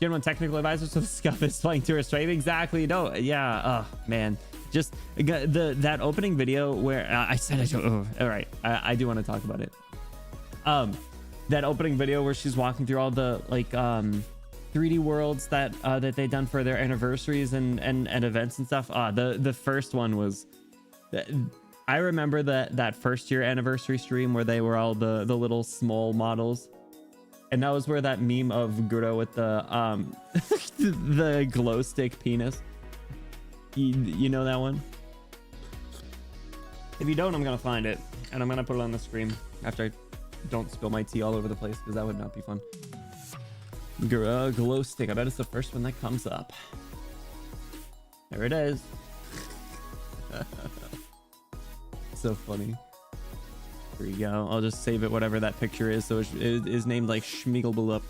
General technical advisor, so Scuff is flying to her stream. Exactly. No, yeah. Oh man, just that opening video where I said I don't. Oh, all right, I do want to talk about it. That opening video where she's walking through all the like 3D worlds that that they done for their anniversaries and events and stuff. The first one was. I remember that first year anniversary stream where they were all the little small models. And that was where that meme of Guro with the the glow stick penis. You know that one? If you don't, I'm gonna find it and I'm gonna put it on the screen after I don't spill my tea all over the place, because that would not be fun. Guro glow stick. I bet it's the first one that comes up. There it is. So funny. Here you go. I'll just save it, whatever that picture is. So it is named like Schmiegelbelup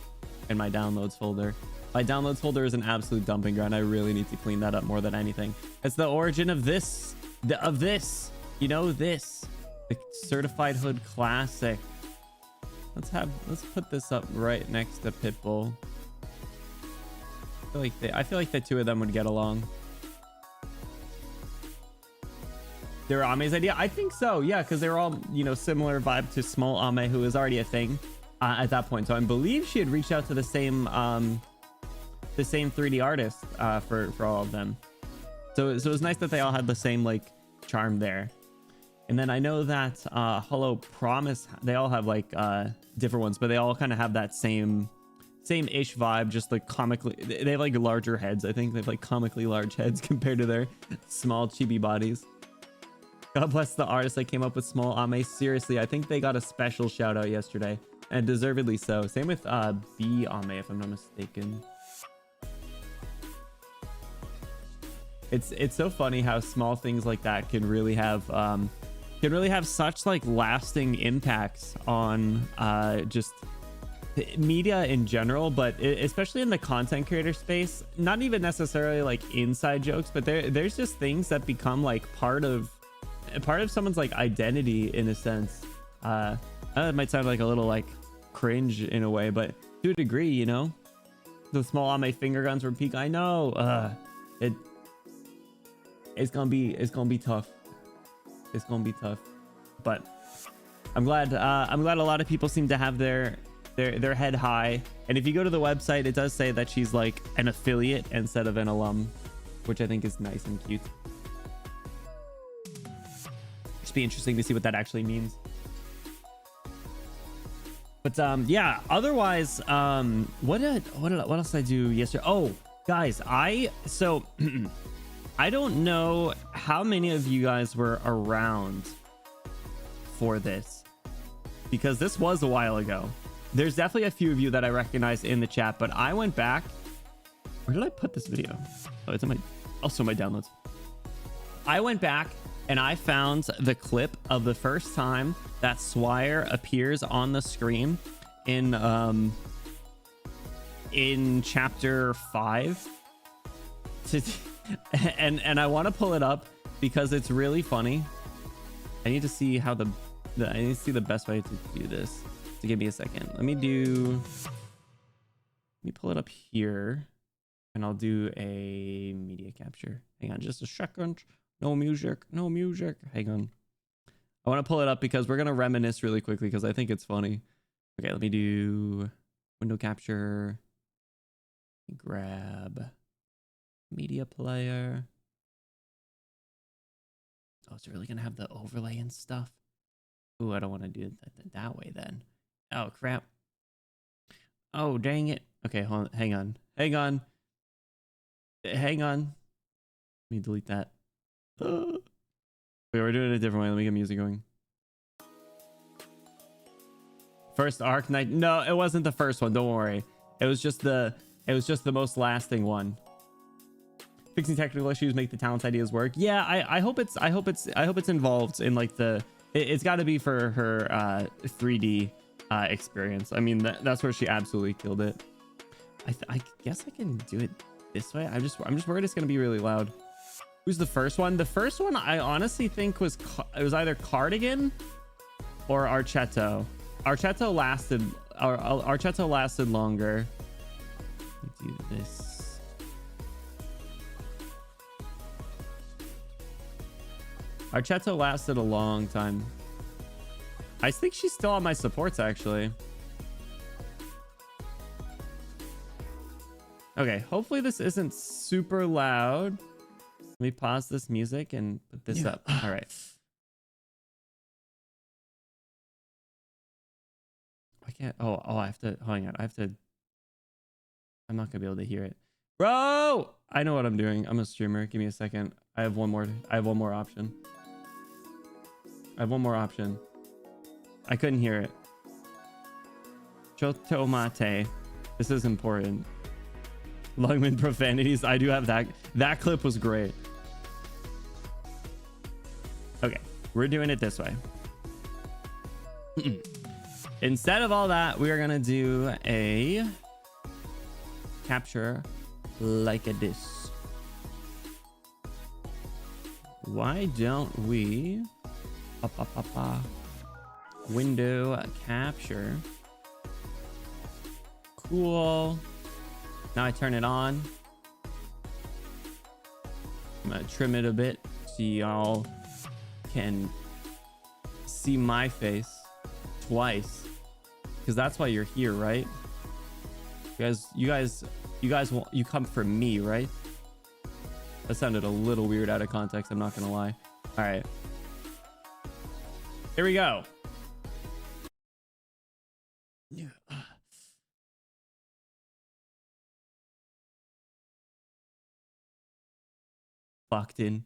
in my downloads folder. My downloads folder is an absolute dumping ground. I really need to clean that up more than anything. It's the origin of this, you know, this, the certified hood classic. Let's put this up right next to Pitbull. I feel like the two of them would get along. They were Ame's idea? I think so, yeah, because they were all, you know, similar vibe to Small Ame, who was already a thing at that point. So I believe she had reached out to the same 3D artist for all of them. So it was nice that they all had the same like charm there. And then I know that Hollow Promise, they all have like different ones, but they all kind of have that same-ish vibe, just like comically. They have like larger heads. I think they have like comically large heads compared to their small chibi bodies. God bless the artist that came up with Small Ame. Seriously, I think they got a special shout out yesterday, and deservedly so. Same with B Ame, if I'm not mistaken. It's so funny how small things like that can really have such like lasting impacts on just media in general, but especially in the content creator space. Not even necessarily like inside jokes, but there's just things that become like part of someone's like identity in a sense. I know it might sound like a little like cringe in a way, but to a degree, you know, the Small Ame finger guns were peak. I know it's gonna be tough. It's gonna be tough, but I'm glad a lot of people seem to have their head high. And if you go to the website, it does say that she's like an affiliate instead of an alum, which I think is nice and cute. Be interesting to see what that actually means. But yeah, otherwise what else did I do yesterday? Oh guys, so I don't know how many of you guys were around for this, because this was a while ago. There's definitely a few of you that I recognize in the chat, but I went back. Where did I put this video? Oh, it's in also my downloads. I went back and I found the clip of the first time that Swire appears on the screen in chapter 5. And I want to pull it up because it's really funny. I need to see how I need to see the best way to do this. So give me a second. Let me pull it up here, and I'll do a media capture. Hang on just a second. No music. Hang on. I want to pull it up because we're going to reminisce really quickly because I think it's funny. Okay, let me do window capture. Grab media player. Oh, it's really going to have the overlay and stuff. Ooh, I don't want to do it that way then. Oh, crap. Oh, dang it. Okay, hold on. Hang on. Let me delete that. Wait, we're doing it a different way. Let me get music going. First Arknight. No, it wasn't the first one. Don't worry. It was just the most lasting one. Fixing technical issues make the talent ideas work. Yeah, I hope it's involved in like it's got to be for her 3D experience. I mean that's where she absolutely killed it. I guess I can do it this way. I'm just worried it's gonna be really loud. Who's the first one? The first one I honestly think was either Cardigan or Archetto. Archetto lasted longer. Do this. Archetto lasted a long time. I think she's still on my supports, actually. Okay, hopefully this isn't super loud. Let me pause this music and put this up. All right. I can't. Oh, I have to. Hang on. I have to. I'm not gonna be able to hear it, bro. I know what I'm doing. I'm a streamer. Give me a second. I have one more option. I couldn't hear it. Chotomate. This is important. Lungman profanities. I do have that. That clip was great. Okay, we're doing it this way. Instead of all that, we are gonna do a capture like this. Why don't we window capture? Cool. Now I turn it on. I'm gonna trim it a bit so y'all can see my face twice, because that's why you're here, right? You guys you come for me, right? That sounded a little weird out of context, I'm not gonna lie. All right, here we go. Locked in.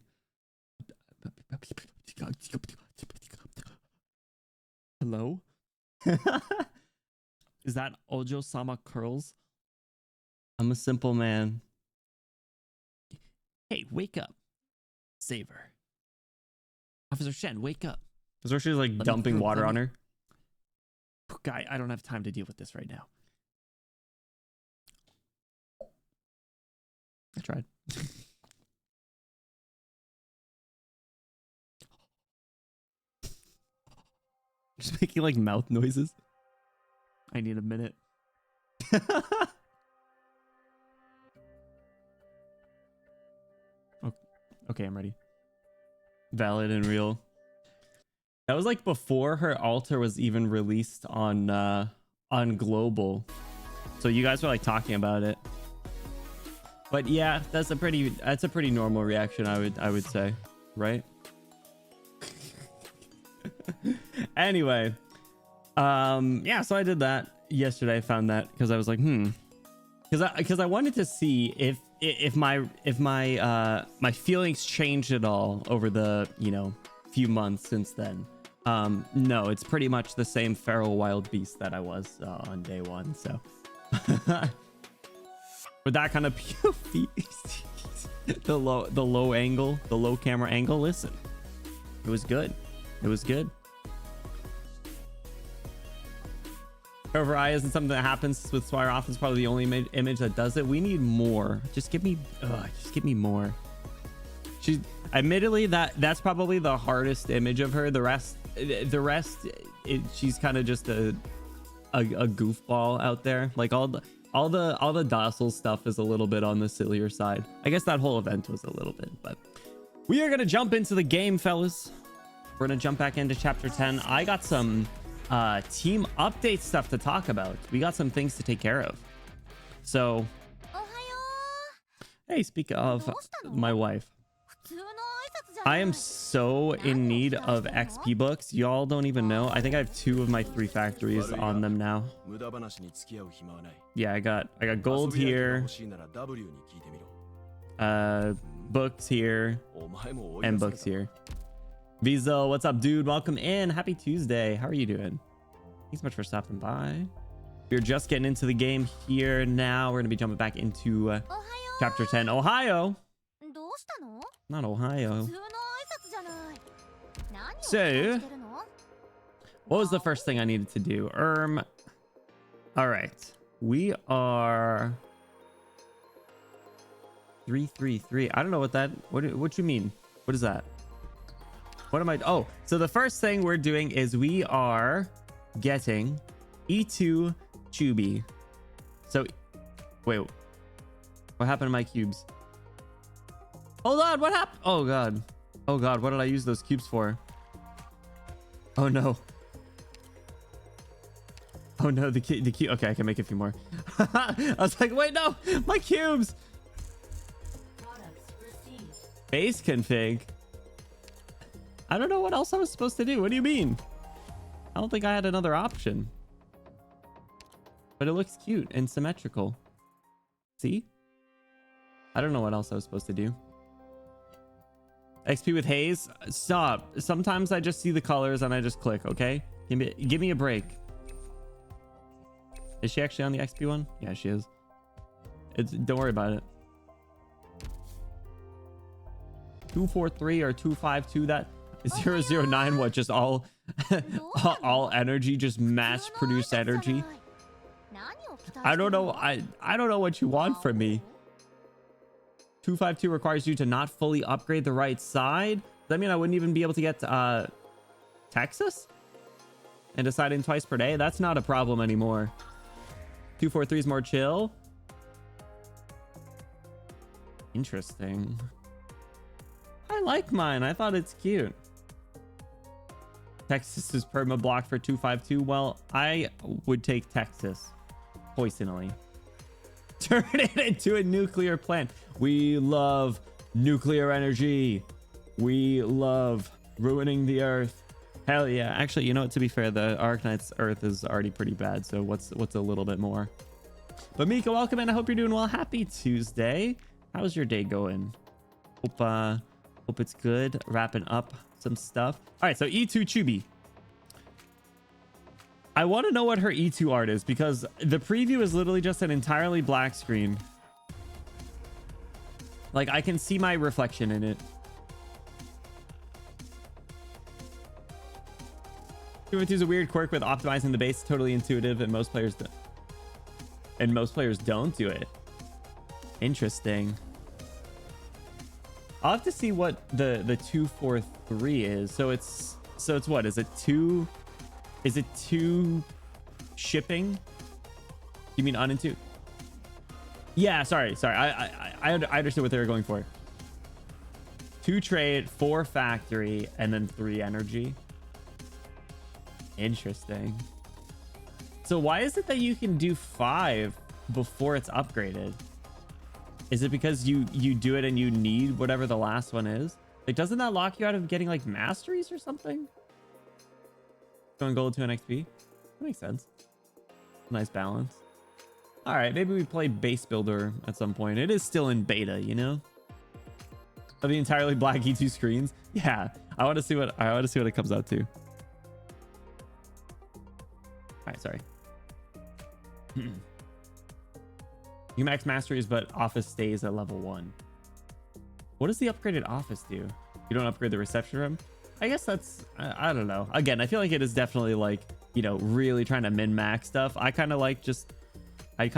Hello? Is that Ojo-sama curls? I'm a simple man. Hey, wake up. Savor. Officer Shen, wake up. So she's like dumping water on her. Guy, I don't have time to deal with this right now. I tried. Just making like mouth noises. I need a minute. Okay, I'm ready. Valid and real. That was like before her altar was even released on global. So you guys were like talking about it. But yeah, that's a pretty normal reaction, I would say, right? Anyway, yeah, so I did that yesterday. I found that because I was like, because I wanted to see if my feelings changed at all over the few months since then. No, it's pretty much the same feral wild beast that I was on day one. So with that kind of POV, the low camera angle. Listen, it was good. It was good. However, eye isn't something that happens with Swire often. It's probably the only image that does it. We need more. Just give me more. Admittedly, that's probably the hardest image of her. The rest, she's kind of just a goofball out there. Like all the docile stuff is a little bit on the sillier side. I guess that whole event was a little bit, but we are gonna jump into the game, fellas. We're gonna jump back into chapter 10. I got some team update stuff to talk about. We got some things to take care of. So, hey, speak of my wife, I am so in need of XP books. Y'all don't even know. I think I have 2 of my 3 factories on them now. Yeah, I got gold here, books here, and books here. Vizo, what's up, dude? Welcome in. Happy Tuesday. How are you doing? Thanks so much for stopping by. We're just getting into the game here now. We're gonna be jumping back into chapter 10. Ohio. Not Ohio. So, what was the first thing I needed to do? All right. We are 333. I don't know what that. What you mean? What is that? What am I? Oh, so the first thing we're doing is we are getting E2 Chubi. So, wait, What happened to my cubes? Hold on, what happened? Oh god. Oh god, what did I use those cubes for? Oh no. Oh no, the cube. Okay, I can make a few more. I was like, wait, no, my cubes. Base config. I don't know what else I was supposed to do. What do you mean? I don't think I had another option. But it looks cute and symmetrical. See? I don't know what else I was supposed to do. XP with haze? Stop. Sometimes I just see the colors and I just click, okay? Give me a break. Is she actually on the XP one? Yeah, she is. Don't worry about it. 243 or 252, that 009, what, just all all energy, just mass produced energy. I don't know. I don't know what you want from me. 252 requires you to not fully upgrade the right side. Does that mean I wouldn't even be able to get Texas and deciding twice per day? That's not a problem anymore. 243 is more chill. Interesting. I like mine. I thought it's cute. Texas is perma block for 252. Well, I would take Texas poisonally. Turn it into a nuclear plant. We love nuclear energy. We love ruining the earth. Hell yeah. Actually, you know what? To be fair, the Arknights Earth is already pretty bad. So what's a little bit more? But Mika, welcome in. I hope you're doing well. Happy Tuesday. How's your day going? Hope it's good. Wrapping up some stuff. All right, so E2 Chubi. I want to know what her E2 art is because the preview is literally just an entirely black screen. Like, I can see my reflection in it. 252 is a weird quirk with optimizing the base. Totally intuitive, and most players do. And most players don't do it. Interesting. I'll have to see what the 243 is. So it's what? Is it two? Is it two shipping? You mean unintu? Yeah, sorry. I understood what they were going for. 2 trade, 4 factory, and then 3 energy. Interesting. So why is it that you can do 5 before it's upgraded? Is it because you do it and you need whatever the last one is? Like, doesn't that lock you out of getting like masteries or something? Going gold to an XP? That makes sense. Nice balance. All right, maybe we play base builder at some point. It is still in beta, you know? Of the entirely black E2 screens. Yeah, I want to see what it comes out to. All right, sorry. You max masteries, but office stays at level 1. What does the upgraded office do? You don't upgrade the reception room? I guess that's, I don't know. Again, I feel like it is definitely like, you know, really trying to min-max stuff. I kind of like just like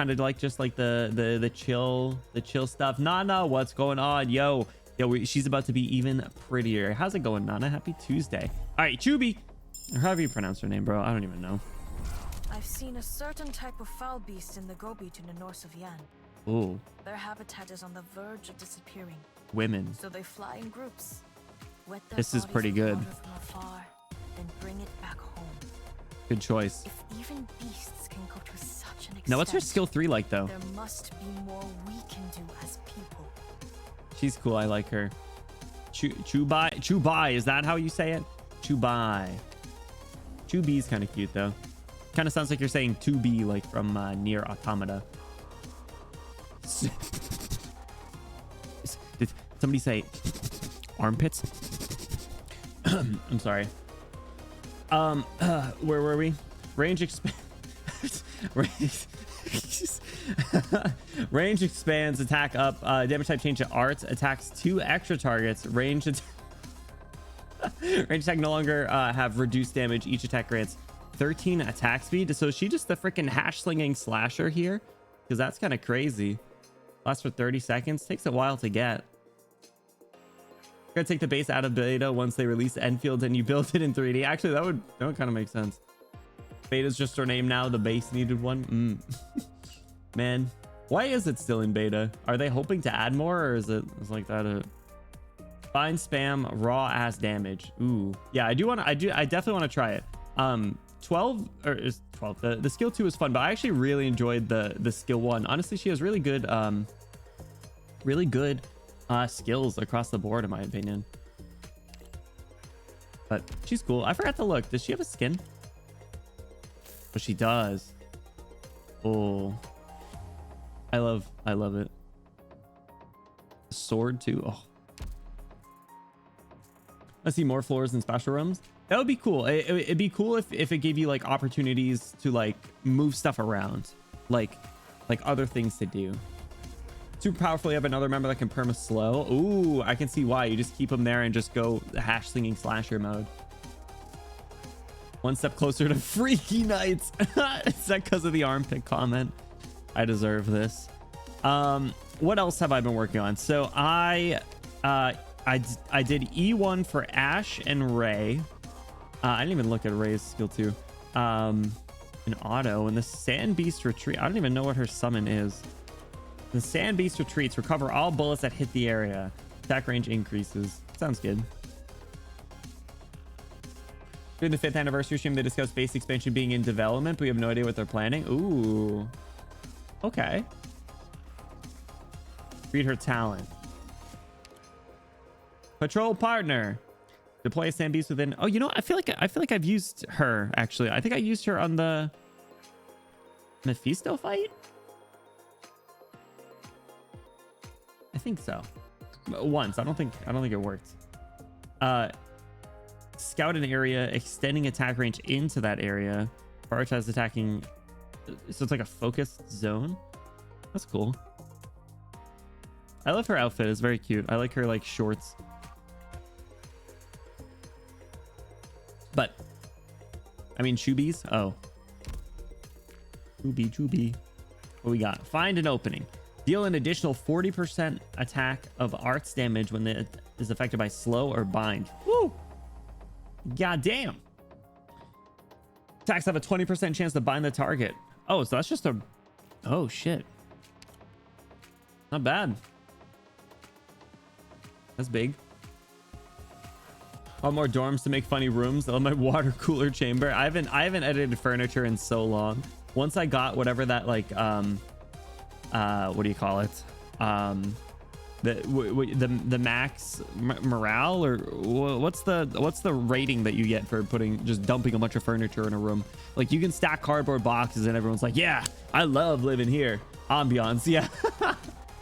the chill stuff. Nana, what's going on? Yo, she's about to be even prettier. How's it going, Nana? Happy Tuesday. All right, Chubi, or however you pronounce her name, bro. I don't even know. I've seen a certain type of foul beast in the Gobi to the north of Yan. Ooh. Their habitat is on the verge of disappearing. Women. So they fly in groups. Wet their This is pretty bodies good. with water from afar, then bring it back home. Good choice. If even beasts can go to such an extent, Now, what's her skill 3 like, though? there must be more we can do as people. She's cool. I like her. Chubai. Is that how you say it? Chubai. Chubi's kind of cute, though. Kind of sounds like you're saying to be, like from Nier Automata. Did somebody say armpits? I'm sorry. Where were we? Range expand. Range expands, attack up, damage type change to arts, attacks 2 extra targets, range attack no longer have reduced damage. Each attack grants 13 attack speed. So is she just the freaking hash slinging slasher here? Because that's kind of crazy. Lasts for 30 seconds, takes a while to get. Gonna take the base out of beta once they release Enfield and you build it in 3D. Actually, that would kind of make sense. Beta's just her name now. The base needed one. Man, Why is it still in beta? Are they hoping to add more, or is like that a find spam raw ass damage? Ooh, yeah, I definitely want to try it. 12 or is 12, the skill 2 is fun, but I actually really enjoyed the skill 1. Honestly, she has really good skills across the board in my opinion, but she's cool. I forgot to look, does she have a skin? But she does. Oh, I love it. Sword too. Oh, let's see, more floors and special rooms. That would be cool. It'd be cool if it gave you like opportunities to like move stuff around, like other things to do. Super powerful. You have another member that can perma slow. Ooh, I can see why. You just keep them there and just go hash slinging slasher mode. One step closer to Freaky Nights. Is that because of the armpit comment? I deserve this. What else have I been working on? So I did E1 for Ash and Ray. I didn't even look at Ray's skill 2. In auto, and the Sand Beast retreat. I don't even know what her summon is. The Sand Beast retreats. Recover all bullets that hit the area. Attack range increases. Sounds good. During the 5th anniversary stream, they discussed base expansion being in development, but we have no idea what they're planning. Ooh. Okay. Read her talent. Patrol partner. Deploy a Sand Beast within. Oh, you know, I feel like I've used her actually. I think I used her on the Mephisto fight. I think so. Once. I don't think it worked. Scout an area, extending attack range into that area. Prioritize attacking. So it's like a focused zone. That's cool. I love her outfit. It's very cute. I like her like shorts. But I mean, Chubbies. Oh, Chubby. What we got? Find an opening. Deal an additional 40% attack of arts damage when it is affected by slow or bind. Woo! God damn. Attacks have a 20% chance to bind the target. Oh, so that's just a... Oh, shit. Not bad. That's big. All more dorms to make funny rooms. I love my water cooler chamber. I haven't edited furniture in so long. Once I got whatever that like what do you call it? The max morale, or what's the rating that you get for dumping a bunch of furniture in a room? Like you can stack cardboard boxes and everyone's like, yeah, I love living here. Ambiance, yeah.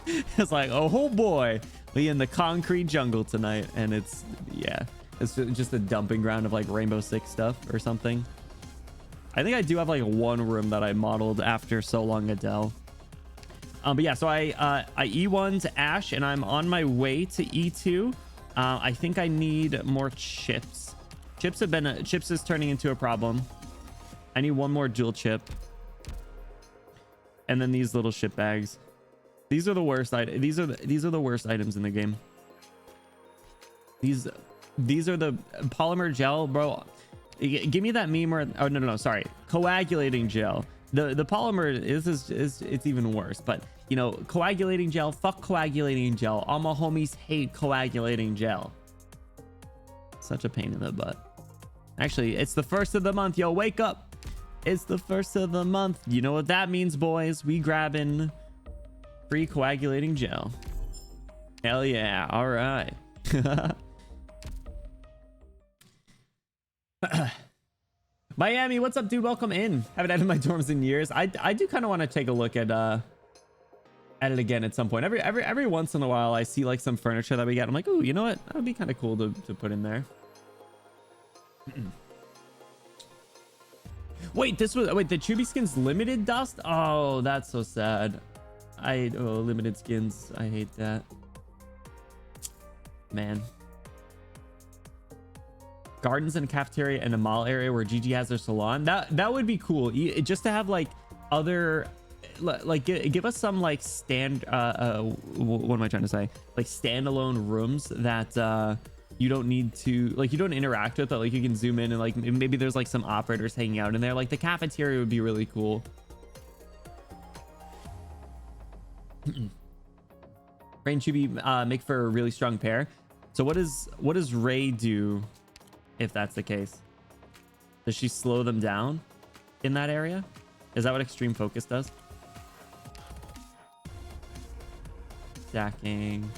It's like, oh boy, we in the concrete jungle tonight, and it's just a dumping ground of like Rainbow Six stuff or something. I think I do have like one room that I modeled after So Long Adele. But yeah, so I E1 to Ash, and I'm on my way to E2. I think I need more chips. Chips is turning into a problem. I need one more jewel chip. And then these little ship bags. These are the worst. These are the worst items in the game. These are the polymer gel, bro. Give me that meme or oh no, sorry, coagulating gel. The polymer is it's even worse, but you know, coagulating gel, fuck coagulating gel. All my homies hate coagulating gel. Such a pain in the butt. Actually, it's the 1st of the month, yo, wake up. It's the 1st of the month. You know what that means, boys. We grabbing free coagulating gel. Hell yeah. All right. Miami, what's up, dude? Welcome in. Haven't added my dorms in years. I do kind of want to take a look at it again at some point. Every once in a while I see like some furniture that we get. I'm like, oh, you know what? That would be kind of cool to put in there. Wait, the Chubby skins limited dust? Oh, that's so sad. Limited skins. I hate that. Man. Gardens and cafeteria and a mall area where Gigi has their salon. That would be cool. Just to have like other, like give us some like what am I trying to say? Like standalone rooms that you don't need to, like, you don't interact with, but like you can zoom in and like maybe there's like some operators hanging out in there. Like the cafeteria would be really cool. Ray and Chibi make for a really strong pair. So what does Ray do if that's the case? Does she slow them down in that area? Is that what extreme focus does? Stacking.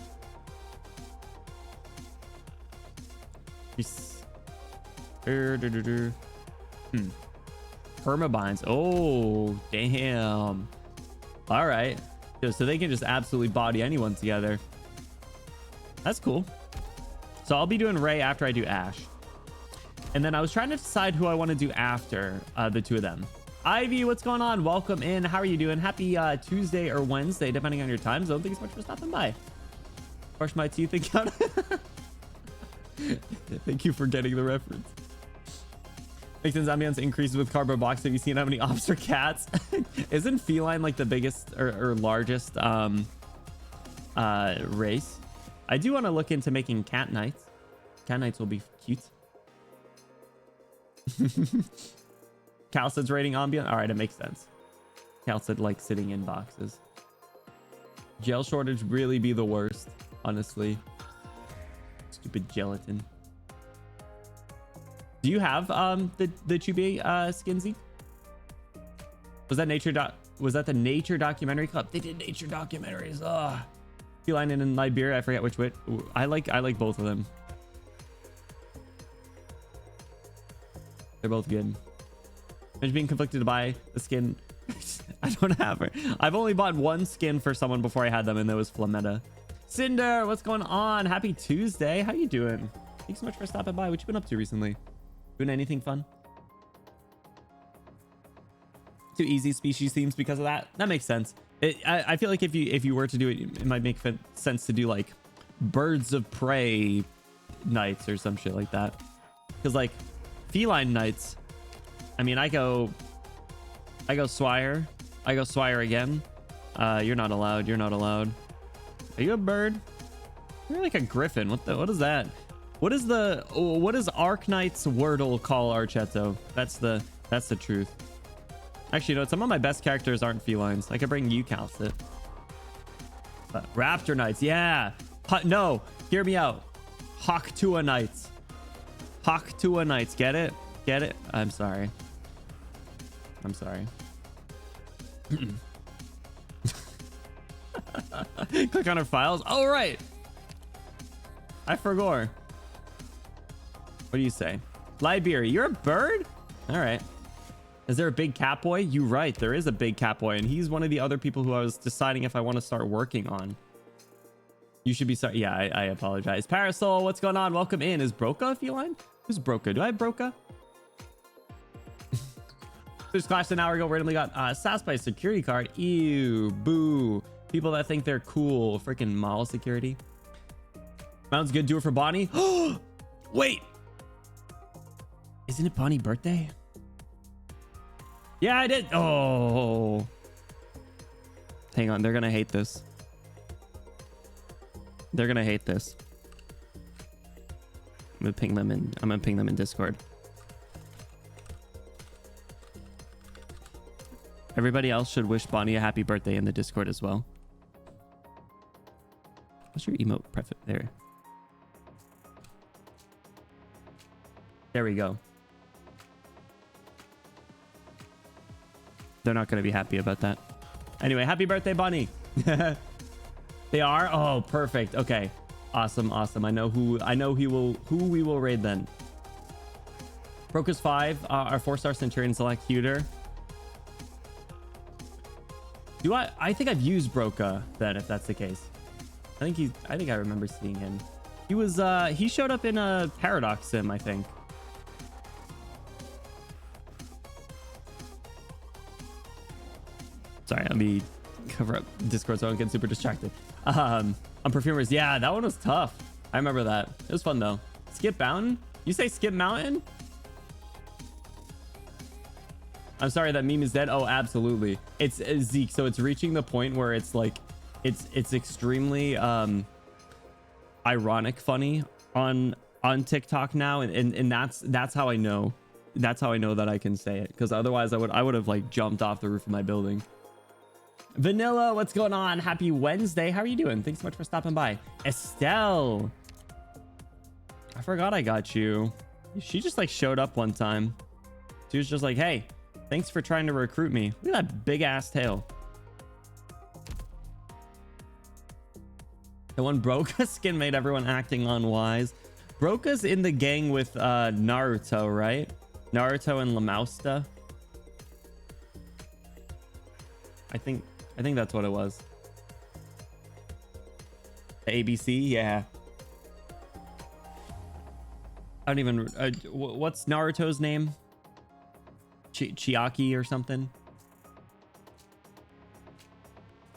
Permabinds. Oh, damn. All right. So they can just absolutely body anyone together. That's cool. So I'll be doing Ray after I do Ash. And then I was trying to decide who I want to do after the two of them. Ivy, what's going on? Welcome in. How are you doing? Happy Tuesday or Wednesday, depending on your time zone. Thank you so much for stopping by. Brush my teeth again. Thank you for getting the reference. Makes sense. Ambience increases with cardboard box. Have you seen how many ops are cats? Isn't feline like the biggest or largest race? I do want to look into making cat nights. Cat nights will be cute. Cal says rating ambient. All right, it makes sense. Cal said like sitting in boxes. Gel shortage really be the worst, honestly. Stupid gelatin. Do you have the Chibi Skinsy? Was that the Nature Documentary Club? They did nature documentaries. Ugh. Feline in Liberia. I forget which way. I like both of them. They're both good. I'm being conflicted to buy the skin. I don't have her. I've only bought one skin for someone before I had them, and that was Flametta. Cinder, what's going on? Happy Tuesday. How you doing? Thanks so much for stopping by. What you been up to recently? Doing anything fun? Too easy species themes because of that. That makes sense. I feel like if you were to do it, it might make sense to do like birds of prey nights or some shit like that. Because like feline nights, I mean, I go Swire. I go Swire again. You're not allowed. You're not allowed. Are you a bird? You're like a griffin. What is that? What is Arknights Wordle call Archetto? That's the truth. Actually, you know, some of my best characters aren't felines. I could bring you, Calcit. But Raptor Knights, yeah. No, hear me out. Hawktua Knights. Hawktua Knights, get it? Get it? I'm sorry. I'm sorry. Click on our files. Oh, right. I forgot. What do you say? Liberia, you're a bird? All right. Is there a big cat boy? You right. There is a big cat boy, and he's one of the other people who I was deciding if I want to start working on. You should be sorry. Yeah, I apologize. Parasol, what's going on? Welcome in. Is Broca a feline? Who's Broca? Do I have Broca? Just clashed an hour ago. Randomly got SAS by security card. Ew, boo. People that think they're cool. Freaking mall security. Sounds good. Do it for Bonnie. Wait. Isn't it Bonnie's birthday? Yeah, I did. Oh. Hang on. They're going to hate this. They're going to hate this. I'm going to ping them in. I'm going to ping them in Discord. Everybody else should wish Bonnie a happy birthday in the Discord as well. What's your emote prefix there? There we go. They're not going to be happy about that. Anyway, happy birthday, Bonnie. They are? Oh, perfect. Okay. Awesome, awesome. I know who we will raid then. Broca's 5, our 4-star Centurion select cuter. I think I've used Broca then, if that's the case. I think I remember seeing him. He showed up in a Paradox sim, I think. Sorry, let me cover up Discord so I don't get super distracted. On Perfumers, yeah, that one was tough. I remember that. It was fun though. Skip Mountain? You say Skip Mountain? I'm sorry, that meme is dead. Oh, absolutely. It's Zeke, so it's reaching the point where it's like it's extremely ironic funny on TikTok now, and that's how I know. That's how I know that I can say it, because otherwise I would have like jumped off the roof of my building. Vanilla, what's going on? Happy Wednesday. How are you doing? Thanks so much for stopping by. Estelle. I forgot I got you. She just like showed up one time. She was just like, hey, thanks for trying to recruit me. Look at that big ass tail. The one Broca skin made everyone acting unwise. Broca's in the gang with Naruto, right? Naruto and Lamausta. I think that's what it was. The ABC, yeah. I don't even. What's Naruto's name? Chiaki or something.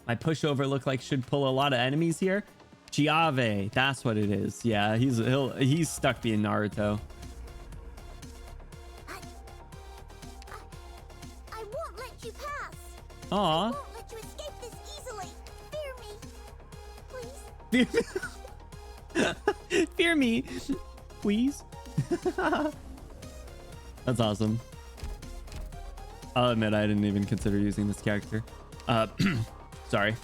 My pushover look like should pull a lot of enemies here. Chiave, that's what it is. Yeah, he's stuck being Naruto. I won't let you pass. Aw. I won't let you escape this easily. Fear me. Fear me, please. That's awesome. I'll admit I didn't even consider using this character. Sorry.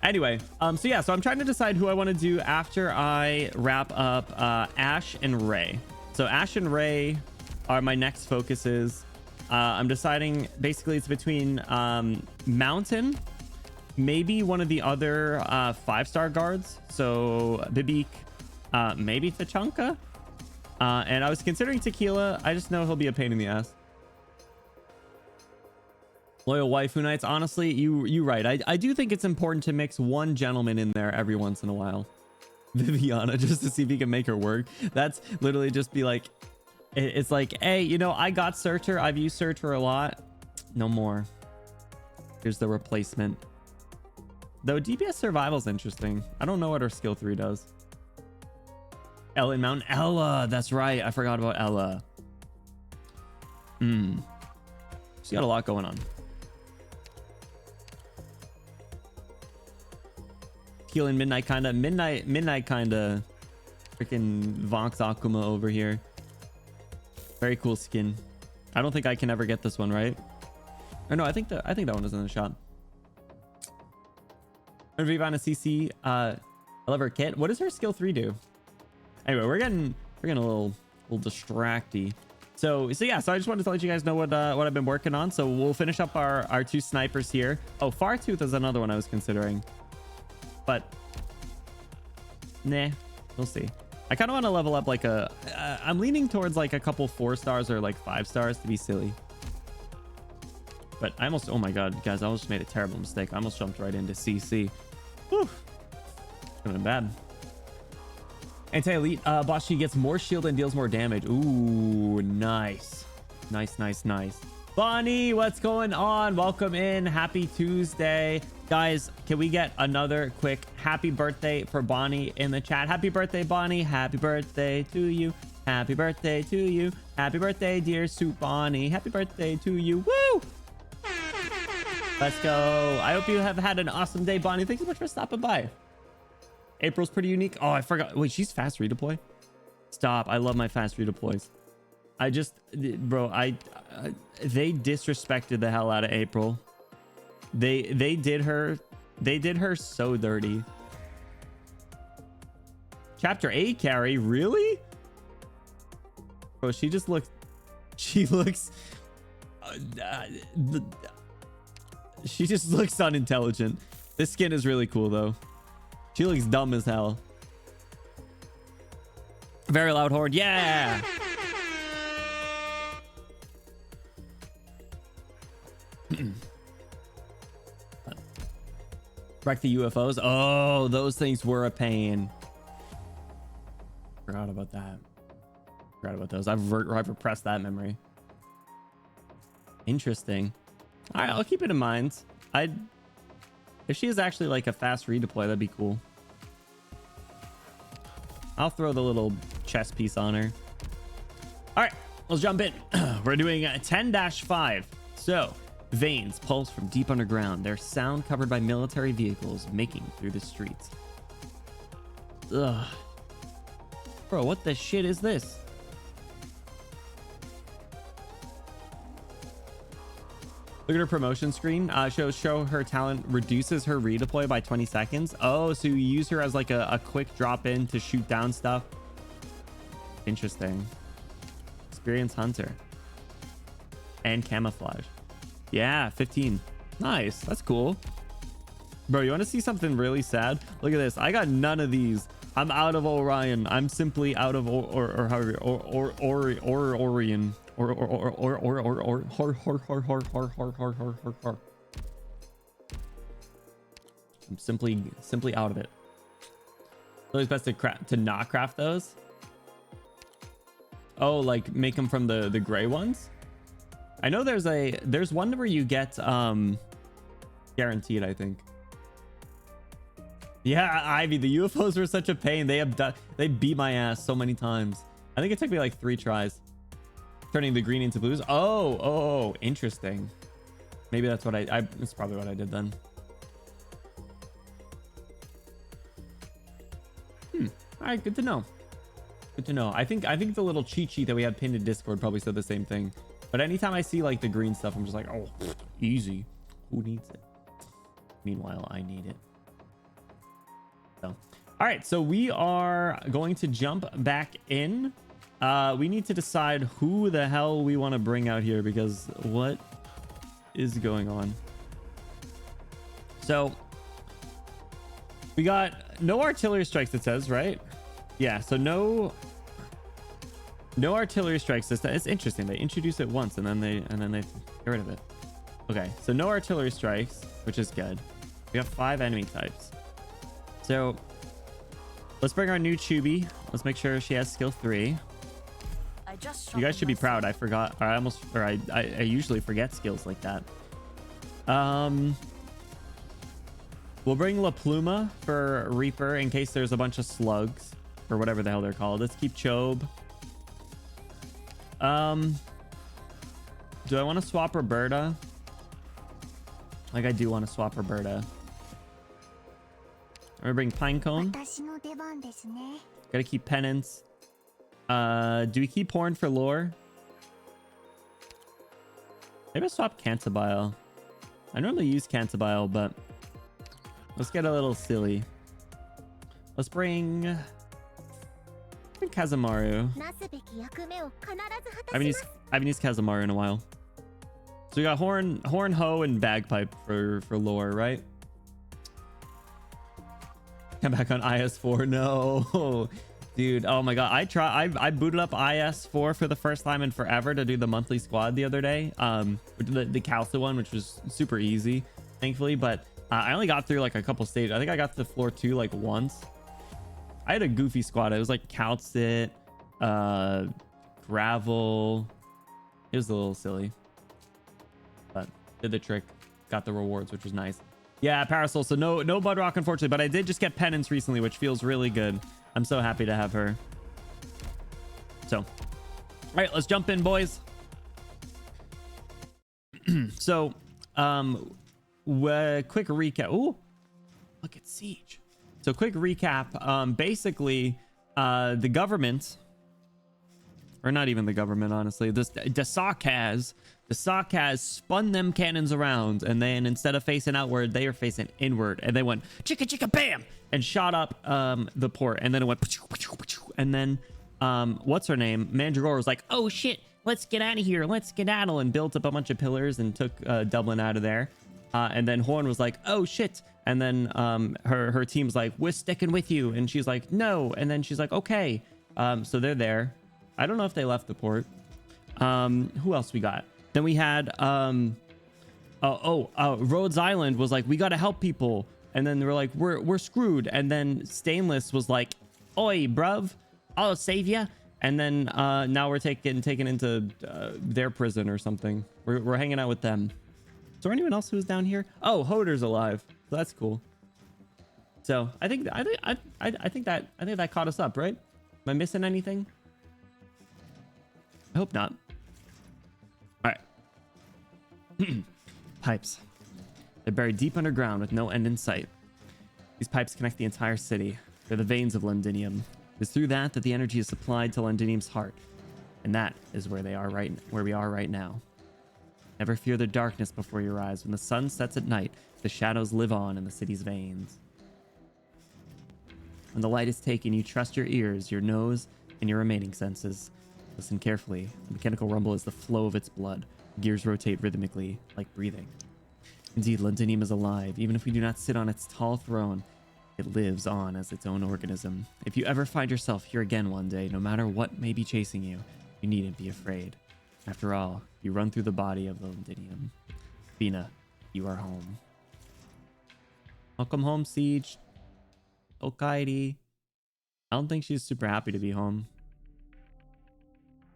Anyway, so I'm trying to decide who I want to do after I wrap up Ash and Ray. So Ash and Ray are my next focuses. I'm deciding basically it's between Mountain, maybe one of the other 5-star guards. So Bibik, maybe Tachanka. And I was considering Tequila. I just know he'll be a pain in the ass. Loyal waifu knights. Honestly, you right. I do think it's important to mix one gentleman in there every once in a while. Viviana, just to see if he can make her work. That's literally just be like, it's like, hey, you know, I got Searcher. I've used Searcher a lot. No more. Here's the replacement. Though DPS Survival's interesting. I don't know what her skill 3 does. Ella in Mountain. Ella, that's right. I forgot about Ella. She's got a lot going on. Healing Midnight kinda. Midnight kinda. Freaking Vox Akuma over here. Very cool skin. I don't think I can ever get this one, right? Or no, I think that one is in the shop. Vivana CC. I love her kit. What does her skill 3 do? Anyway, we're getting a little distracty. So yeah, so I just wanted to let you guys know what I've been working on. So we'll finish up our 2 snipers here. Oh, Fartooth is another one I was considering, but nah, we'll see. I kind of want to level up like I'm leaning towards like a couple 4 stars or like 5 stars to be silly. But I almost, oh my god, guys, I almost made a terrible mistake. I almost jumped right into CC. Whew. Could have been bad. Anti-elite boss, she gets more shield and deals more damage. Ooh, nice. Nice. Bonnie, what's going on? Welcome in. Happy Tuesday. Guys, can we get another quick happy birthday for Bonnie in the chat? Happy birthday, Bonnie. Happy birthday to you. Happy birthday to you. Happy birthday, dear Soup Bonnie. Happy birthday to you. Woo! Let's go. I hope you have had an awesome day, Bonnie. Thanks so much for stopping by. April's pretty unique. Oh, I forgot. Wait, she's fast redeploy? Stop. I love my fast redeploys. I just, bro, they disrespected the hell out of April. They did her so dirty. Chapter 8 carry, really? Bro, she just looks, she just looks unintelligent. This skin is really cool though. She looks dumb as hell. Very loud horde. Yeah. Wreck the UFOs. Oh, those things were a pain. Forgot about that. Forgot about those. I've repressed that memory. Interesting. All right, I'll keep it in mind. If she is actually like a fast redeploy, that'd be cool. I'll throw the little chess piece on her. All right, let's jump in. We're doing 10-5. So, veins pulse from deep underground. Their sound covered by military vehicles making through the streets. Ugh. Bro, what the shit is this? Look at her promotion screen. Show her talent reduces her redeploy by 20 seconds. Oh, so you use her as like a quick drop in to shoot down stuff. Interesting. Experience hunter. And camouflage. Yeah, 15. Nice. That's cool. Bro, you want to see something really sad? Look at this. I got none of these. I'm out of Orion. I'm simply out of Orion. I'm simply out of it. It's always best to not craft those. Oh, like make them from the gray ones. I know there's one where you get guaranteed, I think. Yeah, Ivy, the UFOs were such a pain. They beat my ass so many times. I think it took me like 3 tries. Turning the green into blues. Oh, interesting. Maybe that's what that's probably what I did then. All right, good to know. Good to know. I think the little cheat sheet that we had pinned in Discord probably said the same thing. But anytime I see like the green stuff, I'm just like, oh, easy. Who needs it? Meanwhile, I need it. So, all right, so we are going to jump back in. We need to decide who the hell we want to bring out here, because what is going on? So we got no artillery strikes, it says, right? Yeah, so no artillery strikes this time. It's interesting. They introduce it once and then they get rid of it. Okay, so no artillery strikes, which is good. We have 5 enemy types. So let's bring our new Chubby. Let's make sure she has skill 3. You guys should be proud. I forgot, or I usually forget skills like that. We'll bring La Pluma for Reaper in case there's a bunch of slugs or whatever the hell they're called. Let's keep Chobe. Do I want to swap Roberta? Like, I do want to swap Roberta. I'm gonna bring Pinecone. Gotta keep Penance. Do we keep Horn for lore? Maybe I'll swap Cantabile. I normally use Cantabile, but let's get a little silly. Let's bring Kazamaru. I haven't used Kazamaru in a while. So we got Horn, Hoe, and Bagpipe for lore, right? Come back on IS4. No. Dude, oh my god. I booted up IS4 for the first time in forever to do the monthly squad the other day. The Calca one, which was super easy, thankfully, but I only got through like a couple stages. I think I got to floor 2 like once. I had a goofy squad. It was like Calcit, Gravel. It was a little silly, but did the trick. Got the rewards, which was nice. Yeah, Parasol. So no Budrock, unfortunately, but I did just get Penance recently, which feels really good. I'm so happy to have her. So, all right, let's jump in, boys. So, quick recap. Ooh, look at Siege. So quick recap. Basically, the government, or not even the government, honestly, the Sakaz spun them cannons around, and then instead of facing outward, they are facing inward, and they went chicka chicka bam and shot up the port, and then it went and then what's her name, Mandragora, was like, oh shit, let's get out of here, let's skedaddle, and built up a bunch of pillars and took Dublin out of there. And then Horn was like, oh shit, and then her team's like, we're sticking with you, and she's like, no, and then she's like, okay. So they're there. I don't know if they left the port. Who else we got? Then we had Rhodes Island was like, we got to help people, and then they were like, we're screwed. And then Stainless was like, oi bruv, I'll save ya. And then now we're taken into their prison or something. We're hanging out with them. Is there anyone else who's down here? Oh, Hoder's alive, so that's cool. So I think that caught us up, right? Am I missing anything? I hope not. All right. Pipes. They're buried deep underground with no end in sight. These pipes connect the entire city. They're the veins of Londinium. It's through that the energy is supplied to Londinium's heart, and that is where we are right now. Never fear the darkness before your eyes. When the sun sets at night, the shadows live on in the city's veins. When the light is taken, you trust your ears, your nose, and your remaining senses. Listen carefully. The mechanical rumble is the flow of its blood. Gears rotate rhythmically, like breathing. Indeed, Londinium is alive. Even if we do not sit on its tall throne, it lives on as its own organism. If you ever find yourself here again one day, no matter what may be chasing you, you needn't be afraid. After all, you run through the body of the Londinium. Fina, you are home. Welcome home, Siege. Okaidi. I don't think she's super happy to be home.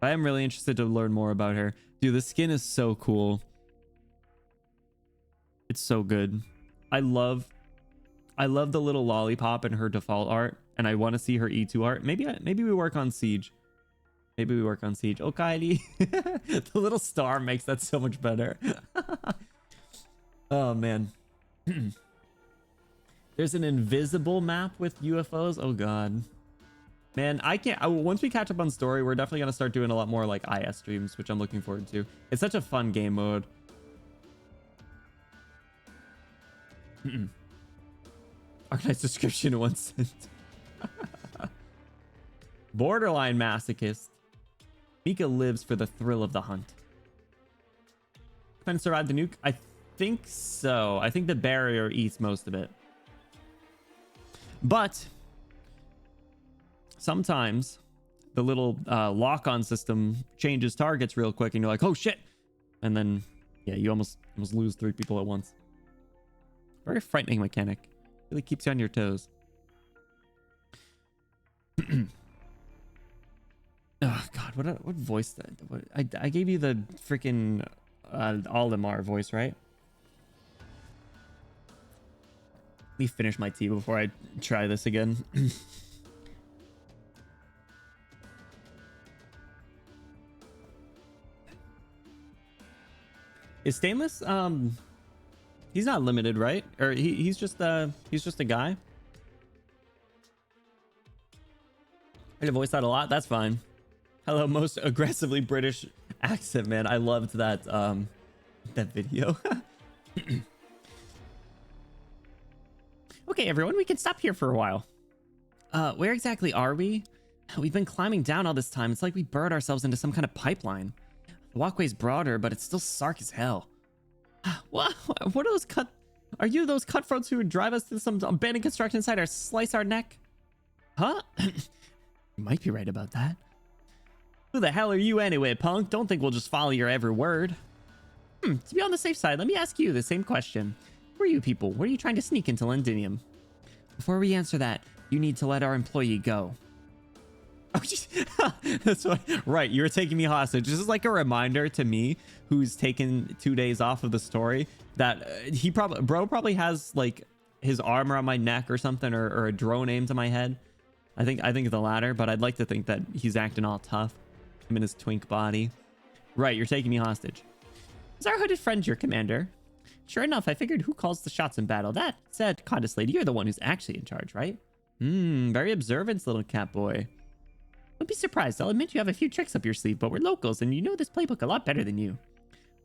I am really interested to learn more about her. Dude, the skin is so cool. It's so good. I love the little lollipop in her default art, and I want to see her E2 art. Maybe we work on Siege. Maybe we work on Siege. Oh, Kylie. The little star makes that so much better. Oh, man. There's an invisible map with UFOs. Oh, God. Man, I can't... once we catch up on story, we're definitely going to start doing a lot more, like, IS streams, which I'm looking forward to. It's such a fun game mode. Arknights description in 1 cent. Borderline masochist. Mika lives for the thrill of the hunt. Can it survive the nuke? I think so. I think the barrier eats most of it. But sometimes the little lock-on system changes targets real quick, and you're like, oh shit. And then, yeah, you almost lose 3 people at once. Very frightening mechanic. Really keeps you on your toes. Oh god, what voice that? I gave you the freaking Aldemar voice, right? Let me finish my tea before I try this again. Is Stainless he's not limited, right? Or he's just a guy. I to voice that a lot. That's fine. Hello, most aggressively British accent, man. I loved that that video. Okay, everyone, we can stop here for a while. Where exactly are we? We've been climbing down all this time. It's like we burrowed ourselves into some kind of pipeline. The walkway's broader, but it's still stark as hell. What are those Are you those cutthroats who would drive us to some abandoned construction site or slice our neck? Huh? You might be right about that. Who the hell are you anyway, punk? Don't think we'll just follow your every word. To be on the safe side, let me ask you the same question. Who are you people? What are you trying to sneak into Londinium? Before we answer that, you need to let our employee go. Oh, that's what, right, you were taking me hostage. This is like a reminder to me, who's taken 2 days off of the story, that bro probably has like his arm around my neck or something, or a drone aimed to my head. I think the latter, but I'd like to think that he's acting all tough. Him in his twink body. Right, you're taking me hostage. Is our hooded friend your commander? Sure enough, I figured who calls the shots in battle. That said, Goddess Lady, you're the one who's actually in charge, right? Very observant, little cat boy. Don't be surprised. I'll admit you have a few tricks up your sleeve, but we're locals, and you know this playbook a lot better than you.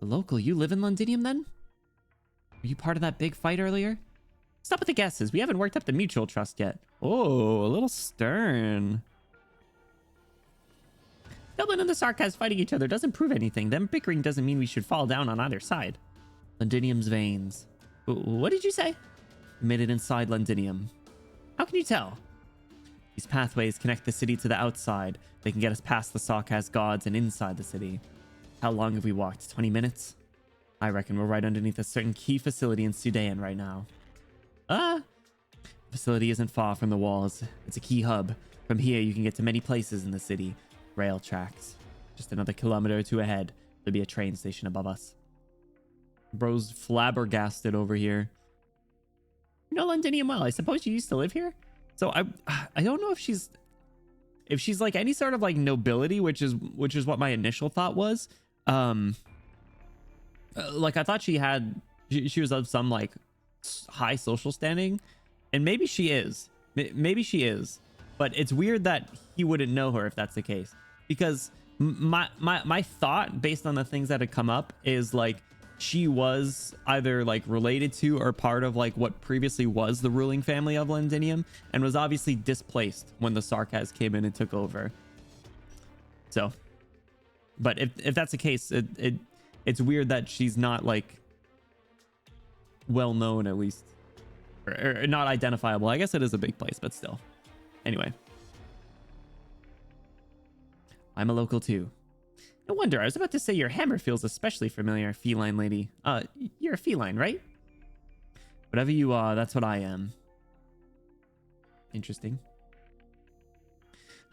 A local? You live in Londinium, then? Were you part of that big fight earlier? Stop with the guesses. We haven't worked up the mutual trust yet. Oh, a little stern. Dublin and the Sarkaz fighting each other doesn't prove anything. Them bickering doesn't mean we should fall down on either side. Londinium's veins. What did you say? Emitted inside Londinium. How can you tell? These pathways connect the city to the outside. They can get us past the Sarkaz gods and inside the city. How long have we walked? 20 minutes? I reckon we're right underneath a certain key facility in Sudan right now. The facility isn't far from the walls. It's a key hub. From here, you can get to many places in the city. Rail tracks. Just another kilometer or two ahead, there'll be a train station above us. Bro's flabbergasted over here. You know Londinium well. I suppose you used to live here? So I don't know if she's like any sort of like nobility, which is what my initial thought was. Like I thought she was of some like high social standing, and maybe she is. But it's weird that he wouldn't know her if that's the case, because my thought based on the things that had come up is like she was either like related to or part of like what previously was the ruling family of Londinium, and was obviously displaced when the Sarkaz came in and took over. So, but if that's the case, it's weird that she's not like well known, at least, or not identifiable. I guess it is a big place, but still. Anyway, I'm a local too. No wonder. I was about to say your hammer feels especially familiar, feline lady. You're a feline, right? Whatever you are, that's what I am. Interesting.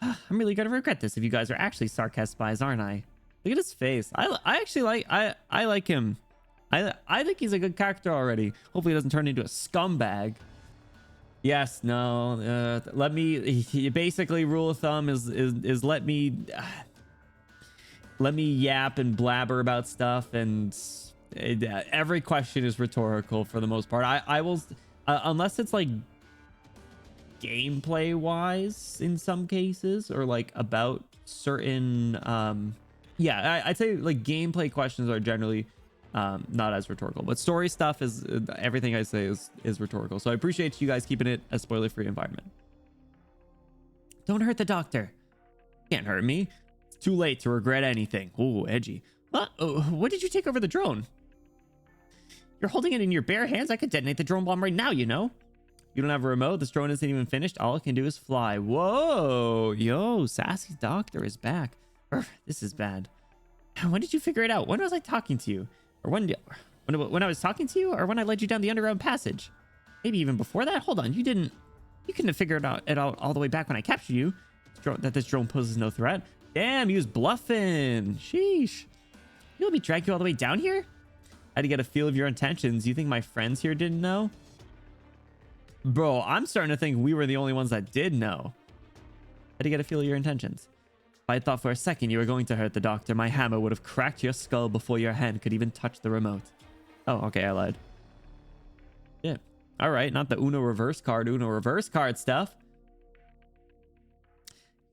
I'm really gonna regret this if you guys are actually Sarkaz spies, aren't I? Look at his face. I actually like I like him. I think he's a good character already. Hopefully he doesn't turn into a scumbag. Yes, no. Let me. Basically, rule of thumb is let me yap and blabber about stuff, and every question is rhetorical for the most part. I will, unless it's like gameplay wise in some cases, or like about certain yeah, I'd say like gameplay questions are generally not as rhetorical, but story stuff is everything I say is rhetorical. So I appreciate you guys keeping it a spoiler free environment. Don't hurt the doctor. Can't hurt me. It's too late to regret anything. Ooh, edgy. What did you take over the drone? You're holding it in your bare hands. I could detonate the drone bomb right now, you know. You don't have a remote. This drone isn't even finished. All it can do is fly. Whoa. Yo, sassy doctor is back. This is bad. When did you figure it out? When was I talking to you? Or when I was talking to you? Or when I led you down the underground passage? Maybe even before that? Hold on. You couldn't have figured it out all the way back when I captured you. That this drone poses no threat. Damn, he was bluffing. Sheesh. You let me drag you all the way down here? I had to get a feel of your intentions. You think my friends here didn't know? Bro, I'm starting to think we were the only ones that did know. Had to get a feel of your intentions. If I thought for a second you were going to hurt the doctor, my hammer would have cracked your skull before your hand could even touch the remote. Oh, okay, I lied. Yeah. All right, not the Uno reverse card stuff.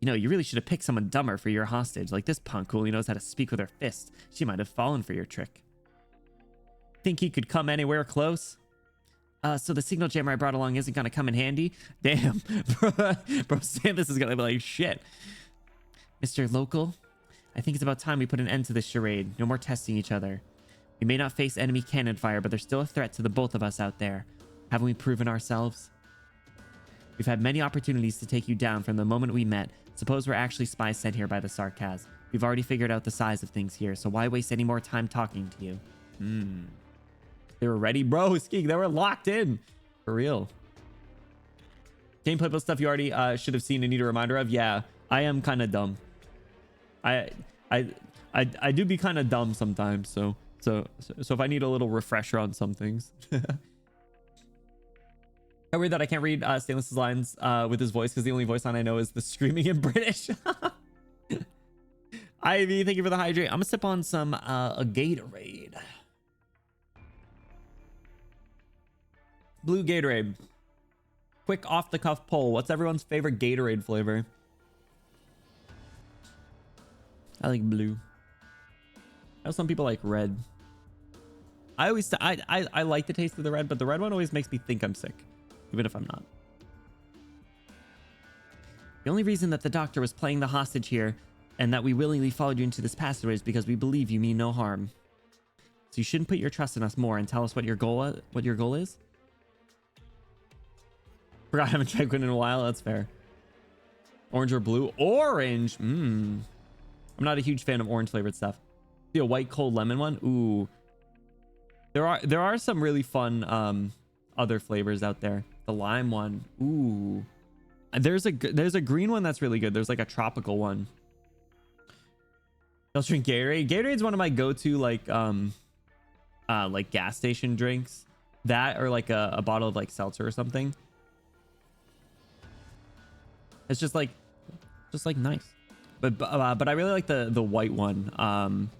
You know, you really should have picked someone dumber for your hostage. Like this punk who only knows how to speak with her fists. She might have fallen for your trick. Think he could come anywhere close? So the signal jammer I brought along isn't gonna come in handy? Damn. Bro, saying this is gonna be like shit. Mr. Local, I think it's about time we put an end to this charade. No more testing each other. We may not face enemy cannon fire, but there's still a threat to the both of us out there. Haven't we proven ourselves? We've had many opportunities to take you down from the moment we met. Suppose we're actually spies sent here by the Sarkaz. We've already figured out the size of things here, so why waste any more time talking to you? They were ready, bro. Skeek, they were locked in. For real. Gameplay build stuff you already should have seen and need a reminder of. Yeah, I am kind of dumb. I do be kind of dumb sometimes. So if I need a little refresher on some things. I worry that I can't read Stainless's lines with his voice because the only voice line I know is the screaming in British. Ivy, thank you for the hydrate. I'm gonna sip on some a Gatorade. Blue Gatorade. Quick off the cuff poll. What's everyone's favorite Gatorade flavor? I like blue. I know some people like red. I like the taste of the red, but the red one always makes me think I'm sick, even if I'm not. The only reason that the doctor was playing the hostage here and that we willingly followed you into this passageway is because we believe you mean no harm. So you shouldn't put your trust in us more and tell us what your goal is. Forgot I haven't drank one in a while. That's fair. Orange or blue? Orange. I'm not a huge fan of orange flavored stuff. See a white cold lemon one. Ooh. There are some really fun other flavors out there. The lime one. Ooh. There's a green one that's really good. There's like a tropical one. I'll drink Gatorade. Gatorade's one of my go-to like gas station drinks. That or like a bottle of like seltzer or something. It's just like nice. But I really like the white one.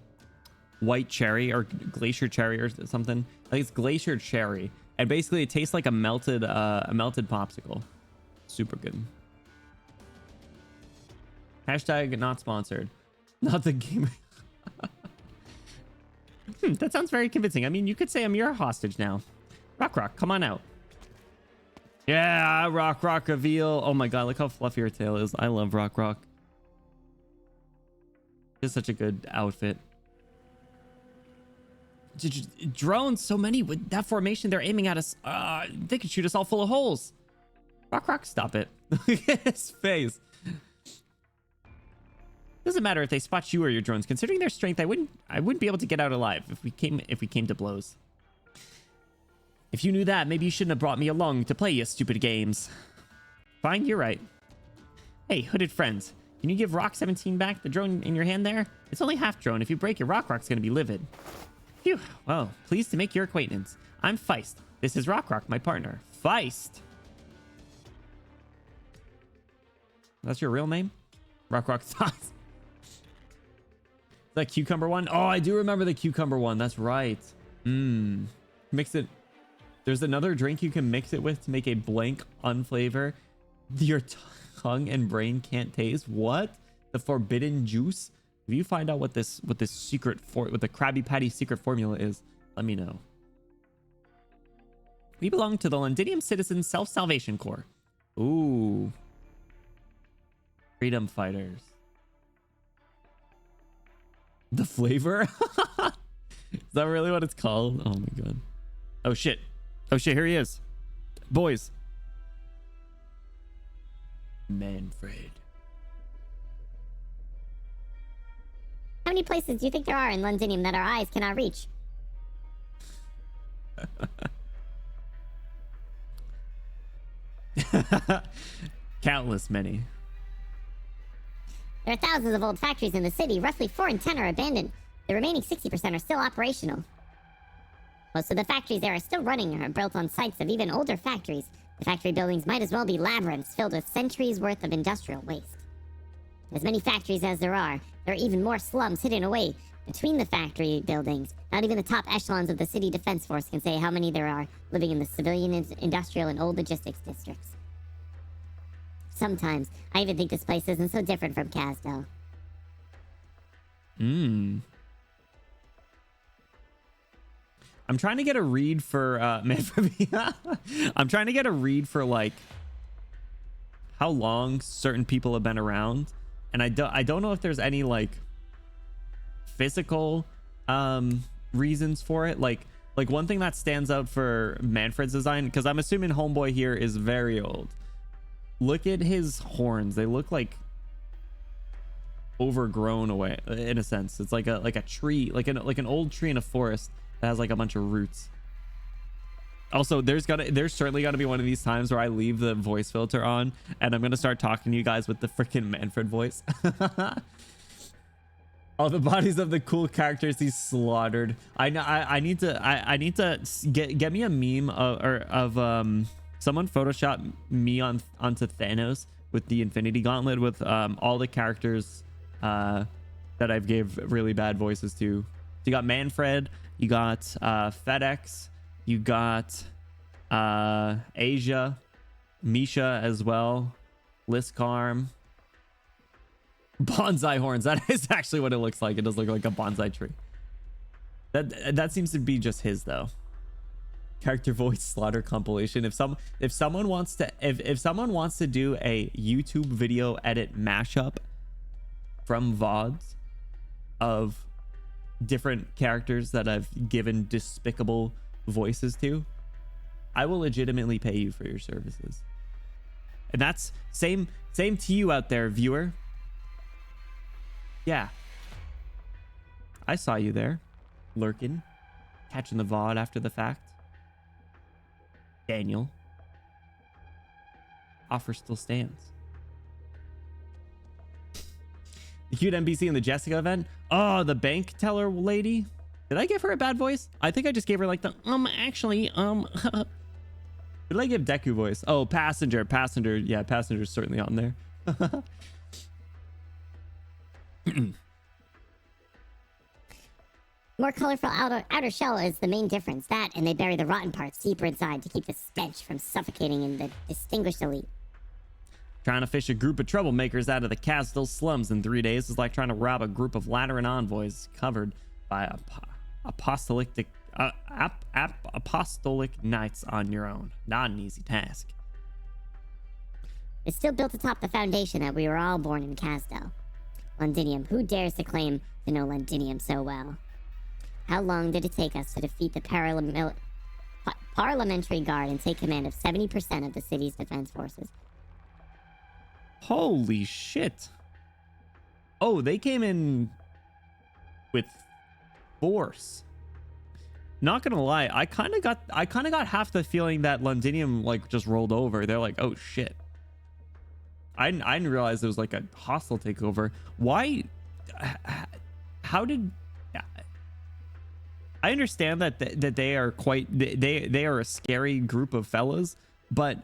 White cherry or glacier cherry or something. I think it's glacier cherry. And basically it tastes like a melted popsicle. Super good. Hashtag not sponsored. Not the game. That sounds very convincing. I mean, you could say I'm your hostage now. Rock, come on out. Yeah, Rock reveal. Oh my god, look how fluffy her tail is. I love Rock. It's such a good outfit. Drones, so many with that formation. They're aiming at us. They could shoot us all full of holes. Rock, stop it. Look at his face. Doesn't matter if they spot you or your drones. Considering their strength, I wouldn't be able to get out alive if we came to blows. If you knew that, maybe you shouldn't have brought me along to play your stupid games. Fine, you're right. Hey, hooded friends. Can you give Rock 17 back, the drone in your hand there? It's only half drone. If you break it, Rock's gonna be livid. Phew. Well, pleased to make your acquaintance. I'm Feist. This is Rock, my partner. Feist. That's your real name? Rock Sauce. That cucumber one? Oh, I do remember the cucumber one. That's right. Mix it. There's another drink you can mix it with to make a blank unflavor your tongue and brain can't taste. What? The forbidden juice? If you find out what the Krabby Patty secret formula is, let me know. We belong to the Londinium Citizen Self-Salvation Corps. Ooh. Freedom fighters. The flavor? Is that really what it's called? Oh my god. Oh shit, here he is. Boys. Manfred. How many places do you think there are in Londinium that our eyes cannot reach? Countless many. There are thousands of old factories in the city. Roughly 4 in 10 are abandoned. The remaining 60% are still operational. Most of the factories there are still running and are built on sites of even older factories. The factory buildings might as well be labyrinths filled with centuries worth of industrial waste. As many factories as there are even more slums hidden away between the factory buildings. Not even the top echelons of the city defense force can say how many there are living in the civilian, industrial, and old logistics districts. Sometimes, I even think this place isn't so different from Casdell. I'm trying to get a read for I'm trying to get a read for like how long certain people have been around, and I don't know if there's any like physical reasons for it. Like one thing that stands out for Manfred's design, because I'm assuming Homeboy here is very old. Look at his horns. They look like overgrown away in a sense. It's like a tree, like an old tree in a forest that has like a bunch of roots. Also, there's certainly got to be one of these times where I leave the voice filter on and I'm gonna start talking to you guys with the freaking Manfred voice. All the bodies of the cool characters he slaughtered. I need to get me a meme of someone Photoshop me onto Thanos with the Infinity Gauntlet with all the characters that I've gave really bad voices to. So you got Manfred, you got FedEx, you got Asia, Misha as well, Liscarm. Bonsai horns. That is actually what it looks like. It does look like a bonsai tree. That seems to be just his though. Character voice slaughter compilation. If someone wants to do a YouTube video edit mashup from VODs of different characters that I've given despicable voices to, I will legitimately pay you for your services. And that's same to you out there, viewer. Yeah, I saw you there, lurking, catching the VOD after the fact. Daniel, offer still stands. The cute NPC in the Jessica event. Oh, the bank teller lady. Did I give her a bad voice? I think I just gave her like the actually Did I give Deku voice? Oh, passenger. Yeah, passenger's certainly on there. More colorful outer shell is the main difference. That, and they bury the rotten parts deeper inside to keep the stench from suffocating in the distinguished elite. Trying to fish a group of troublemakers out of the Castle slums in 3 days is like trying to rob a group of Lateran envoys covered by a apostolic knights on your own. Not an easy task. It's still built atop the foundation that we were all born in Casdell. Londinium, who dares to claim to know Londinium so well? How long did it take us to defeat the Parliamentary Guard and take command of 70% of the city's defense forces? Holy shit. Oh, they came in with force. Not gonna lie, I kind of got half the feeling that Londinium like just rolled over. They're like, oh shit. I didn't realize it was like a hostile takeover. Why? How did? I understand that they are they are a scary group of fellas, but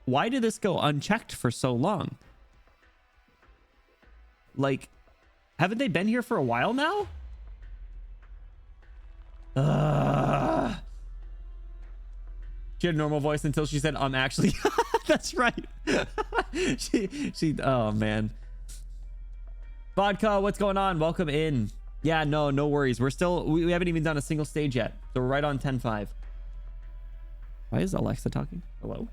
why did this go unchecked for so long? Like, haven't they been here for a while now? She had a normal voice until she said, actually. That's right. she, oh man. Vodka, what's going on? Welcome in. Yeah, no worries. We haven't even done a single stage yet. So we're right on 10-5. Why is Alexa talking? Hello?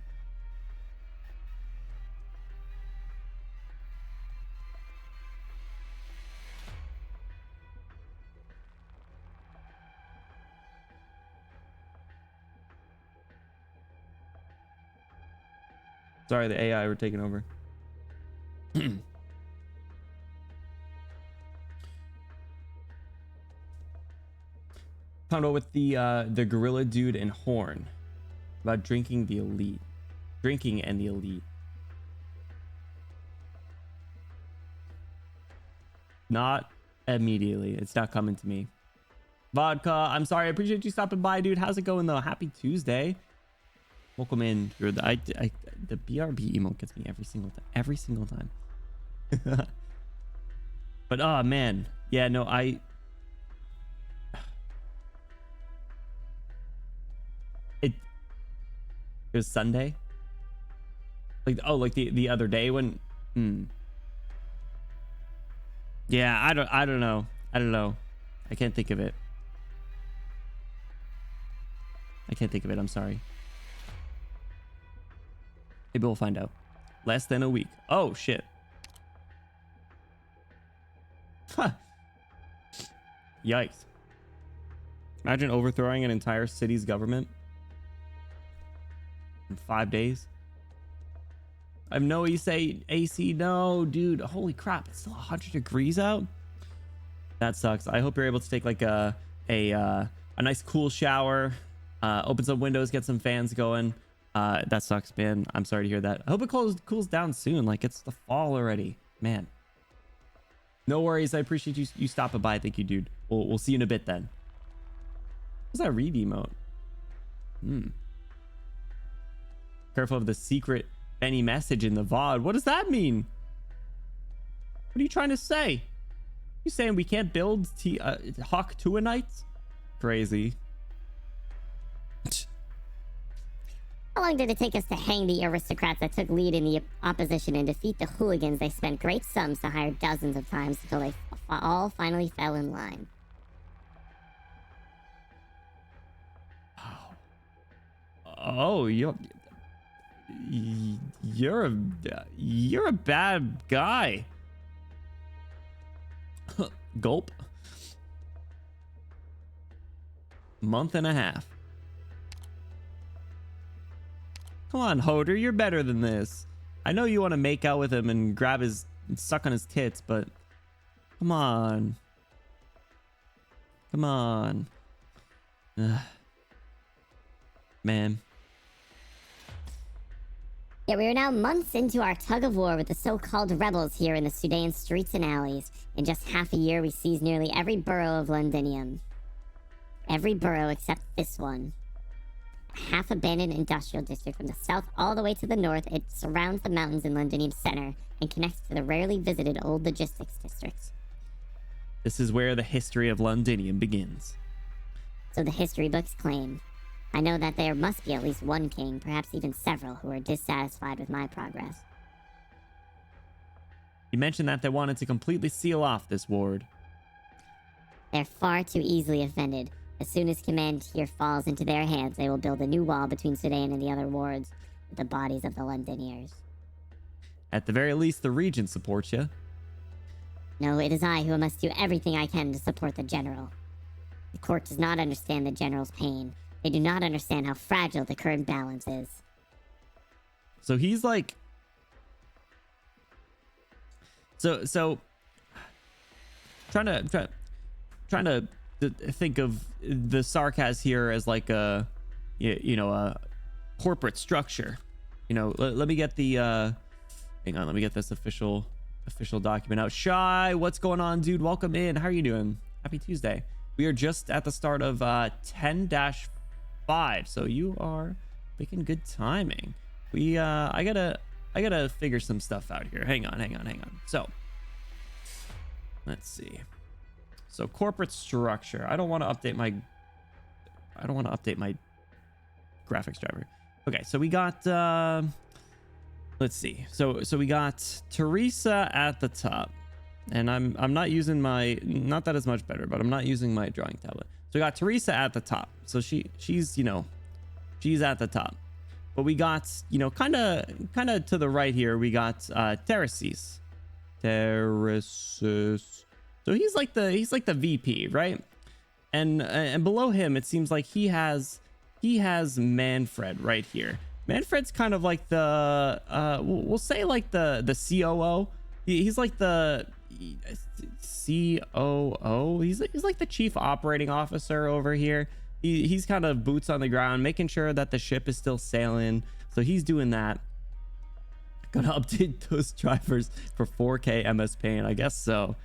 Sorry, the AI were taking over. Combo with the gorilla dude and horn about drinking and the elite. Not immediately. It's not coming to me. Vodka, I'm sorry. I appreciate you stopping by, dude. How's it going though? Happy Tuesday. Welcome in. You're the the BRB emote gets me every single time. But oh man, yeah, no, it was Sunday. Like the other day when. Yeah, I don't know. I can't think of it. I'm sorry. Maybe we'll find out. Less than a week. Oh, shit. Huh. Yikes. Imagine overthrowing an entire city's government in 5 days. I have no AC. No, dude. Holy crap. It's still 100 degrees out. That sucks. I hope you're able to take like a nice cool shower. Open some windows, get some fans going. That sucks, man. I'm sorry to hear that. I hope it cools down soon. Like, it's the fall already, man. No worries. I appreciate you stopping by. Thank you, dude. We'll see you in a bit then. What's that read emote? Careful of the secret Benny message in the VOD. What does that mean? What are you trying to say? You saying we can't build Hawk Tuanites? Crazy. How long did it take us to hang the aristocrats that took lead in the opposition and defeat the hooligans they spent great sums to hire dozens of times until they all finally fell in line? Oh, you're a bad guy. Gulp. Month and a half. Come on, Hoder, you're better than this. I know you want to make out with him and suck on his tits, but come on. Come on. Ugh. Man. Yeah, we are now months into our tug of war with the so-called rebels here in the Sudan streets and alleys. In just half a year, we seized nearly every borough of Londinium. Every borough except this one. A half-abandoned industrial district from the south all the way to the north. It surrounds the mountains in Londinium's center and connects to the rarely visited old logistics districts. This is where the history of Londinium begins. So the history books claim. I know that there must be at least one king, perhaps even several, who are dissatisfied with my progress. You mentioned that they wanted to completely seal off this ward. They're far too easily offended. As soon as command here falls into their hands, they will build a new wall between Sudan and the other wards with the bodies of the Londoniers. At the very least, the Regent supports you. No, it is I who must do everything I can to support the General. The court does not understand the General's pain. They do not understand how fragile the current balance is. So he's like... So trying to think of the sarcasm here as like a a corporate structure. Let me get the hang on, let me get this official document out. Shy, what's going on, dude? Welcome in. How are you doing? Happy Tuesday. We are just at the start of 10-5, so you are making good timing. I gotta figure some stuff out here. Hang on. So let's see. So corporate structure. I don't want to update my graphics driver. Okay, so we got let's see. So we got Teresa at the top. And I'm not using my, not that it's much better, but I'm not using my drawing tablet. So we got Teresa at the top. So she's at the top. But we got, kind of to the right here, we got Teresis. So he's like the VP, right? And below him, it seems like he has Manfred right here. Manfred's kind of like the we'll say like the COO. He's like the COO. He's like the chief operating officer over here. He's kind of boots on the ground, making sure that the ship is still sailing. So he's doing that. Gonna update those drivers for 4K MS Paint, I guess so.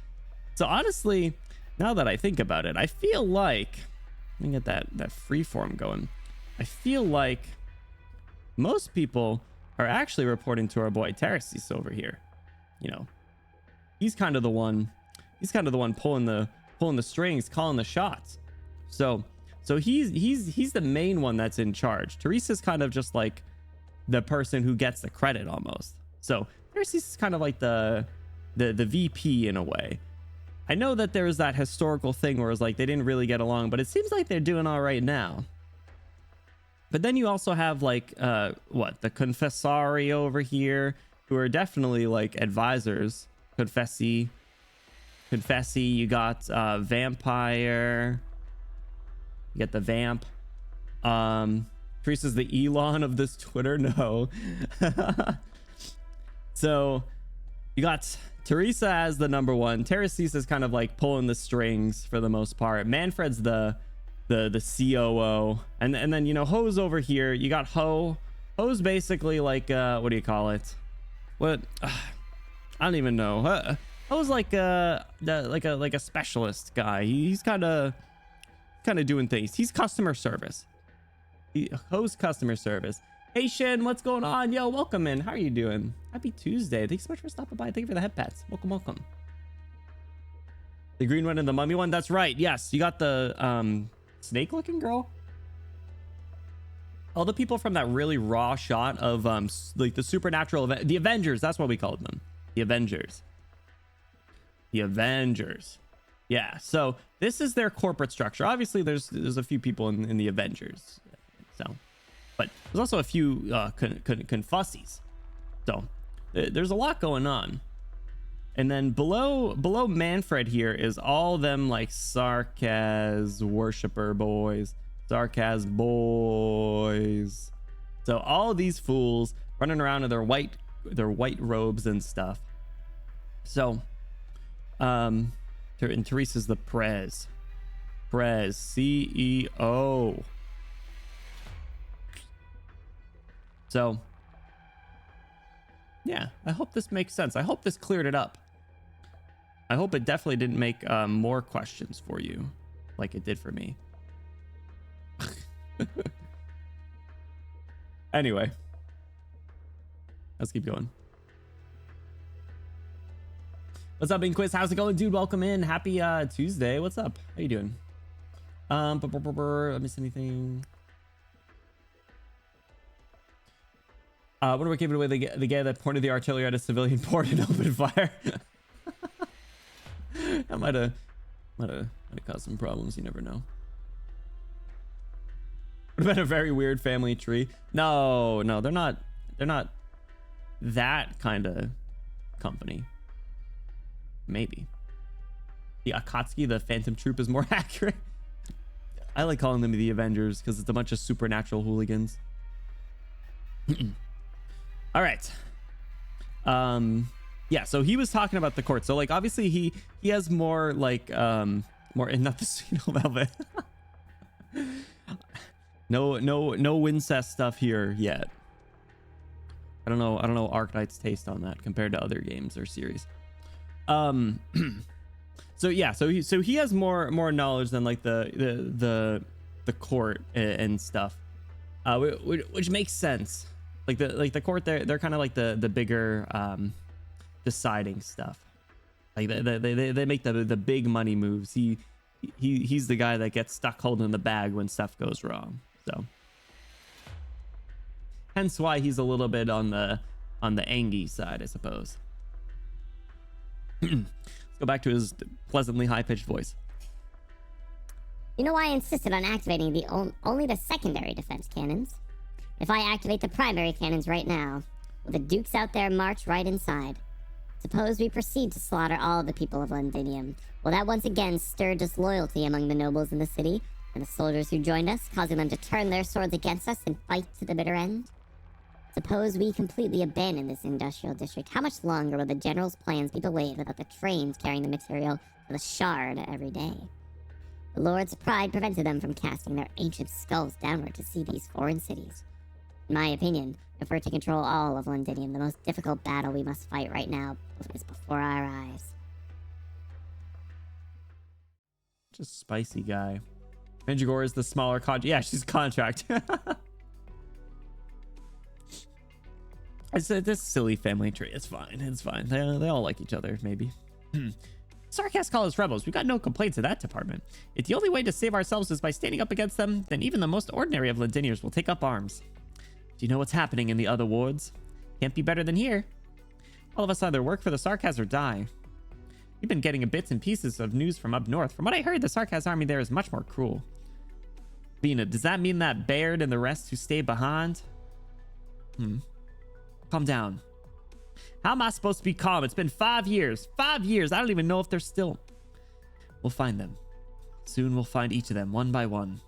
So honestly, now that I think about it, I feel like, let me get that freeform going. I feel like most people are actually reporting to our boy Teresis over here. He's kind of the one pulling the strings, calling the shots. So he's the main one that's in charge. Teresa's kind of just like the person who gets the credit almost. So Teresis is kind of like the VP in a way. I know that there was that historical thing where it's like they didn't really get along, but it seems like they're doing all right now. But then you also have like the Confessari over here, who are definitely like advisors. Confessi, you got Vampire, you got the Vamp. Teresa's the Elon of this Twitter. No. So you got Teresa as the number one. Teresis is kind of like pulling the strings for the most part. Manfred's the COO, and then Ho's over here. You got Ho's basically like what do you call it? What I don't even know. Ho's like a specialist guy. He's kind of doing things. He's customer service. Ho's customer service. Hey Shin, what's going on? Yo, welcome in. How are you doing? Happy Tuesday. Thanks so much for stopping by. Thank you for the head pats. Welcome. The green one and the mummy one. That's right. Yes, you got the snake looking girl. All the people from that really raw shot of like the supernatural event, the Avengers. That's what we called them. The Avengers. Yeah. So this is their corporate structure. Obviously, there's a few people in the Avengers. So, but there's also a few confussies. So there's a lot going on. And then below Manfred here is all them like Sarkaz worshiper boys. Sarkaz boys. So all of these fools running around in their white robes and stuff. So and Teresa's the Prez CEO. So yeah, I hope this makes sense. I hope this cleared it up. I hope it definitely didn't make more questions for you like it did for me. Anyway, let's keep going. What's up, Inquis? How's it going, dude? Welcome in. Happy Tuesday. What's up? How you doing? I miss anything? What are we giving away? The guy that pointed the artillery at a civilian port and opened fire. That might have caused some problems. You never know. Would have been a very weird family tree. No, no, they're not that kind of company. Maybe. The Akatsuki, the Phantom Troop, is more accurate. I like calling them the Avengers because it's a bunch of supernatural hooligans. All right. Yeah, so he was talking about the court. So like obviously he has more like more, and not the Cedal Velvet. no Wincest stuff here yet. I don't know Arknights' taste on that compared to other games or series. So yeah, so he has more knowledge than like the court and stuff, which makes sense. Like the court, they're kind of like the bigger deciding stuff. Like they make the big money moves. He's the guy that gets stuck holding the bag when stuff goes wrong. So hence why he's a little bit on the Angie side, I suppose. Let's go back to his pleasantly high-pitched voice. You know why I insisted on activating only the secondary defense cannons? If I activate the primary cannons right now, will the Dukes out there march right inside? Suppose we proceed to slaughter all the people of Londinium. Will that once again stir disloyalty among the nobles in the city and the soldiers who joined us, causing them to turn their swords against us and fight to the bitter end? Suppose we completely abandon this industrial district. How much longer will the general's plans be delayed without the trains carrying the material to the Shard every day? The Lord's pride prevented them from casting their ancient skulls downward to see these foreign cities. In my opinion, if we're to control all of Londinium, the most difficult battle we must fight right now is before our eyes. Just spicy guy. Mandragora is the smaller yeah, she's contract. It's this silly family tree. It's fine. It's fine. They all like each other, maybe. Sarkaz call us rebels. We got no complaints in that department. If the only way to save ourselves is by standing up against them, then even the most ordinary of Londiniers will take up arms. Do you know what's happening in the other wards? Can't be better than here. All of us either work for the Sarkaz or die. We've been getting bits and pieces of news from up north. From what I heard, the Sarkaz army there is much more cruel. Vina, does that mean that Baird and the rest who stay behind? Calm down. How am I supposed to be calm? It's been 5 years. 5 years. I don't even know if they're still... We'll find them. Soon we'll find each of them, one by one.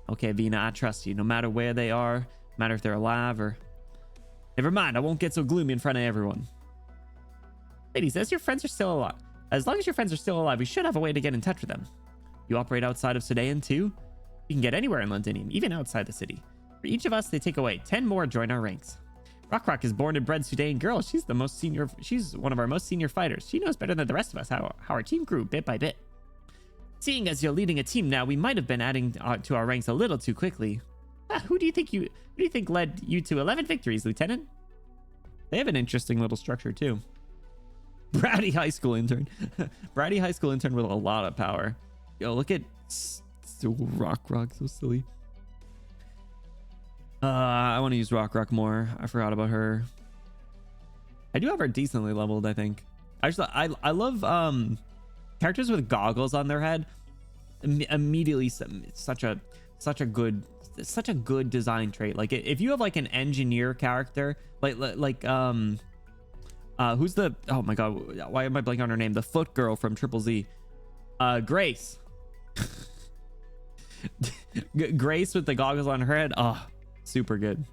Okay, Vina, I trust you. No matter where they are, no matter if they're alive or... Never mind, I won't get so gloomy in front of everyone. Ladies, as your friends are still alive... As long as your friends are still alive, we should have a way to get in touch with them. You operate outside of Sudan, too? You can get anywhere in Londinium, even outside the city. For each of us, they take away 10 more join our ranks. Rock is born and bred Sudan girl. She's one of our most senior fighters. She knows better than the rest of us how our team grew bit by bit. Seeing as you're leading a team now, we might have been adding to our ranks a little too quickly. Who do you think led you to 11 victories, Lieutenant? They have an interesting little structure too. Bratty high school intern. Bratty high school intern with a lot of power. Yo, look at Rock, so silly. I want to use Rock more. I forgot about her. I do have her decently leveled, I think. Actually, I love characters with goggles on their head. Immediately, such a good design trait. Like if you have like an engineer character, like who's the, oh my god, why am I blanking on her name? The foot girl from Triple Z. Grace. Grace with the goggles on her head. Oh, super good.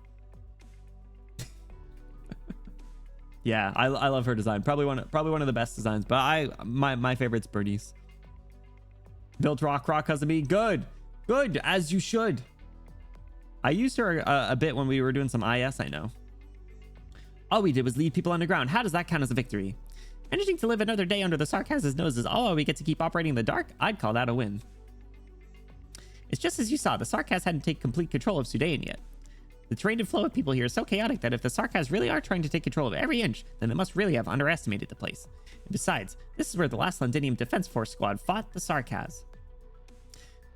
Yeah, I love her design. Probably one of the best designs. But my favorite's Bernice. Built rock because of me. Good, as you should. I used her a bit when we were doing some IS. I know. All we did was lead people underground. How does that count as a victory? Managing to live another day under the Sarkaz's nose is all we get to keep operating in the dark. I'd call that a win. It's just as you saw. The Sarkaz hadn't taken complete control of Sudan yet. The terrain and flow of people here is so chaotic that if the Sarkaz really are trying to take control of every inch, then they must really have underestimated the place. And besides, this is where the last Londinium Defense Force squad fought the Sarkaz.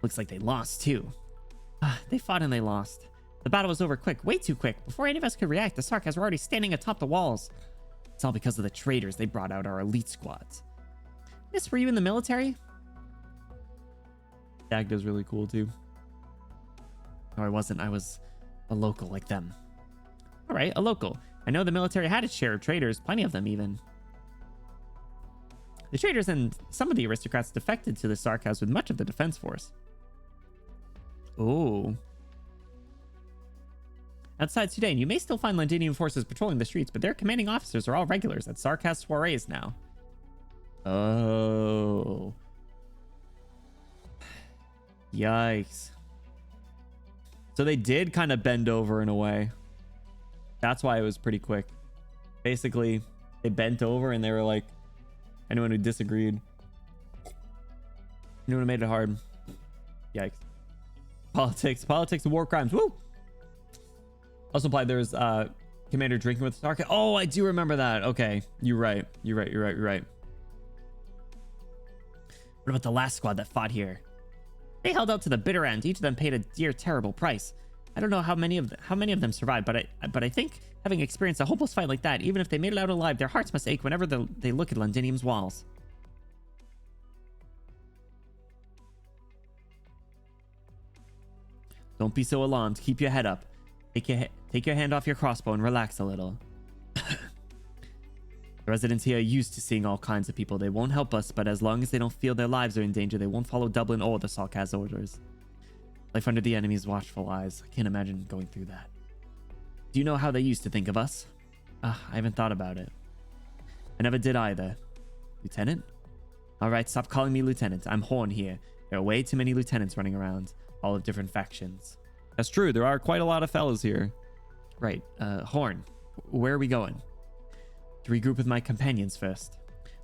Looks like they lost too. They fought and they lost. The battle was over quick, way too quick. Before any of us could react, the Sarkaz were already standing atop the walls. It's all because of the traitors. They brought out our elite squads. Miss, were you in the military? Dagda's really cool too. No, I wasn't. I was a local like them. All right, a local. I know the military had its share of traitors, plenty of them even. The traitors and some of the aristocrats defected to the Sarkaz with much of the defense force. Oh. Outside Sudan, you may still find Londinian forces patrolling the streets, but their commanding officers are all regulars at Sarkaz soirees now. Oh. Yikes. So they did kind of bend over in a way. That's why it was pretty quick. Basically, they bent over and they were like, anyone who disagreed. Anyone who made it hard. Yikes. Politics and war crimes. Woo! Also implied there's commander drinking with Stark. Oh, I do remember that. Okay. You're right. You're right. What about the last squad that fought here? They held out to the bitter end. Each of them paid a dear, terrible price. I don't know how many of them survived, but I think having experienced a hopeless fight like that, even if they made it out alive, their hearts must ache whenever they look at Londinium's walls. Don't be so alarmed. Keep your head up. Take your hand off your crossbow and relax a little. The residents here are used to seeing all kinds of people. They won't help us, but as long as they don't feel their lives are in danger, they won't follow Dublin or the Sarkaz orders. Life under the enemy's watchful eyes. I can't imagine going through that. Do you know how they used to think of us? I haven't thought about it. I never did either. Lieutenant? Alright, stop calling me Lieutenant. I'm Horn here. There are way too many lieutenants running around, all of different factions. That's true. There are quite a lot of fellas here. Right. Horn, where are we going? To regroup with my companions first.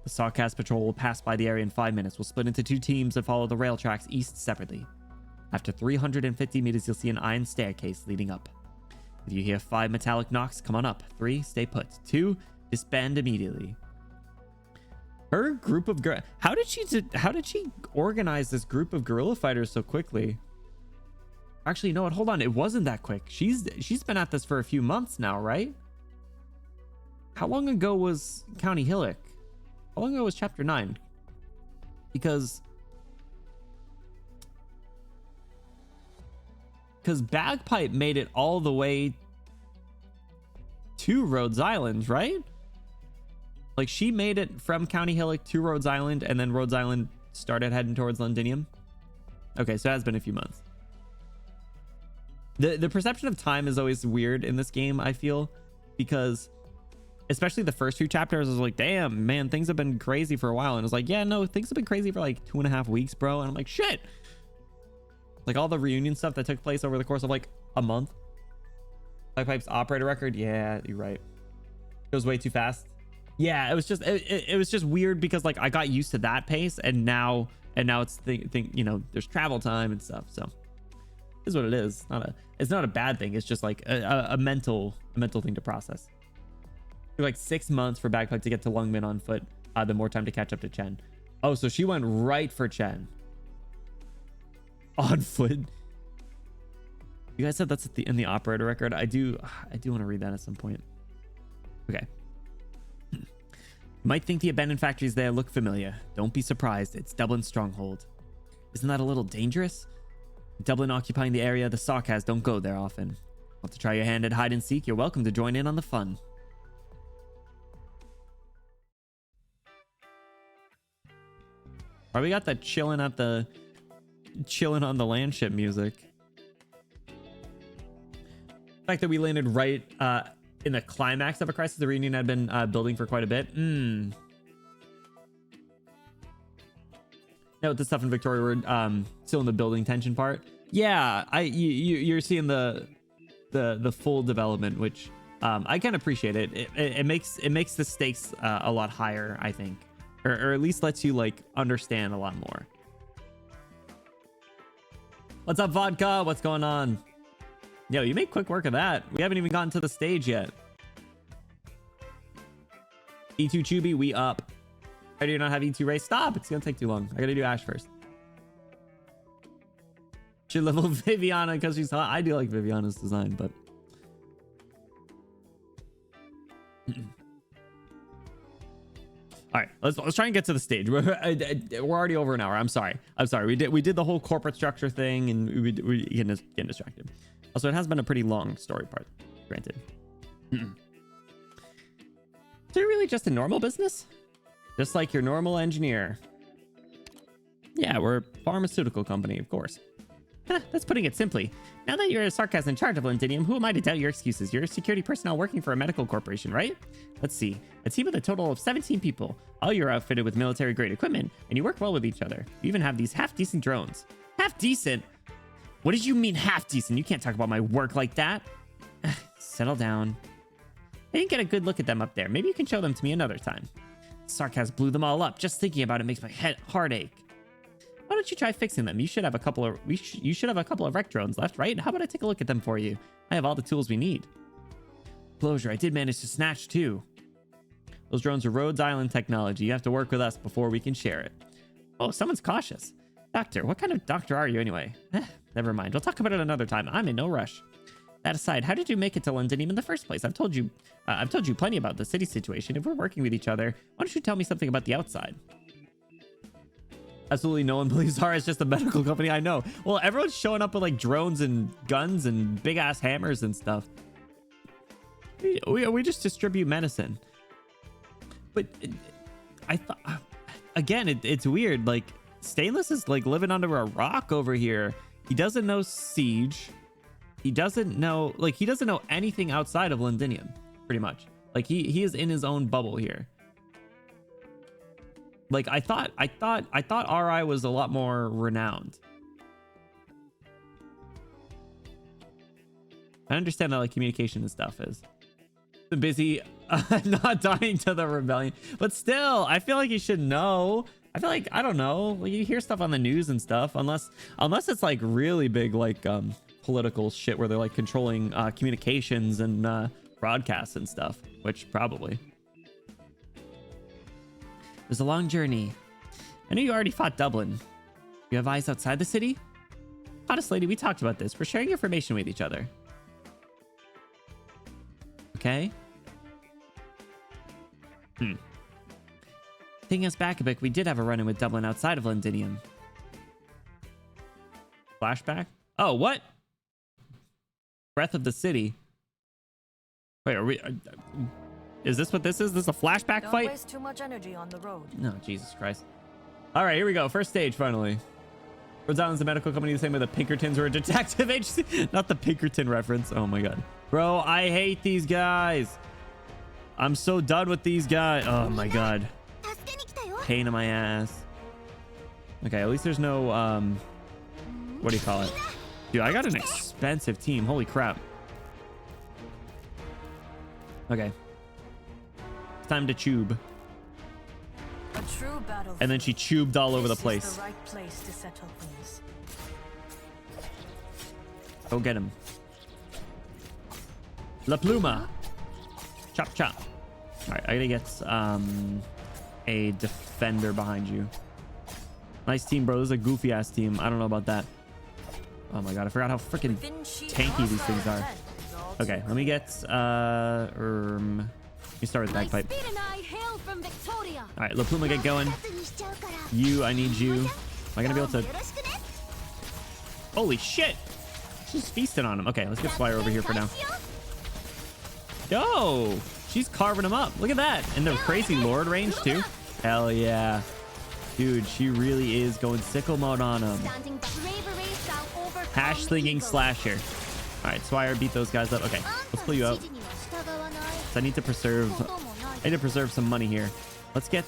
The Sarkaz patrol will pass by the area in 5 minutes. We'll split into 2 teams and follow the rail tracks east separately. After 350 meters, you'll see an iron staircase leading up. If you hear 5 metallic knocks, come on up. 3, stay put. 2, disband immediately. Her group of how did she organize this group of guerrilla fighters so quickly? Actually, you know what? Hold on. It wasn't that quick. She's been at this for a few months now, right? How long ago was County Hillock? How long ago was Chapter 9? Because Bagpipe made it all the way to Rhodes Island, right? Like, she made it from County Hillock to Rhodes Island, and then Rhodes Island started heading towards Londinium. Okay, so it has been a few months. The perception of time is always weird in this game, I feel, because especially the first few chapters, I was like, damn, man, things have been crazy for a while. And it's like, yeah, no, things have been crazy for like 2.5 weeks, bro. And I'm like, shit. Like all the reunion stuff that took place over the course of like a month. Bagpipe's operator record. Yeah, you're right. It goes way too fast. Yeah, it was just weird because like I got used to that pace, and now it's you know, there's travel time and stuff. So this is what it is. It's not a bad thing. It's just like a mental thing to process. It took like 6 months for Bagpipe to get to Lungmen on foot. The more time to catch up to Chen. Oh, so she went right for Chen on foot. You guys said that's in the operator record. I do want to read that at some point. Okay. You might think the abandoned factories there look familiar. Don't be surprised. It's Dublin's stronghold. Isn't that a little dangerous? Dublin occupying the area, the Sarkaz don't go there often. Want to try your hand at hide and seek? You're welcome to join in on the fun. Or we got that chilling on the landship music. The fact that we landed right in the climax of a crisis the reunion had been building for quite a bit. Now with the stuff in Victoria, we're still in the building tension part. Yeah, you're seeing the full development, which I can appreciate it. It makes the stakes a lot higher, I think, or at least lets you like understand a lot more. What's up, Vodka? What's going on? Yo, you made quick work of that. We haven't even gotten to the stage yet. E2 Chubby, we up. I do not have E2 race. Stop. It's going to take too long. I got to do Ash first. Should level Viviana because she's hot. I do like Viviana's design, but... All right, let's try and get to the stage. We're already over an hour. I'm sorry. We did the whole corporate structure thing, and we getting distracted. Also, it has been a pretty long story part, granted. So you're really just a normal business, just like your normal engineer. Yeah, we're a pharmaceutical company, of course. That's putting it simply. Now that you're a sarcasm in charge of Londinium, who am I to doubt your excuses? You're a security personnel working for a medical corporation, right? Let's see. A team with a total of 17 people. All you're outfitted with military-grade equipment, and you work well with each other. You even have these half-decent drones. Half-decent? What did you mean half-decent? You can't talk about my work like that. Settle down. I didn't get a good look at them up there. Maybe you can show them to me another time. Sarcasm blew them all up. Just thinking about it makes my heart ache. Why don't you try fixing them? You should have a couple of rec drones left, right? How about I take a look at them for you? I have all the tools we need. Closure, I did manage to snatch two. Those drones are Rhodes Island technology. You have to work with us before we can share it. Oh, someone's cautious. Doctor, what kind of doctor are you anyway? Never mind. We'll talk about it another time. I'm in no rush. That aside, how did you make it to Londinium in the first place? I've told you plenty about the city situation. If we're working with each other, why don't you tell me something about the outside? Absolutely no one believes Zara is just a medical company. I know. Well, everyone's showing up with like drones and guns and big ass hammers and stuff. We just distribute medicine. But I thought, again, it's weird. Like Stainless is like living under a rock over here. He doesn't know Siege. He doesn't know anything outside of Londinium, pretty much. Like he is in his own bubble here. Like I thought RI was a lot more renowned. I understand that like communication and stuff is busy not dying to the rebellion, but still I feel like you should know. I feel like, I don't know, like you hear stuff on the news and stuff, unless it's like really big like political shit where they're like controlling communications and broadcasts and stuff, which probably. It was a long journey. I knew you already fought Dublin. You have eyes outside the city? Honest lady, we talked about this. We're sharing information with each other. Okay. Taking us back a bit, we did have a run-in with Dublin outside of Londinium. Flashback? Oh, what? Breath of the City. Wait, are we... is this what this is? This is a flashback fight? Don't waste too much energy on the road. No, Jesus Christ. All right, here we go. First stage, finally. Rhodes Island's a medical company the same way the Pinkertons were a detective agency. Not the Pinkerton reference. Oh my god. Bro, I hate these guys. I'm so done with these guys. Oh my god. Pain in my ass. Okay, at least there's no, what do you call it? Dude, I got an expensive team. Holy crap. Okay. Time to tube. A true battle. And then she tubed all over the place. This is the right place to settle things. Go get him. La Pluma. Chop chop. All right, I gotta get a defender behind you. Nice team, bro. This is a goofy ass team. I don't know about that. Oh my god, I forgot how freaking tanky these things are. Okay, let me get let me start with bagpipe. All right, La Pluma, get going. You, I need you. Am I gonna be able to? Holy shit! She's feasting on him. Okay, let's get Swire over here for now. Yo, she's carving him up. Look at that. And the crazy Lord range too. Hell yeah. Dude, she really is going sickle mode on him. Hash slinging slasher. All right, Swire, beat those guys up. Okay, let's pull you out. So I need to preserve some money here. Let's get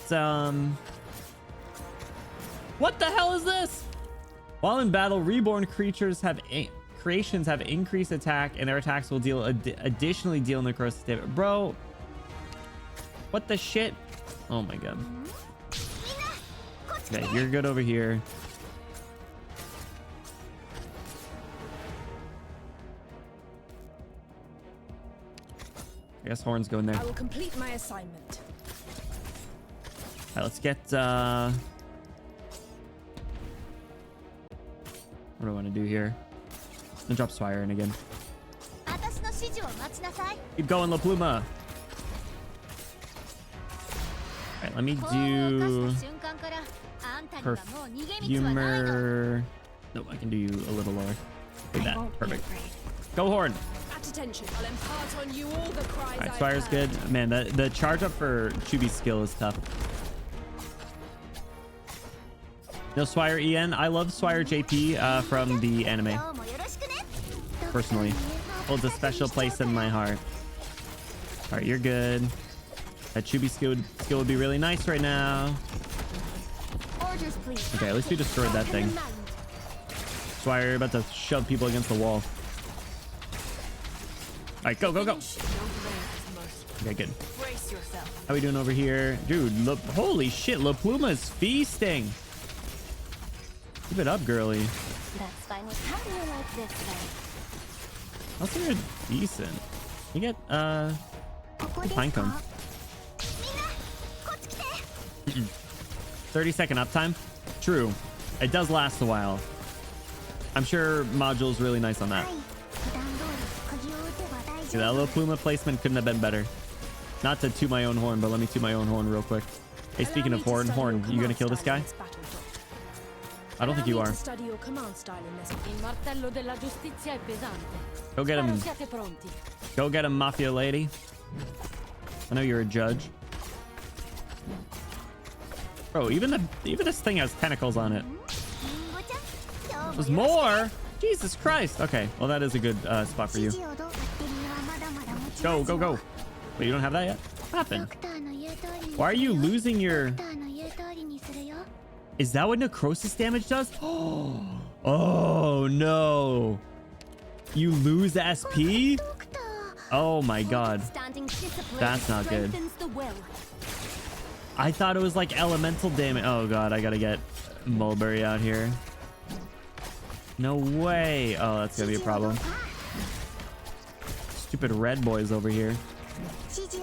what the hell is this? While in battle, reborn creatures have creations have increased attack, and their attacks will deal additionally deal necrosis damage. Bro, what the shit? Oh my god. Okay, you're good over here. I guess Horn's going there. I will complete my assignment. All right, let's get what do I want to do here? And drop Swire in again. Keep going, La Pluma. right, let me do perfumer. No, I can do you a little lower. Like that. Perfect. Go horn. At attention, I'll impart on you all the cries. All right, Swire's good. Man, the charge up for Chubi's skill is tough. No Swire EN. I love Swire JP from the anime. Personally, holds a special place in my heart. All right, you're good. That Chubi skill would be really nice right now. Okay, at least we destroyed that thing. Swire, you're about to shove people against the wall. All right, go, go, go. Okay, good. How we doing over here? Dude, holy shit, La Pluma is feasting. Keep it up, girly. That's fine. How do you like this then? I'll say you're decent. You get, Pinecone. 30-second uptime. True. It does last a while. I'm sure module's really nice on that. Yeah, that little Pluma placement couldn't have been better. Not to toot my own horn, but let me toot my own horn real quick. Hey, speaking of horn, you gonna kill this guy? I don't think you are. Go get him. Go get him, Mafia lady. I know you're a judge. Bro, even this thing has tentacles on it. There's more. Jesus Christ. Okay, well that is a good spot for you. Go, go, go. Wait, you don't have that yet? What happened? Why are you losing your... Is that what necrosis damage does? Oh no. You lose SP? Oh my god. That's not good. I thought it was like elemental damage. Oh god, I gotta get Mulberry out here. No way. Oh, that's gonna be a problem. Stupid red boys over here.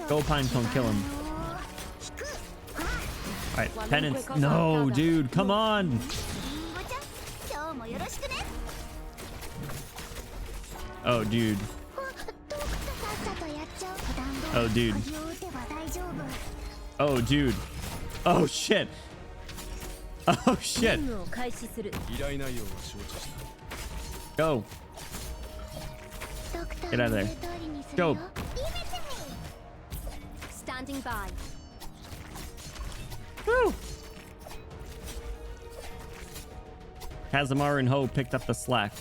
Go Pinecone, kill him. Alright, penance. No, dude, come on. Oh, dude. Oh, dude. Oh, dude. Oh, shit. Oh, shit. Go. Get out of there. Go. Standing by. Woo. Kazamaru and Ho picked up the slack.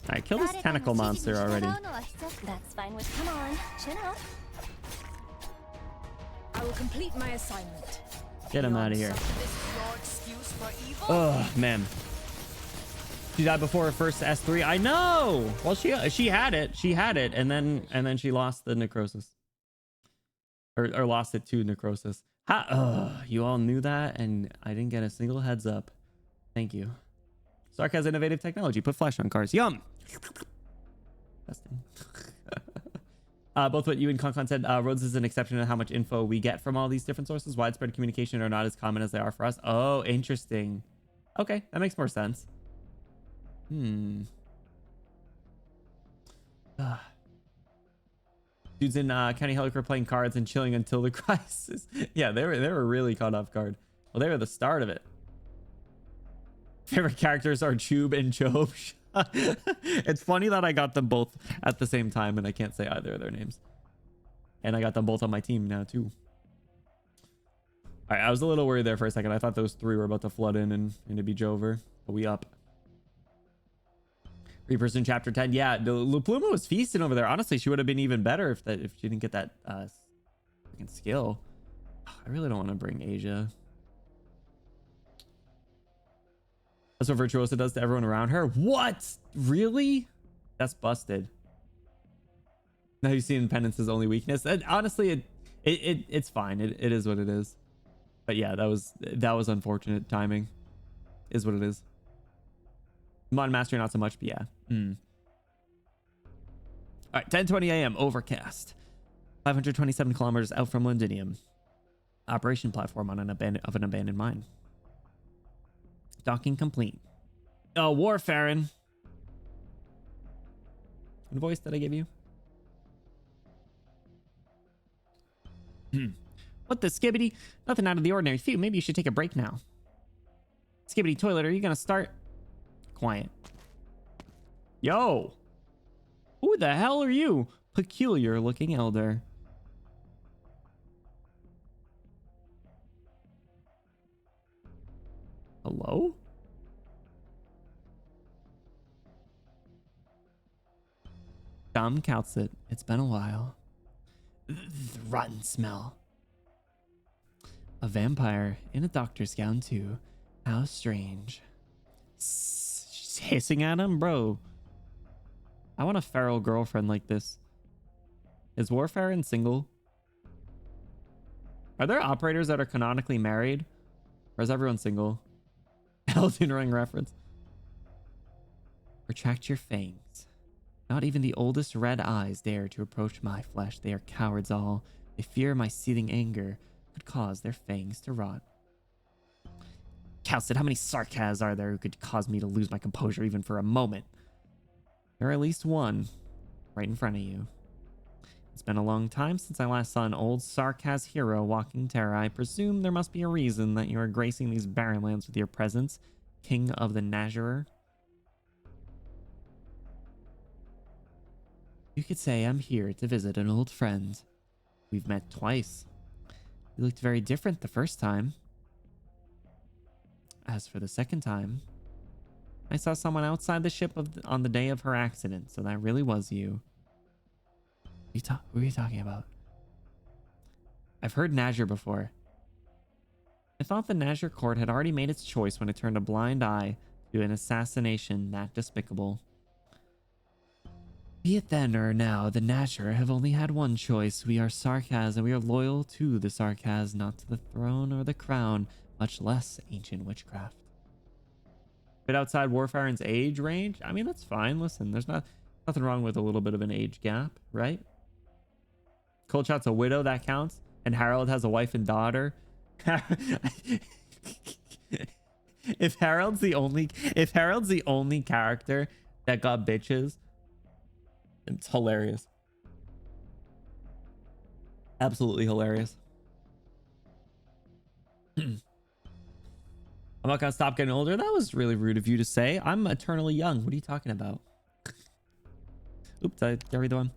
Alright, kill this tentacle monster already. That's fine with. Come on, chill out. I will complete my assignment. Get him out of here. Oh man. She died before her first S3. I know. Well, she had it. She had it, and then she lost the necrosis. Or lost it to necrosis. You all knew that, and I didn't get a single heads up. Thank you. Stark has innovative technology. Put flesh on cars. Yum. Both what you and Concon said, Rhodes is an exception to how much info we get from all these different sources. Widespread communication are not as common as they are for us. Oh, interesting. Okay, that makes more sense. Dudes in County Helicore playing cards and chilling until the crisis. Yeah, they were really caught off guard. Well, they were the start of it. Favorite characters are Chube and Job. It's funny that I got them both at the same time and I can't say either of their names. And I got them both on my team now too. All right, I was a little worried there for a second. I thought those three were about to flood in and it'd be Jover, but we up. Reapers in chapter 10. Yeah, La Pluma was feasting over there. Honestly, she would have been even better if she didn't get that freaking skill. I really don't want to bring Asia. That's what Virtuosa does to everyone around her. What? Really? That's busted. Now you've seen Penance's only weakness. And honestly, it's fine. It is what it is. But yeah, that was unfortunate timing. Is what it is. Mod Mastery, not so much, but yeah. All right, 10:20 a.m. Overcast. 527 kilometers out from Londinium. Operation platform on an abandoned mine. Docking complete. Oh, Warfarin. What voice did I give you? What the skibbity? Nothing out of the ordinary. Phew, maybe you should take a break now. Skibbity toilet, are you gonna start? Quiet. Yo! Who the hell are you? Peculiar looking elder. Hello? Dom counts it. It's been a while. The rotten smell. A vampire in a doctor's gown too. How strange. She's hissing at him, bro. I want a feral girlfriend like this. Is Warfarin single? Are there operators that are canonically married? Or is everyone single? Elden Ring reference. Retract your fangs. Not even the oldest red eyes dare to approach my flesh. They are cowards all. They fear my seething anger could cause their fangs to rot. Calcid, how many sarcas are there who could cause me to lose my composure even for a moment? There are at least one right in front of you. It's been a long time since I last saw an old sarcas hero walking terror. I presume there must be a reason that you are gracing these barren lands with your presence, King of the Nazurer. You could say I'm here to visit an old friend. We've met twice. You looked very different the first time. As for the second time, I saw someone outside the ship on the day of her accident, so that really was you. What are you talking about? I've heard Nazir before. I thought the Nazir court had already made its choice when it turned a blind eye to an assassination that despicable. Be it then or now, the Nazir have only had one choice. We are Sarkaz, and we are loyal to the Sarkaz, not to the throne or the crown, much less ancient witchcraft. But outside Warfarin's age range, I mean, that's fine. Listen, there's nothing wrong with a little bit of an age gap, right? Coldshot's a widow, that counts. And Harold has a wife and daughter. If Harold's the only character that got bitches, it's hilarious. Absolutely hilarious. I'm not gonna stop getting older. That was really rude of you to say. I'm eternally young. What are you talking about? Oops, did I read the one?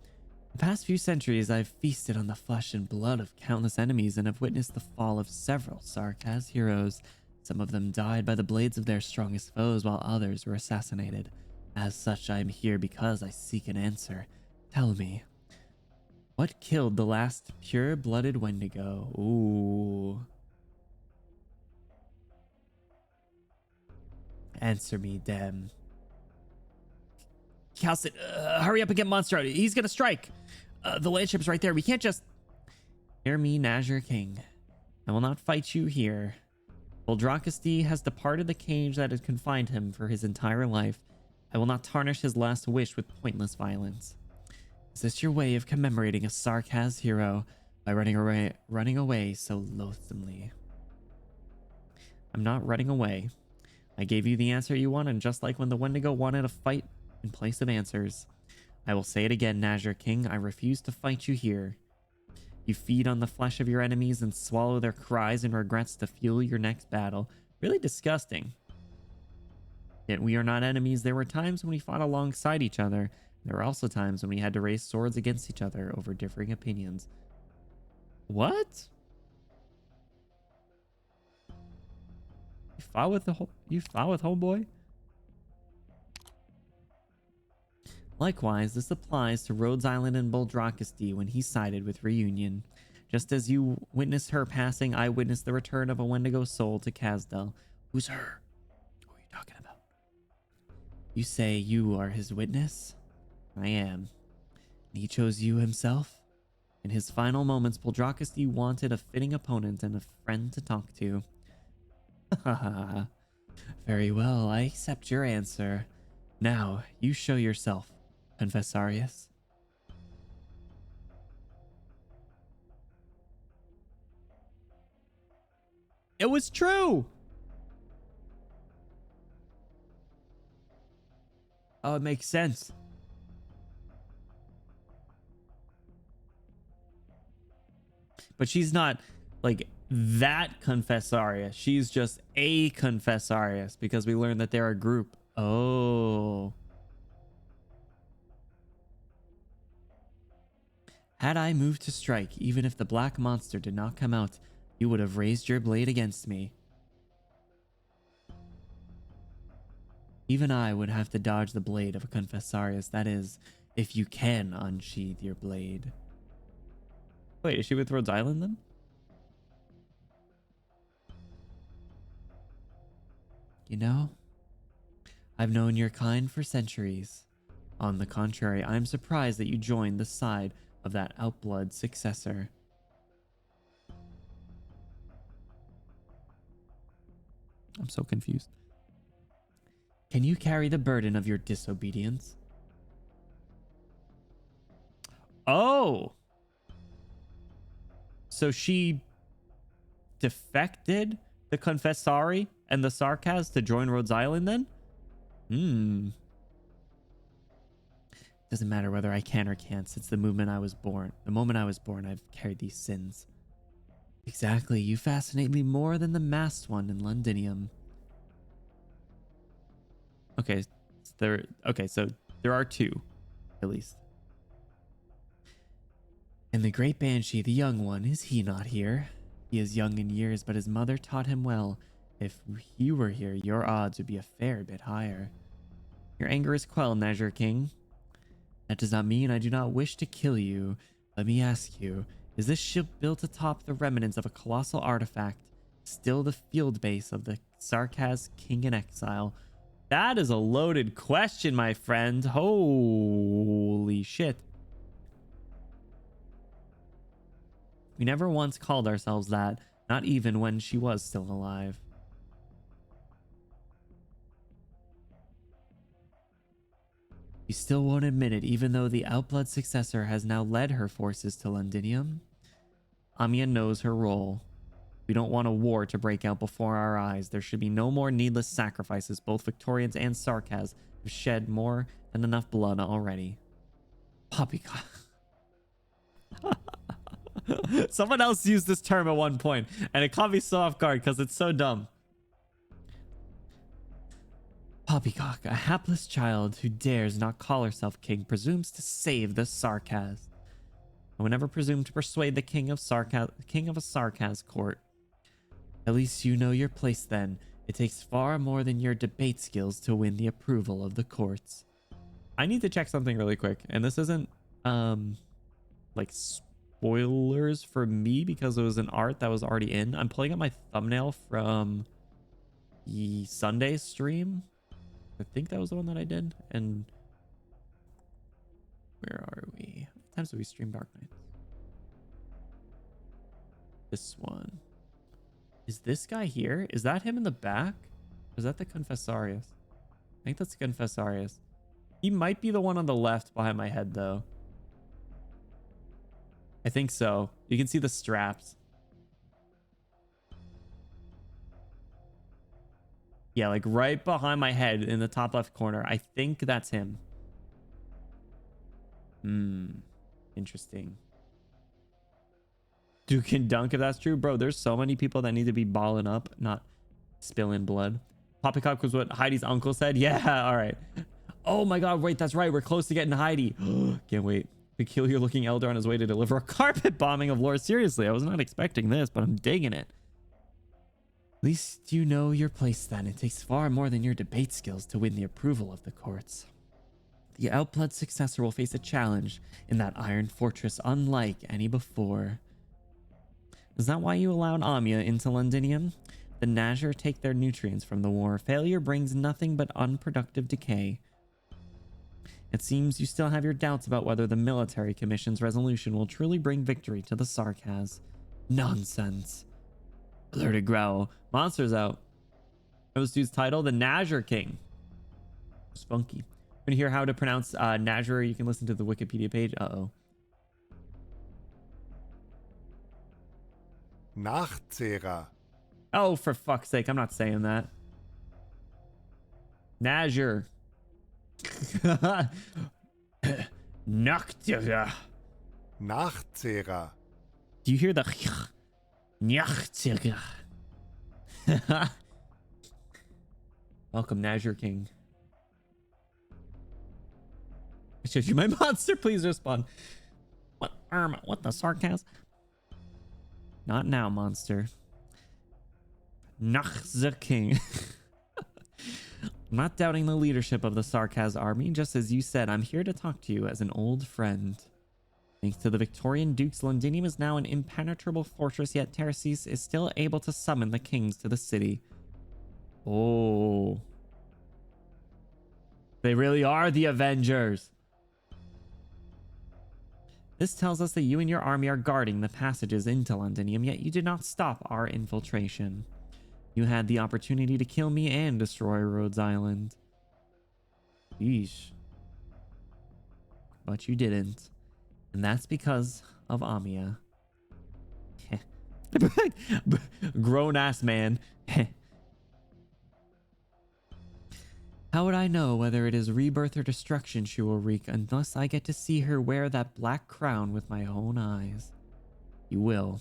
The past few centuries, I've feasted on the flesh and blood of countless enemies and have witnessed the fall of several Sarkaz heroes. Some of them died by the blades of their strongest foes, while others were assassinated. As such, I am here because I seek an answer. Tell me, what killed the last pure-blooded Wendigo? Ooh. Answer me, damn. Calcid, hurry up and get Monster out. He's gonna strike. The landship's right there. We can't just... Hear me, Nazir King. I will not fight you here. Boldrakasti has departed the cage that had confined him for his entire life. I will not tarnish his last wish with pointless violence. Is this your way of commemorating a Sarkaz hero by running away so loathsomely? I'm not running away. I gave you the answer you wanted, just like when the Wendigo wanted a fight in place of answers. I will say it again, Nazir King. I refuse to fight you here. You feed on the flesh of your enemies and swallow their cries and regrets to fuel your next battle. Really disgusting. Yet we are not enemies. There were times when we fought alongside each other. There were also times when we had to raise swords against each other over differing opinions. What? You fought with homeboy? Likewise, this applies to Rhodes Island and Boldrakasti when he sided with Reunion. Just as you witnessed her passing, I witnessed the return of a Wendigo soul to Kazdel. Who's her? Who are you talking about? You say you are his witness? I am. And he chose you himself? In his final moments, Boldrakasti wanted a fitting opponent and a friend to talk to. Haha. Very well, I accept your answer. Now, you show yourself, Confessarius. It was true! Oh, it makes sense. But she's not like that Confessarius. She's just a Confessarius because we learned that they're a group. Oh. Had I moved to strike, even if the black monster did not come out, you would have raised your blade against me. Even I would have to dodge the blade of a Confessarius. That is, if you can unsheathe your blade. Wait, is she with Rhodes Island then? You know, I've known your kind for centuries. On the contrary, I'm surprised that you joined the side of that outblood successor. I'm so confused. Can you carry the burden of your disobedience? Oh! So she defected the Confessari and the Sarkaz to join Rhodes Island then? Doesn't matter whether I can or can't. Since the moment I was born, I've carried these sins. Exactly. You fascinate me more than the masked one in Londinium. Okay, so there are two, at least. And the great Banshee, the young one, is he not here? He is young in years, but his mother taught him well. If he were here, your odds would be a fair bit higher. Your anger is quelled, Nazir King. That does not mean I do not wish to kill you. Let me ask you, is this ship built atop the remnants of a colossal artifact, still the field base of the Sarkaz King in exile? That is a loaded question, my friend. Holy shit. We never once called ourselves that, not even when she was still alive. You still won't admit it, even though the Outblood successor has now led her forces to Londinium. Amiya knows her role. We don't want a war to break out before our eyes. There should be no more needless sacrifices. Both Victorians and Sarkaz have shed more than enough blood already. Poppycock. Someone else used this term at one point, and it caught me so off guard because it's so dumb. Poppycock, a hapless child who dares not call herself king, presumes to save the Sarkaz. I would never presume to persuade the king of a Sarkaz court. At least you know your place then. It takes far more than your debate skills to win the approval of the courts. I need to check something really quick, and this isn't like spoilers for me because it was an art that was already in. I'm pulling up my thumbnail from the Sunday stream. I think that was the one that I did. And where are we? What times do we stream Arknights? This one. Is this guy here? Is that him in the back? Or is that the Confessarius? I think that's the Confessarius. He might be the one on the left behind my head, though. I think so. You can see the straps. Yeah, like right behind my head in the top left corner. I think that's him. Interesting. Duke can dunk if that's true. Bro, there's so many people that need to be balling up, not spilling blood. Poppycock was what Heidi's uncle said. Yeah, all right. Oh my god, wait, that's right. We're close to getting Heidi. Can't wait. Peculiar looking elder on his way to deliver a carpet bombing of lore. Seriously, I was not expecting this, but I'm digging it. At least you know your place then. It takes far more than your debate skills to win the approval of the courts. The Outblood successor will face a challenge in that iron fortress unlike any before. Is that why you allowed Amiya into Londinium? The Nazir take their nutrients from the war. Failure brings nothing but unproductive decay. It seems you still have your doubts about whether the military commission's resolution will truly bring victory to the Sarkaz. Nonsense. Alerted growl. Monsters out. This dude's title, the Nazir King. It's funky. When you hear how to pronounce Nazir, you can listen to the Wikipedia page. Uh-oh. Nachtzehrer. Oh, for fuck's sake, I'm not saying that. Nazir. Nachtzehrer. Nachtzehrer. Do you hear the welcome, Nazir King. I showed you my monster. Please respond. What the sarcasm? Not now, monster. Nazir King. I'm not doubting the leadership of the Sarkaz army. Just as you said, I'm here to talk to you as an old friend. Thanks to the Victorian Dukes, Londinium is now an impenetrable fortress, yet Terraces is still able to summon the kings to the city. Oh. They really are the Avengers. This tells us that you and your army are guarding the passages into Londinium, yet you did not stop our infiltration. You had the opportunity to kill me and destroy Rhodes Island. Yeesh. But you didn't. And that's because of Amia. Grown-ass man. How would I know whether it is rebirth or destruction she will wreak unless I get to see her wear that black crown with my own eyes? You will.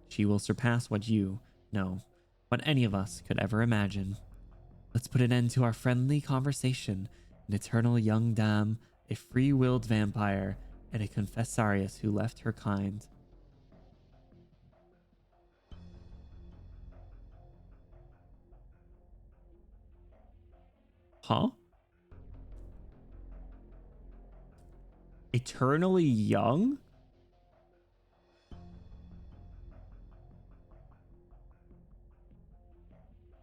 She will surpass what you know, what any of us could ever imagine. Let's put an end to our friendly conversation. An eternal young dame, a free-willed vampire, and a confessarius who left her kind. Huh? Eternally young?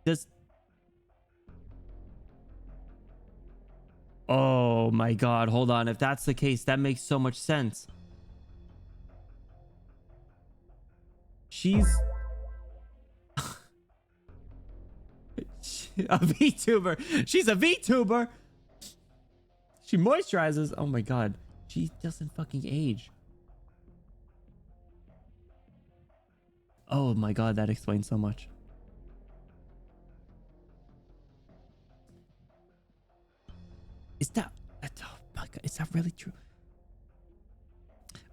Does... Oh my god, hold on. If that's the case, that makes so much sense. She's... a VTuber. She's a VTuber. She moisturizes. Oh my god. She doesn't fucking age. Oh my god, that explains so much. Is that... Oh my god, is that really true?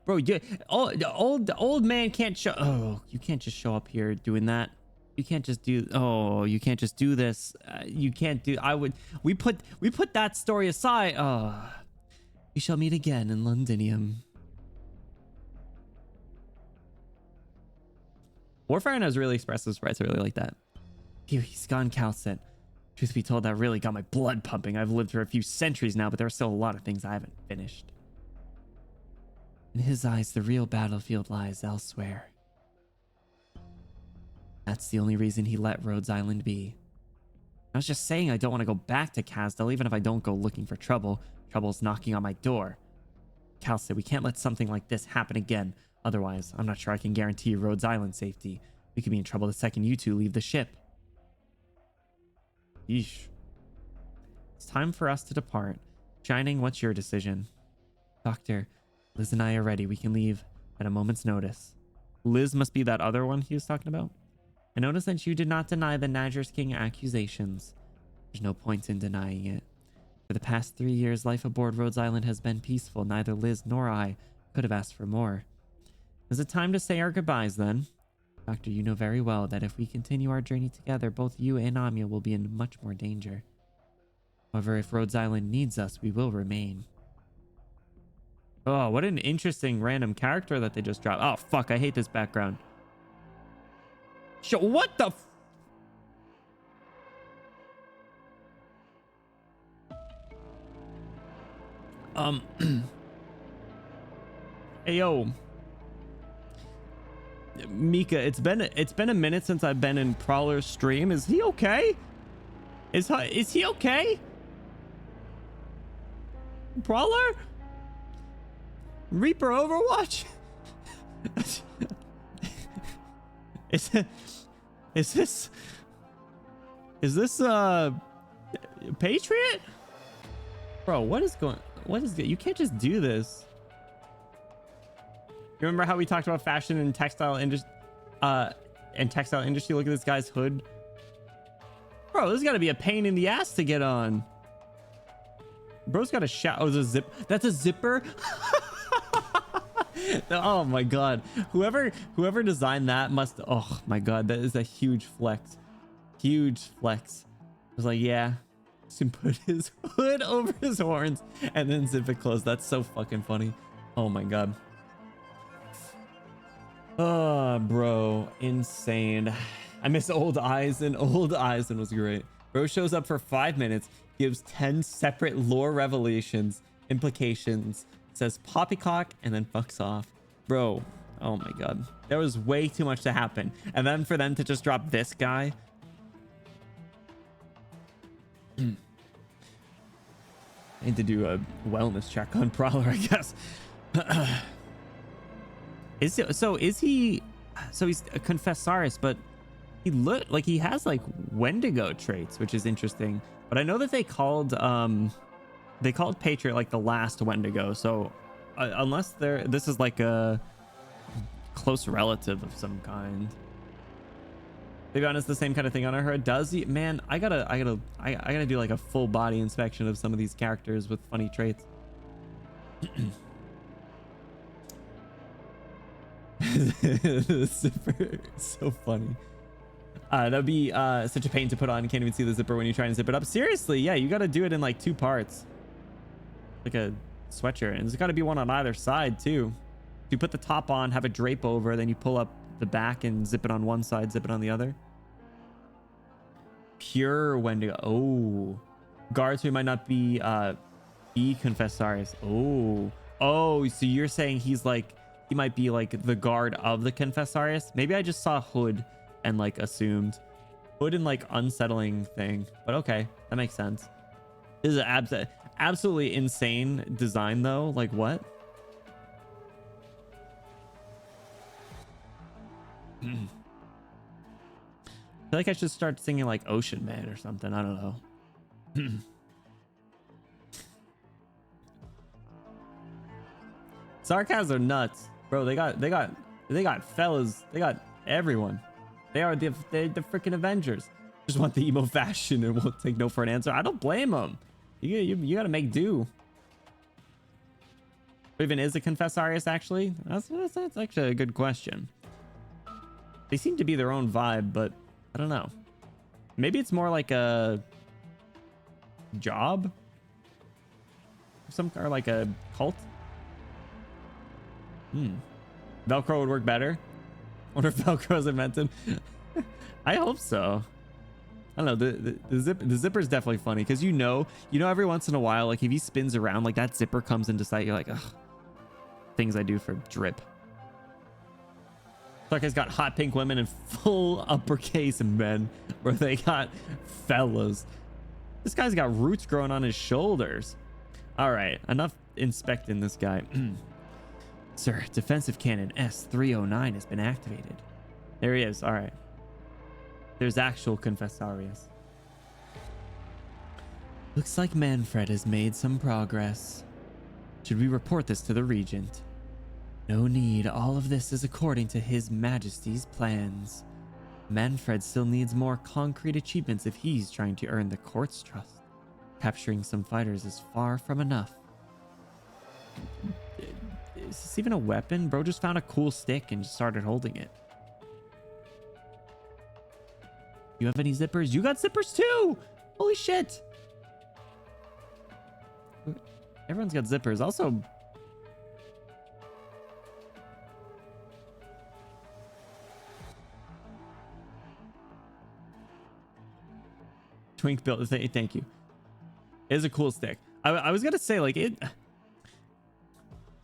Bro, the old man can't show... Oh, you can't just show up here doing that. You can't just do... Oh, you can't just do this. You can't do... I would... We put that story aside. Oh. We shall meet again in Londinium. Warfire has really expressed his sprites. I really like that. Phew, he's gone calcit. Truth be told, that really got my blood pumping. I've lived for a few centuries now, but there are still a lot of things I haven't finished. In his eyes, the real battlefield lies elsewhere. That's the only reason he let Rhodes Island be. I was just saying I don't want to go back to Casdell, even if I don't go looking for trouble. Trouble's knocking on my door. Cal said we can't let something like this happen again. Otherwise, I'm not sure I can guarantee Rhodes Island safety. We could be in trouble the second you two leave the ship. Yeesh. It's time for us to depart. Shining, what's your decision? Doctor, Liz and I are ready. We can leave at a moment's notice. Liz must be that other one he was talking about. I noticed that you did not deny the Nazir King accusations. There's no point in denying it. For the past 3 years, life aboard Rhodes Island has been peaceful. Neither Liz nor I could have asked for more. Is it time to say our goodbyes then? Doctor, you know very well that if we continue our journey together, both you and Amia will be in much more danger. However, if Rhodes Island needs us, we will remain. Oh, what an interesting random character that they just dropped. Oh, fuck, I hate this background. What the f... Hey, yo. Mika, it's been a minute since I've been in Prowler's stream. Is he okay? Is he okay? Prowler? Reaper Overwatch? Is this Patriot? Bro, what is you can't just do this. You remember how we talked about fashion and textile industry? Look at this guy's hood. Bro, this has got to be a pain in the ass to get on. Bro's got a shout. Oh, it's a zip. That's a zipper. Oh my god. Whoever designed that must, oh my god, that is a huge flex. Huge flex. I was like, yeah. Just put his hood over his horns and then zip it closed. That's so fucking funny. Oh my god. Oh, bro. Insane. I miss Old Eisen. Old Eisen was great. Bro shows up for 5 minutes, gives 10 separate lore revelations, implications, says poppycock, and then fucks off. Bro, oh my god. There was way too much to happen. And then for them to just drop this guy. I need to do a wellness check on Prowler, I guess. Is he so he's a Confessaris, but he looked like he has like Wendigo traits, which is interesting. But I know that they called Patriot like the last Wendigo. So unless this is like a close relative of some kind. To be honest, the same kind of thing on her. Does he? Man, I gotta do like a full body inspection of some of these characters with funny traits. Zipper, so funny. That'd be such a pain to put on. You can't even see the zipper when you're trying to zip it up. Seriously, yeah, you got to do it in like 2 parts, like a sweatshirt, and there's got to be one on either side too. You put the top on, have a drape over, then you pull up the back and zip it on one side, zip it on the other. Pure Wendigo. Oh, guards who might not be Confessaris. Oh, so you're saying he might be like the guard of the Confessaris? Maybe I just saw hood and like assumed hood and like unsettling thing, but okay, that makes sense. This is an absolutely insane design though. Like what? I feel like I should start singing like Ocean Man or something. I don't know. Sarcasms are nuts, bro. They got fellas. They got everyone. They're the freaking Avengers. Just want the emo fashion and won't take no for an answer. I don't blame them. You gotta make do. Even is a Confessarius actually? That's actually a good question. They seem to be their own vibe, but I don't know. Maybe it's more like a job, or like a cult. Velcro would work better. Wonder if Velcro is invented. I hope so. I don't know. The zipper is definitely funny because you know every once in a while, like if he spins around, like that zipper comes into sight. You're like, ugh. Things I do for drip. Like he's got hot pink women and full uppercase men, where they got fellas. This guy's got roots growing on his shoulders. All right, enough inspecting this guy. Sir, defensive cannon S-309 has been activated. There he is. All right. There's actual Confessarius. Looks like Manfred has made some progress. Should we report this to the Regent? No need. All of this is according to His Majesty's plans. Manfred still needs more concrete achievements if he's trying to earn the court's trust. Capturing some fighters is far from enough. Is this even a weapon? Bro just found a cool stick and just started holding it. You have any zippers? You got zippers too! Holy shit! Everyone's got zippers. Also... Twink built. Thank you. It is a cool stick. I was gonna say, like, it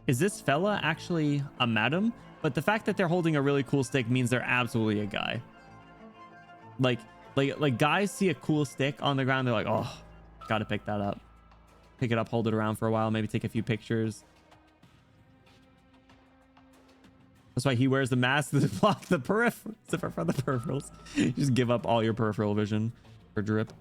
is this fella actually a madam? But the fact that they're holding a really cool stick means they're absolutely a guy. Like guys see a cool stick on the ground, they're like, oh, gotta pick that up. Pick it up, hold it around for a while, maybe take a few pictures. That's why he wears the mask to block the zipper for the peripherals. You just give up all your peripheral vision for drip.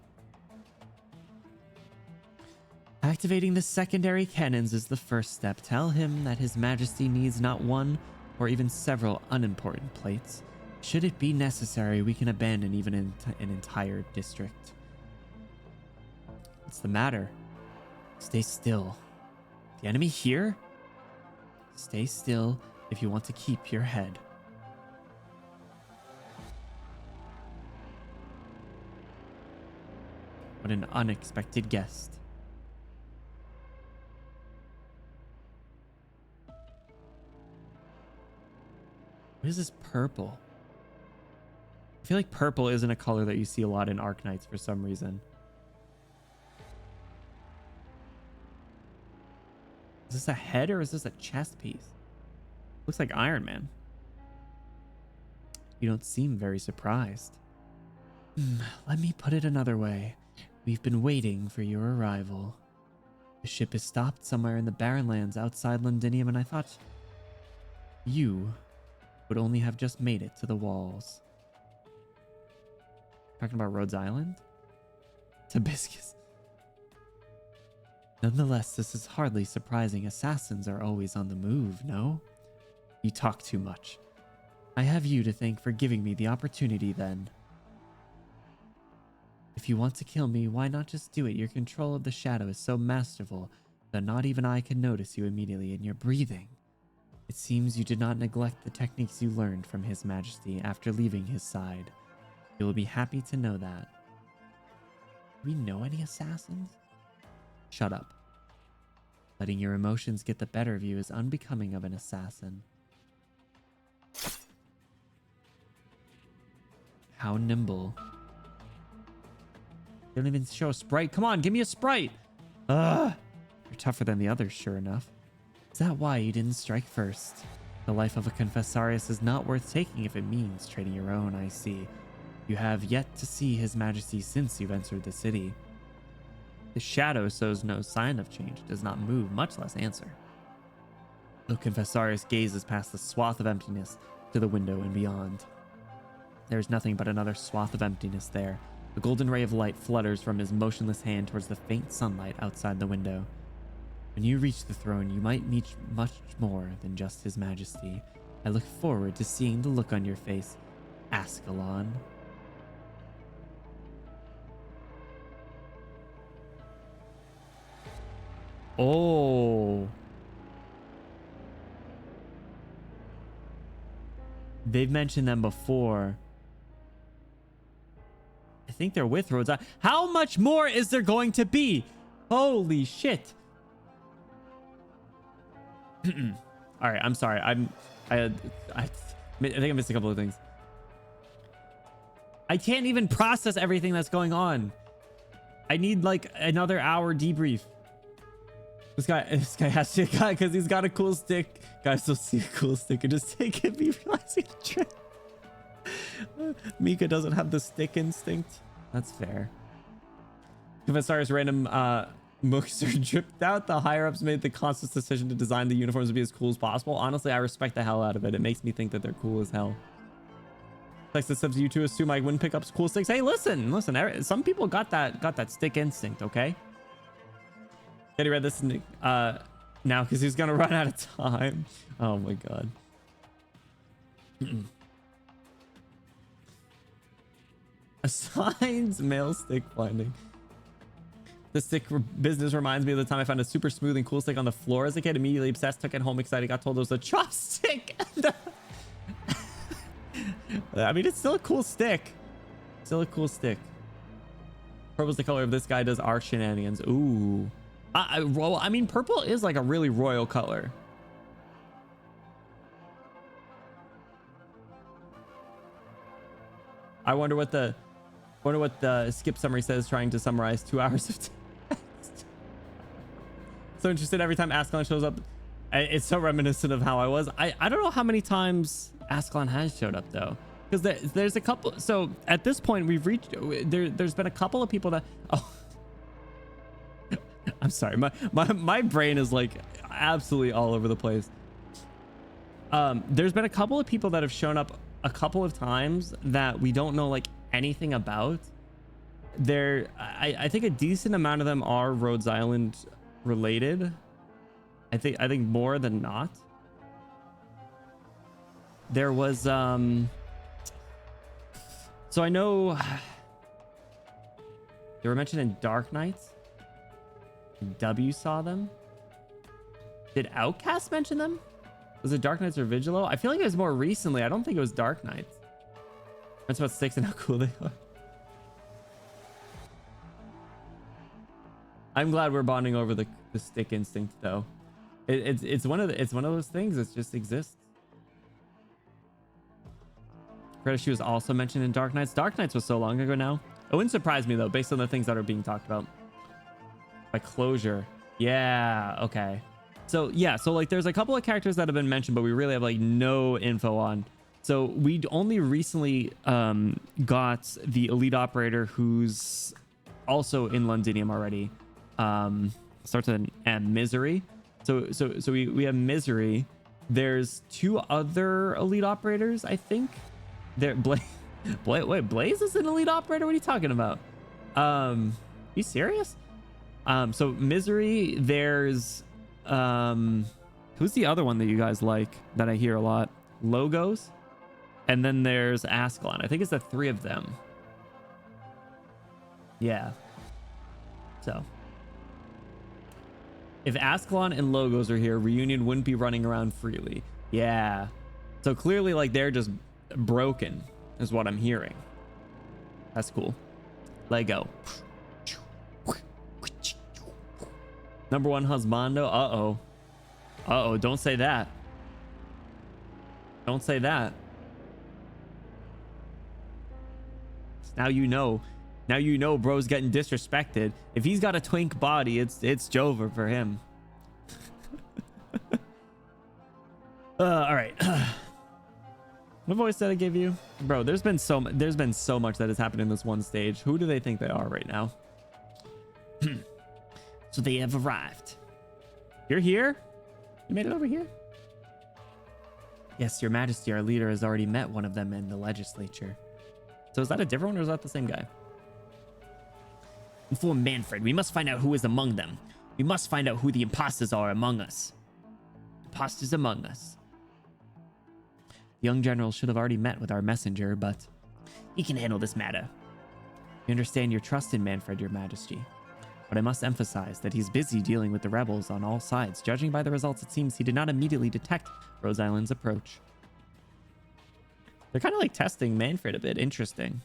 Activating the secondary cannons is the first step. Tell him that His Majesty needs not one or even several unimportant plates. Should it be necessary, we can abandon even an entire district. What's the matter? Stay still. The enemy here? Stay still if you want to keep your head. What an unexpected guest. What is this purple? I feel like purple isn't a color that you see a lot in Arknights for some reason. Is this a head or is this a chest piece? Looks like Iron Man. You don't seem very surprised. Let me put it another way. We've been waiting for your arrival. The ship is stopped somewhere in the barren lands outside Londinium, and I thought you would only have just made it to the walls. Talking about Rhodes Island? Hibiscus. Nonetheless, this is hardly surprising. Assassins are always on the move, no? You talk too much. I have you to thank for giving me the opportunity then. If you want to kill me, why not just do it? Your control of the shadow is so masterful that not even I can notice you immediately in your breathing. It seems you did not neglect the techniques you learned from His Majesty after leaving his side. You will be happy to know that. Do we know any assassins? Shut up. Letting your emotions get the better of you is unbecoming of an assassin. How nimble. They don't even show a sprite. Come on, give me a sprite. Ugh. You're tougher than the others, sure enough. Is that why you didn't strike first? The life of a confessarius is not worth taking if it means trading your own, I see. You have yet to see His Majesty since you've entered the city. The shadow shows no sign of change, does not move, much less answer. The confessarius gazes past the swath of emptiness to the window and beyond. There is nothing but another swath of emptiness there. A golden ray of light flutters from his motionless hand towards the faint sunlight outside the window. When you reach the throne, you might meet much more than just His Majesty. I look forward to seeing the look on your face, Ascalon. Oh. They've mentioned them before. I think they're with Rhodes Island. How much more is there going to be? Holy shit. All right, I'm sorry. I think I missed a couple of things. I can't even process everything that's going on. I need like another hour debrief. This guy has to, because he's got a cool stick. Guys, still see a cool stick and just take it. Be realizing the trick. Mika doesn't have the stick instinct. That's fair. Confessarius random mooks are dripped out. The higher ups made the conscious decision to design the uniforms to be as cool as possible. Honestly, I respect the hell out of it. It makes me think that they're cool as hell. Like the subs you to assume I wouldn't pick up cool sticks. Hey, listen. Some people got that stick instinct. Okay. Getty read this now because he's gonna run out of time. Oh my god. Assigns male stick finding. The stick business reminds me of the time I found a super smooth and cool stick on the floor as a kid. Immediately obsessed, took it home excited, got told it was a chopstick. I mean, it's still a cool stick. Still a cool stick. Purple's the color of this guy does our shenanigans. Ooh. Well, I mean, purple is like a really royal color. I wonder what the skip summary says, trying to summarize 2 hours of text. So interested every time Ascalon shows up. It's so reminiscent of how I was. I don't know how many times Ascalon has showed up though, because there's a couple. So at this point we've reached. There's been a couple of people that. Oh, I'm sorry. My brain is like absolutely all over the place. There's been a couple of people that have shown up a couple of times that we don't know like anything about. I think a decent amount of them are Rhodes Island related. I think more than not. There was so I know they were mentioned in Dark Knights. W saw them. Did Outcast mention them? Was it Dark Knights or Vigilo? I feel like it was more recently. I don't think it was Dark Knights. That's about 6 and how cool they are. I'm glad we're bonding over the stick instinct though. It's one of those things that just exists. She was also mentioned in Dark Knights. Dark Knights was so long ago now. It wouldn't surprise me though, based on the things that are being talked about. By closure. Yeah, okay. So yeah, so like there's a couple of characters that have been mentioned, but we really have like no info on. So we only recently got the elite operator who's also in Londinium already. Starts with an M, Misery. So we have Misery. There's 2 other elite operators, I think. There, wait, Blaze is an elite operator? What are you talking about? You serious? So Misery, there's who's the other one that you guys like that I hear a lot? Logos. And then there's Ascalon. I think it's the 3 of them. Yeah. So if Ascalon and Logos are here, Reunion wouldn't be running around freely. Yeah. So clearly like they're just broken is what I'm hearing. That's cool. Lego. Number 1 husbando. Uh-oh. Don't say that. Don't say that. Now you know. Now you know bro's getting disrespected. If he's got a twink body, it's Jover for him. All right. What voice did I give you? Bro, there's been so much that has happened in this one stage. Who do they think they are right now? So they have arrived. You're here? You made it over here? Yes, Your Majesty, our leader has already met one of them in the legislature. So is that a different one or is that the same guy? Inform Manfred. We must find out who is among them. We must find out who the imposters are among us. Imposters among us. The young general should have already met with our messenger, but he can handle this matter. We understand your trust in Manfred, Your Majesty. But I must emphasize that he's busy dealing with the rebels on all sides. Judging by the results, it seems he did not immediately detect Rose Island's approach. They're kind of like testing Manfred a bit. Interesting.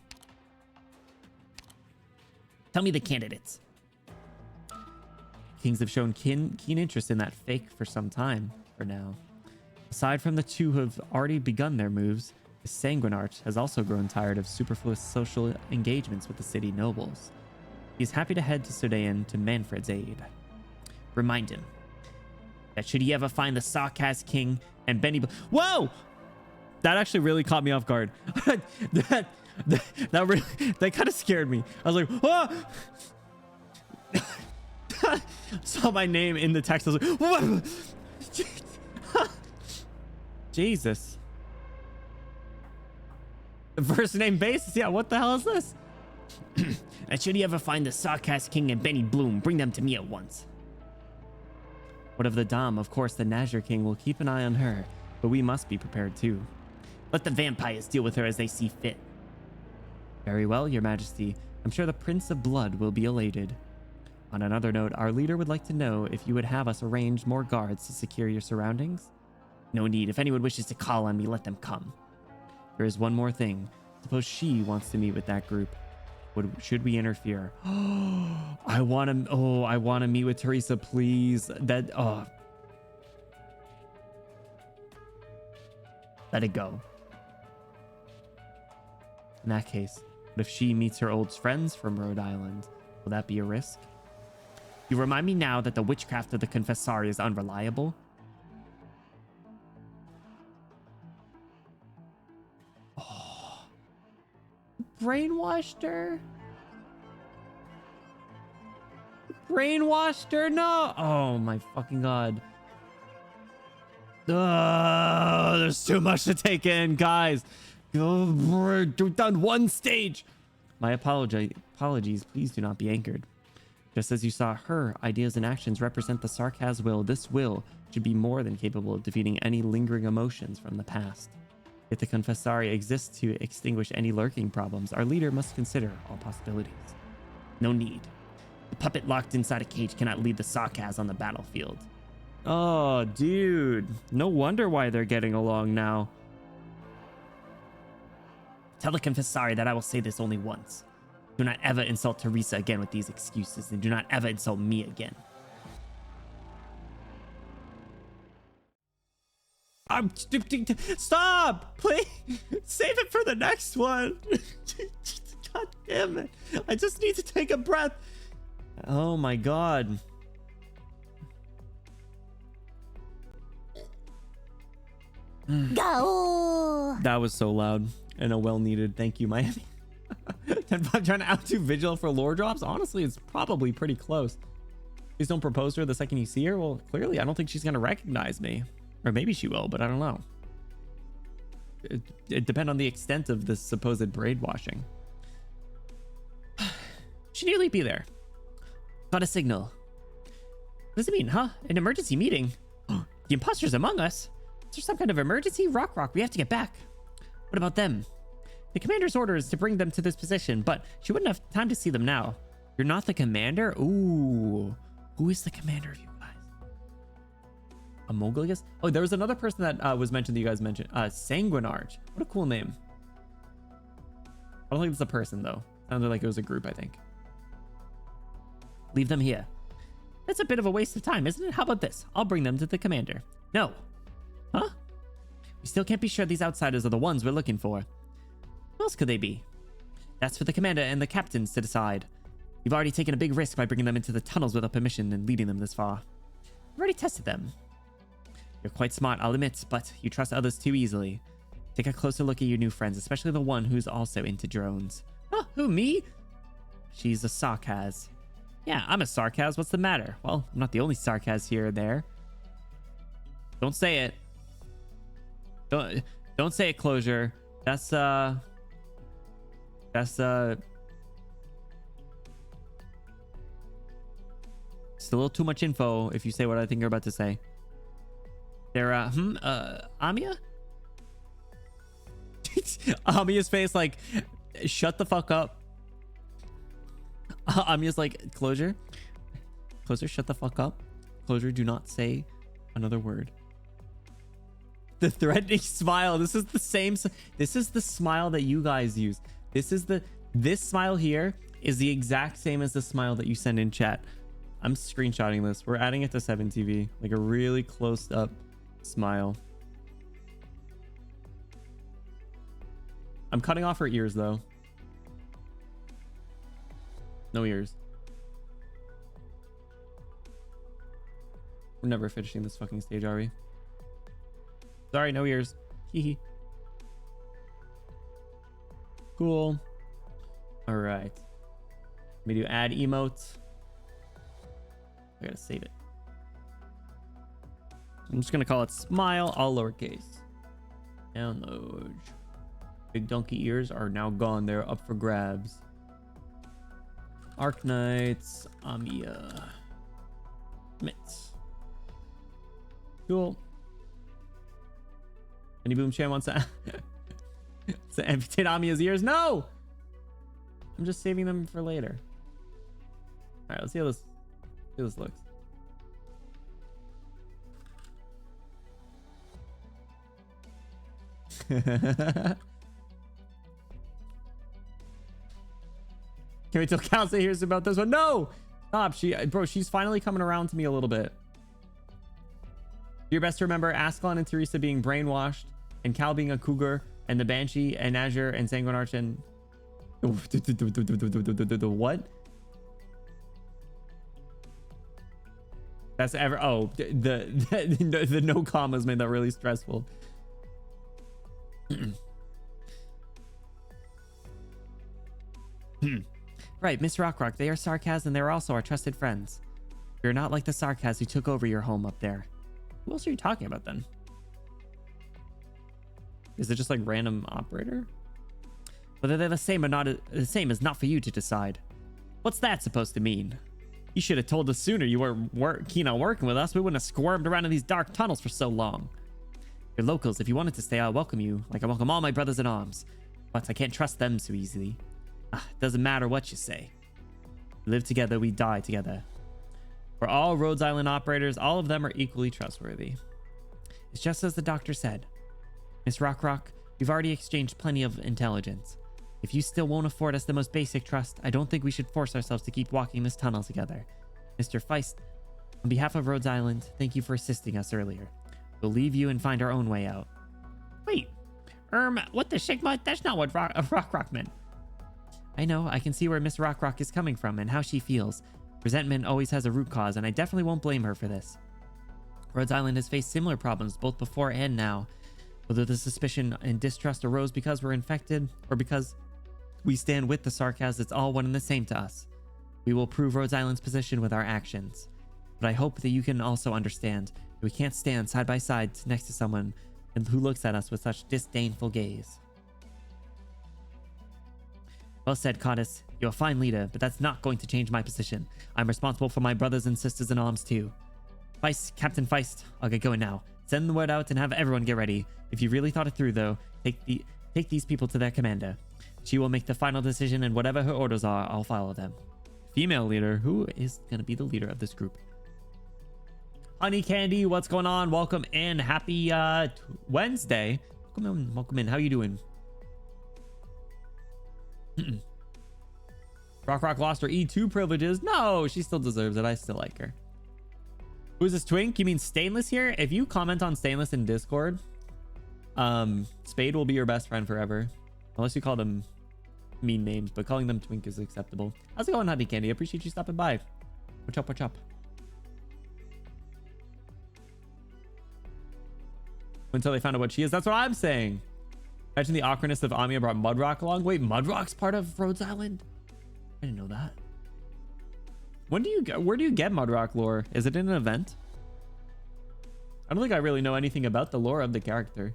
Tell me the candidates. Kings have shown keen interest in that fake for some time, for now. Aside from the 2 who have already begun their moves, the Sanguinarch has also grown tired of superfluous social engagements with the city nobles. He's happy to head to Sudayan to Manfred's aid. Remind him that should he ever find the Sarkaz King and Benny... Whoa! That actually really caught me off guard. that kind of scared me. I was like, oh! Saw my name in the text. I was like, what? Jesus. First name basis? Yeah, what the hell is this? And should he ever find the Sarkaz King and Benny Bloom, bring them to me at once. What of the Dame? Of course, the Nazir King will keep an eye on her, but we must be prepared too. Let the vampires deal with her as they see fit. Very well, Your Majesty. I'm sure the Prince of Blood will be elated. On another note, our leader would like to know if you would have us arrange more guards to secure your surroundings. No need. If anyone wishes to call on me, let them come. There is one more thing. Suppose she wants to meet with that group. Should we interfere? I want to meet with Teresa, please. Let it go. In that case, what if she meets her old friends from Rhode Island? Will that be a risk? You remind me now that the witchcraft of the Confessari is unreliable. Oh. Brainwashed her? Brainwashed her? No! Oh my fucking god. There's too much to take in, guys. We've done one stage. My apologies. Please do not be anchored. Just as you saw her ideas and actions represent the Sarkaz will, this will should be more than capable of defeating any lingering emotions from the past. If the Confessari exists to extinguish any lurking problems, our leader must consider all possibilities. No need. The puppet locked inside a cage cannot lead the Sarkaz on the battlefield. Oh, dude. No wonder why they're getting along now. Tell the confessari that I will say this only once. Do not ever insult Teresa again with these excuses, and do not ever insult me again. Stop! Please! Save it for the next one! God damn it. I just need to take a breath. Oh my god. Go! That was so loud and a well-needed thank you, Miami. 10-5 trying to outdo Vigil for lore drops? Honestly, it's probably pretty close. Please don't propose to her the second you see her. Well, clearly, I don't think she's going to recognize me. Or maybe she will, but I don't know. It depends on the extent of this supposed braid washing. Should nearly be there. Got a signal. What does it mean, huh? An emergency meeting? The imposter's among us? Is there some kind of emergency? Rock, we have to get back. What about them? The commander's order is to bring them to this position, but she wouldn't have time to see them now. You're not the commander? Ooh. Who is the commander of you guys? Amoglius? Oh, there was another person that was mentioned that you guys mentioned. Sanguinarch. What a cool name. I don't think it's a person, though. Sounded like it was a group, I think. Leave them here. That's a bit of a waste of time, isn't it? How about this? I'll bring them to the commander. No. Huh? We still can't be sure these outsiders are the ones we're looking for. Who else could they be? That's for the commander and the captains to decide. You've already taken a big risk by bringing them into the tunnels without permission and leading them this far. I've already tested them. You're quite smart, I'll admit, but you trust others too easily. Take a closer look at your new friends, especially the one who's also into drones. Oh, who, me? She's a sarcas. Yeah, I'm a sarcas. What's the matter? Well, I'm not the only sarcas here or there. Don't say it. Don't say it, Closure. That's it's a little too much info if you say what I think you're about to say. They're Amia? Amia's face like, shut the fuck up. Amia's like, Closure, shut the fuck up. Closure, do not say another word. The threatening smile. This is the same. This is the smile that you guys use. This smile here is the exact same as the smile that you send in chat. I'm screenshotting this. We're adding it to 7TV. Like a really close up smile. I'm cutting off her ears though. No ears. We're never finishing this fucking stage, are we? Sorry, no ears. Hee. Cool. All right. Let me do add emotes. I gotta save it. I'm just gonna call it smile, all lowercase. Download. Big donkey ears are now gone. They're up for grabs. Arknights, Amia. Mitts. Cool. Any Boom Chan wants to amputate Amia's ears? No! I'm just saving them for later. All right, let's see how this looks. Can we tell Calza hears about this one? No! Stop. She's finally coming around to me a little bit. Do your best to remember Ascalon and Teresa being brainwashed, and Cal being a cougar, and the Banshee, and Azure, and Sanguinarch, and... What? That's ever... Oh, the no commas made that really stressful. Right, Miss Rock, they are Sarkaz, and they're also our trusted friends. You're not like the Sarkaz who took over your home up there. Who else are you talking about then? Is it just like random operator? Whether they're the same or not, the same is not for you to decide. What's that supposed to mean? You should have told us sooner you weren't keen on working with us. We wouldn't have squirmed around in these dark tunnels for so long. You're locals. If you wanted to stay, I'll welcome you, like I welcome all my brothers in arms. But I can't trust them so easily. It doesn't matter what you say. We live together, we die together. For all Rhodes Island operators, all of them are equally trustworthy. It's just as the doctor said. Miss Rock, we've already exchanged plenty of intelligence. If you still won't afford us the most basic trust, I don't think we should force ourselves to keep walking this tunnel together. Mr. Feist, on behalf of Rhodes Island, thank you for assisting us earlier. We'll leave you and find our own way out. Wait, what the Sigma? That's not what Rock meant. I know, I can see where Miss Rock is coming from and how she feels. Resentment always has a root cause, and I definitely won't blame her for this. Rhodes Island has faced similar problems both before and now. Whether the suspicion and distrust arose because we're infected or because we stand with the Sarkaz, it's all one and the same to us. We will prove Rhodes Island's position with our actions. But I hope that you can also understand that we can't stand side by side next to someone who looks at us with such disdainful gaze. Well said, Cottis. You're a fine leader, but that's not going to change my position. I'm responsible for my brothers and sisters in arms too. Feist, Captain Feist, I'll get going now. Send the word out and have everyone get ready. If you really thought it through, though, take these people to their commander. She will make the final decision, and whatever her orders are, I'll follow them. Female leader. Who is going to be the leader of this group? Honey Candy, what's going on? Welcome in. Happy Wednesday. Welcome in. How you doing? Rock lost her E2 privileges. No, she still deserves it. I still like her. Who's this twink? You mean Stainless here? If you comment on Stainless in Discord, Spade will be your best friend forever. Unless you call them mean names, but calling them twink is acceptable. How's it going, Honey Candy? I appreciate you stopping by. What's up, what's up? Until they found out what she is. That's what I'm saying. Imagine the awkwardness of Amiya brought Mudrock along. Wait, Mudrock's part of Rhodes Island? I didn't know that. Where do you get Mudrock lore? Is it in an event? I don't think I really know anything about the lore of the character.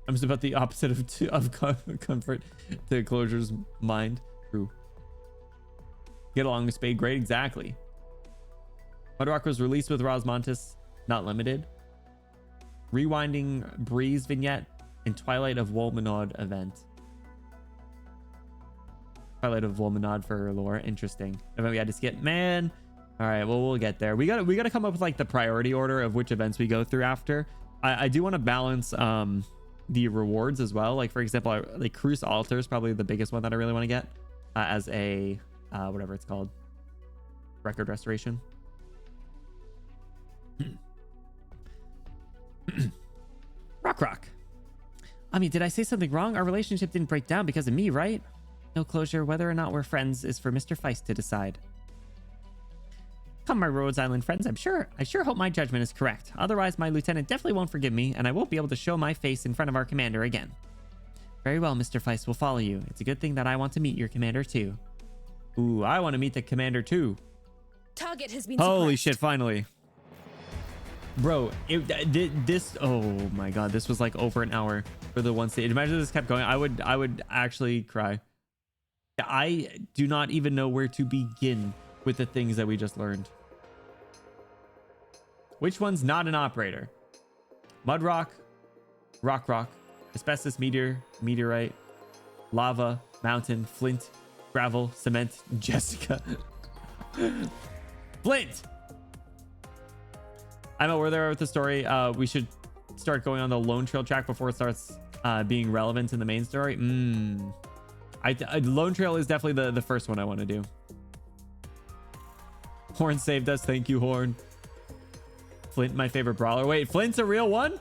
I'm just about the opposite of comfort to Closure's mind. True. Get along with Spade. Great, exactly. Mudrock was released with Rosmontis, not limited. Rewinding Breeze vignette and Twilight of Wolmanod event. Twilight of Wolmanod for her lore. Interesting. And then we had to skip. Man. All right. Well, we'll get there. We gotta come up with like the priority order of which events we go through after. I do want to balance the rewards as well. Like for example, like Cruise Altar is probably the biggest one that I really want to get as a whatever it's called, record restoration. Rock. I mean, did I say something wrong? Our relationship didn't break down because of me, right? No Closure. Whether or not we're friends is for Mr. Feist to decide. Come, my Rhodes Island friends. I sure hope my judgment is correct. Otherwise, my lieutenant definitely won't forgive me, and I won't be able to show my face in front of our commander again. Very well, Mr. Feist will follow you. It's a good thing that I want to meet your commander too. Ooh, I want to meet the commander too. Target has been Holy suppressed. shit! Finally. Bro, this, oh my god, this was like over an hour for the one stage. Imagine this kept going. I would actually cry. I do not even know where to begin with the things that we just learned. Which one's not an operator? Mudrock, Rock, Asbestos Meteorite, Lava, Mountain, Flint, Gravel, Cement, Jessica. Flint! I know where they're with the story. We should start going on the Lone Trail track before it starts being relevant in the main story. Lone Trail is definitely the first one I want to do. Horn saved us. Thank you, Horn. Flint, my favorite brawler. Wait, Flint's a real one?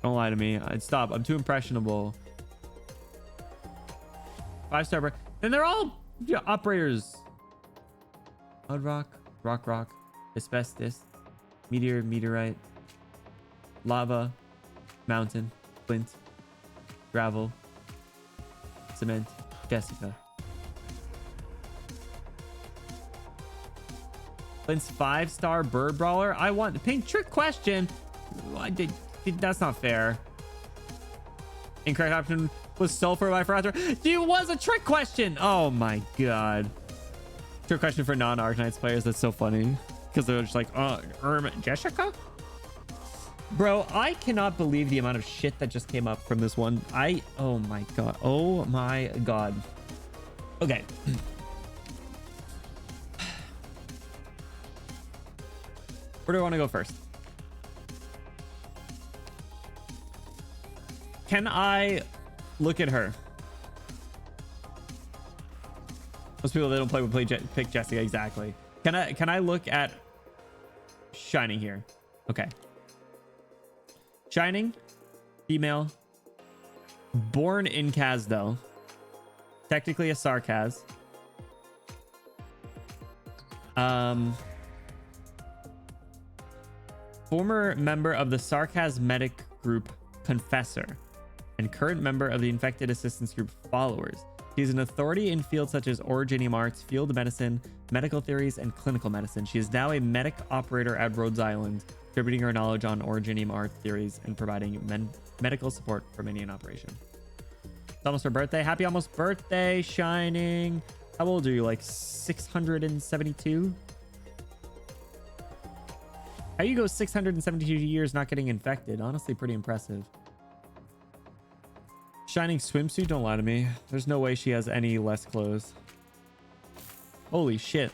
Don't lie to me. I'd stop. I'm too impressionable. 5-star. And they're all operators. Mudrock, Rock, Asbestos, Meteorite, Lava, Mountain, Flint, Gravel, Cement, Jessica. Flint's 5-star bird brawler. I want the pink trick question. That's not fair. Incorrect option was sulfur by Fraser. It was a trick question. Oh my god. Trick question for non-Arknights players. That's so funny because they're just like, Jessica. Bro, I cannot believe the amount of shit that just came up from this one. Oh my god. Oh my god. Okay. Where do I want to go first? Can I look at her? Most people that don't play would pick Jessica. Exactly. Can I look at Shining here? Okay. Shining, female, born in Kaz though. Technically a Sarkaz. Former member of the Sarkaz medic group Confessor and current member of the infected assistance group Followers. She is an authority in fields such as originium arts, field medicine, medical theories, and clinical medicine. She is now a medic operator at Rhodes Island, contributing her knowledge on originium art theories and providing medical support for many in operation. It's almost her birthday. Happy almost birthday, Shining. How old are you? Like 672? How you go 672 years not getting infected? Honestly, pretty impressive. Shining swimsuit? Don't lie to me. There's no way she has any less clothes. Holy shit.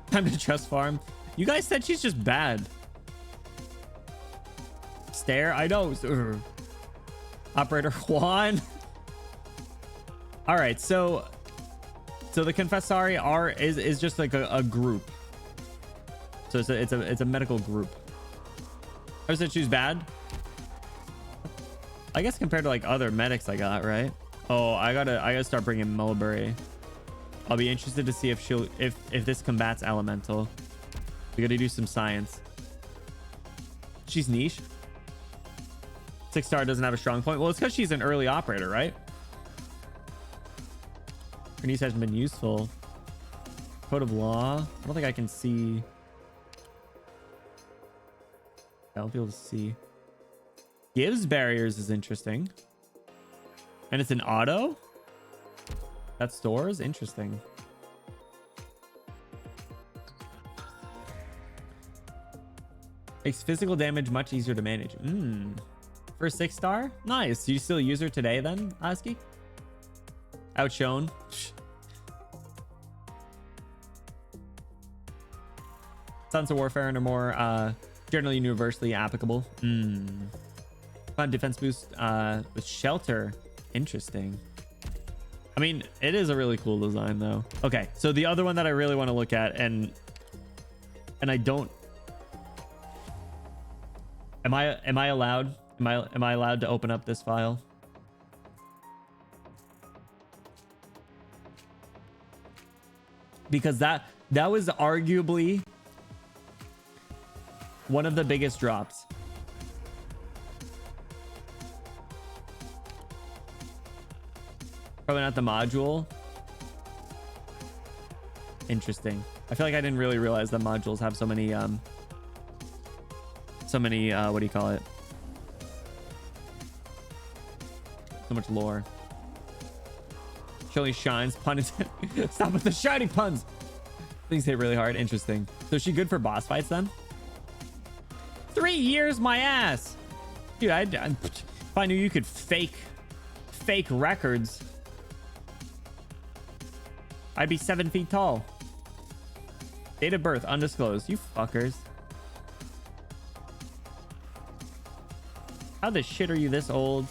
Time to trust farm. You guys said she's just bad. Stare? I know. Operator Juan. All right, so the Confessari is just like a group. So it's a medical group. I said she's bad. I guess compared to like other medics I got, right? Oh, I gotta start bringing Mulberry. I'll be interested to see if this combats elemental. We gotta do some science. She's niche. 6-star doesn't have a strong point. Well, it's because she's an early operator, right? Her niche hasn't been useful. Code of law. I don't think I can see. I won't be able to see. Gives barriers is interesting. And it's an auto? That stores? Interesting. Makes physical damage much easier to manage. For a 6-star? Nice. Do you still use her today then, Aski? Outshone. Sons of Warfare and are more generally universally applicable. Fun defense boost with shelter. Interesting. I mean, it is a really cool design though. Okay, so the other one that I really want to look at, and I don't. Am I allowed? Am I allowed to open up this file? Because that was arguably one of the biggest drops. Probably not the module. Interesting. I feel like I didn't really realize that modules have so many what do you call it? So much lore. She only shines. Pun intended. Stop with the shiny puns. Things hit really hard. Interesting. So is she good for boss fights then? 3 years, my ass. Dude, if I knew you could fake records, I'd be 7 feet tall. Date of birth undisclosed. You fuckers. How the shit are you this old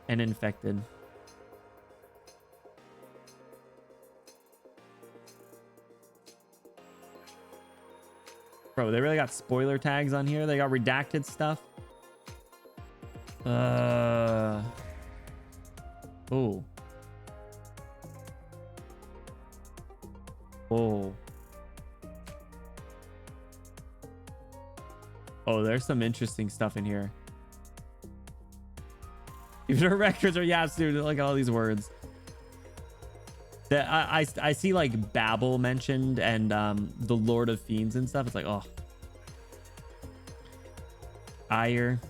and infected? Bro, they really got spoiler tags on here. They got redacted stuff. Oh. Oh. Oh, there's some interesting stuff in here. Even her records are, yeah, dude, look at all these words. I see like Babel mentioned and the Lord of Fiends and stuff. It's like, oh. Ire.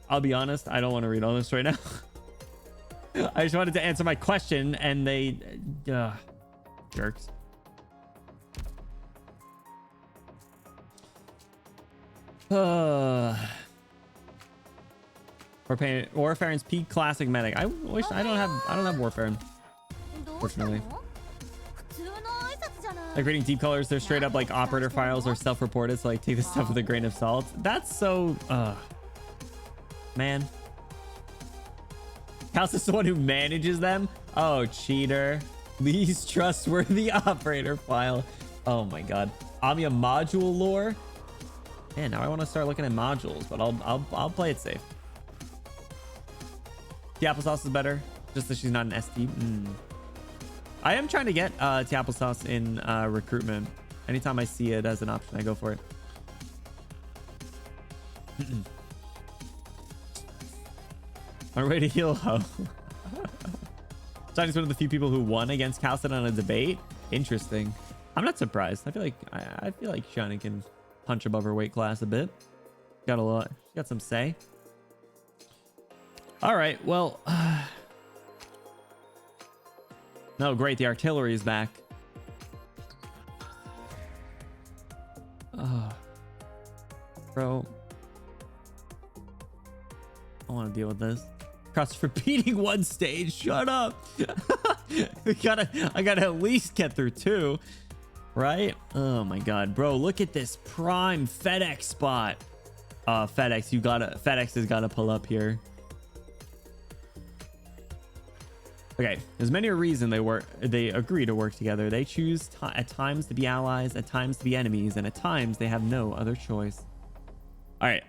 I'll be honest, I don't want to read all this right now. I just wanted to answer my question and they Jerks. Warfarin's peak classic medic. I wish I don't have Warfarin, fortunately. Like reading deep colors, they're straight up like operator files or self-reported, so like take this stuff with a grain of salt. That's so man. House is the one who manages them. Oh, cheater. Least trustworthy operator file. Oh my god. Amiya module lore. Man, now I want to start looking at modules, but I'll play it safe. The applesauce is better, just that she's not an ST. I am trying to get the applesauce in recruitment. Anytime I see it as an option, I go for it. I'm ready to heal ho. Johnny's one of the few people who won against Calcid on a debate. Interesting. I'm not surprised. I feel like Shani can punch above her weight class a bit. Got a lot. Got some say. All right. Well. No, great. The artillery is back. Oh, bro. I want to deal with this. Cross for beating one stage. Shut up. I gotta at least get through 2, right? Oh my god, bro, look at this prime FedEx spot. FedEx has gotta pull up here. Okay, there's many a reason they agree to work together. They choose at times to be allies, at times to be enemies, and at times they have no other choice. All right.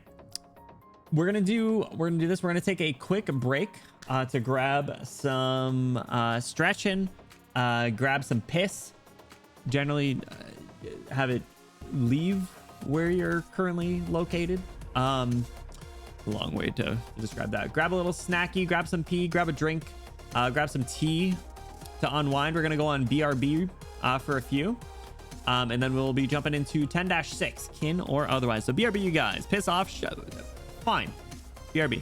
We're gonna do this. We're gonna take a quick break to grab some stretching, grab some piss. Generally, have it leave where you're currently located. A long way to describe that. Grab a little snacky, grab some pee, grab a drink, grab some tea to unwind. We're gonna go on BRB for a few. And then we'll be jumping into 10-6, kin or otherwise. So BRB, you guys, piss off. Fine. BRB.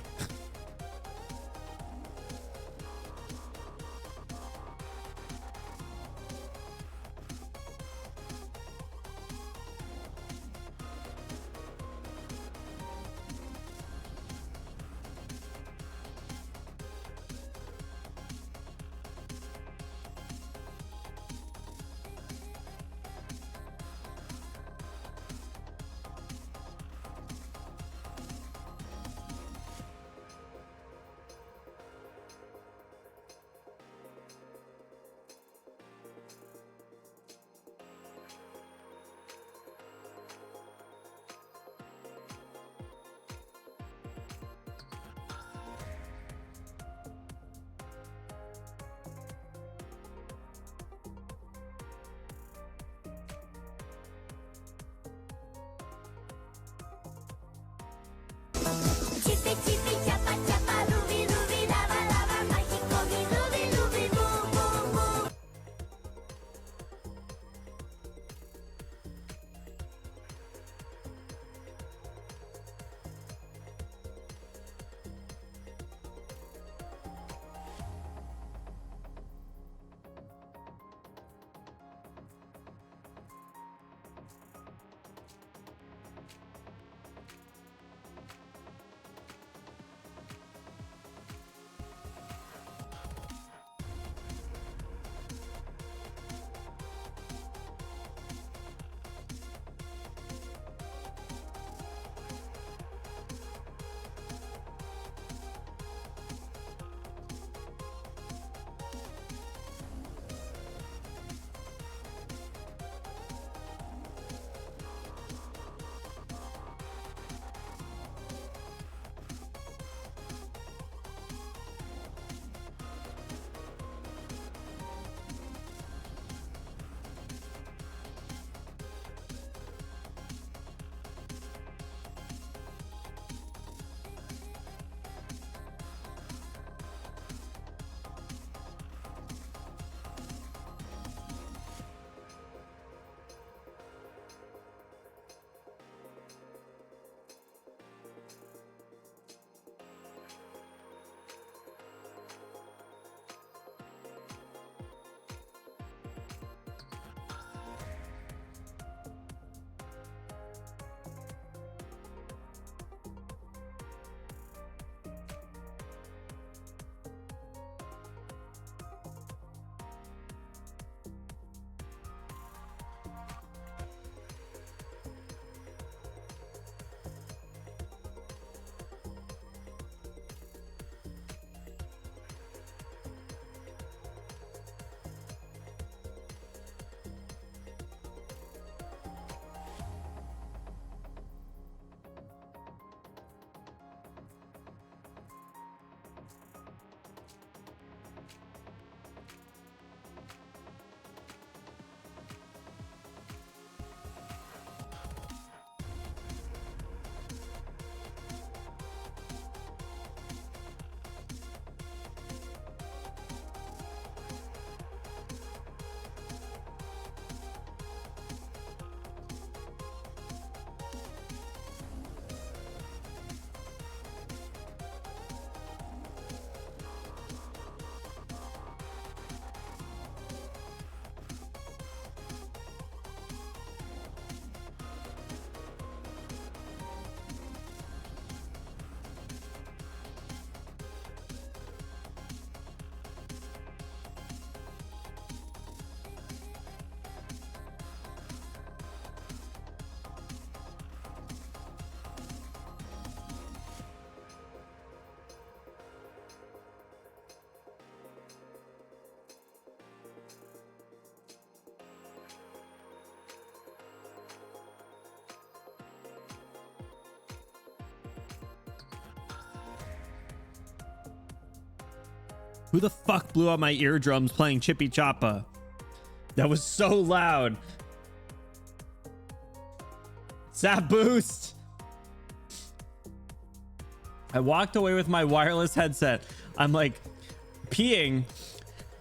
Who the fuck blew out my eardrums playing Chippy Choppa? That was so loud. Sap boost. I walked away with my wireless headset. I'm like peeing,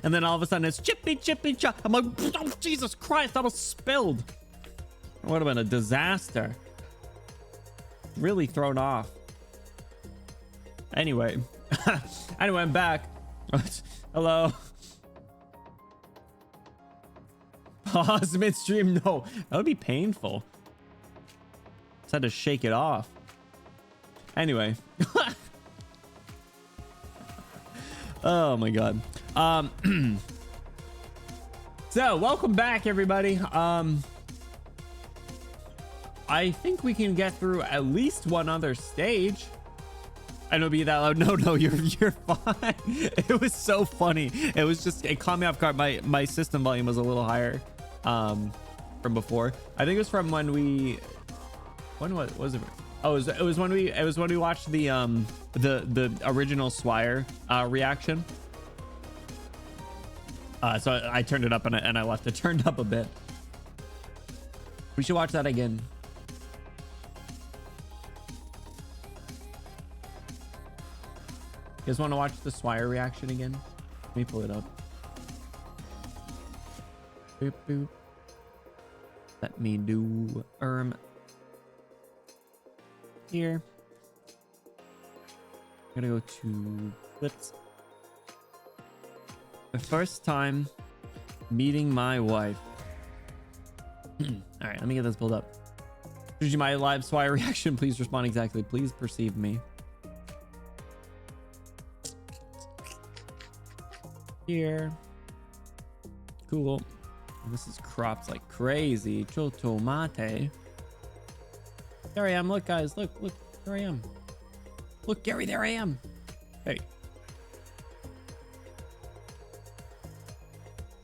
and then all of a sudden it's Chippy Chop. I'm like, oh, Jesus Christ, I almost spilled. It would have been a disaster. Really thrown off. Anyway, I'm back. Hello. Pause midstream. No, that would be painful. Just had to shake it off. Anyway. Oh my god. So welcome back, everybody. I think we can get through at least one other stage. I don't be that loud. No, you're fine. It was so funny. It was just, it caught me off guard. My system volume was a little higher from before. I think it was from when was it? Oh, it was when we watched the original Swire reaction. So I turned it up and I left it turned up a bit. We should watch that again. You guys want to watch the Swire reaction again? Let me pull it up. Boop, boop. Let me do here. I'm gonna go to clips. The first time meeting my wife. All right, let me get this pulled up. Should you my live Swire reaction? Please respond exactly. Please perceive me. Here. Cool. This is cropped like crazy. Kyoto mate. There I am. Look, guys. Look. There I am. Look, Gary. There I am. Hey.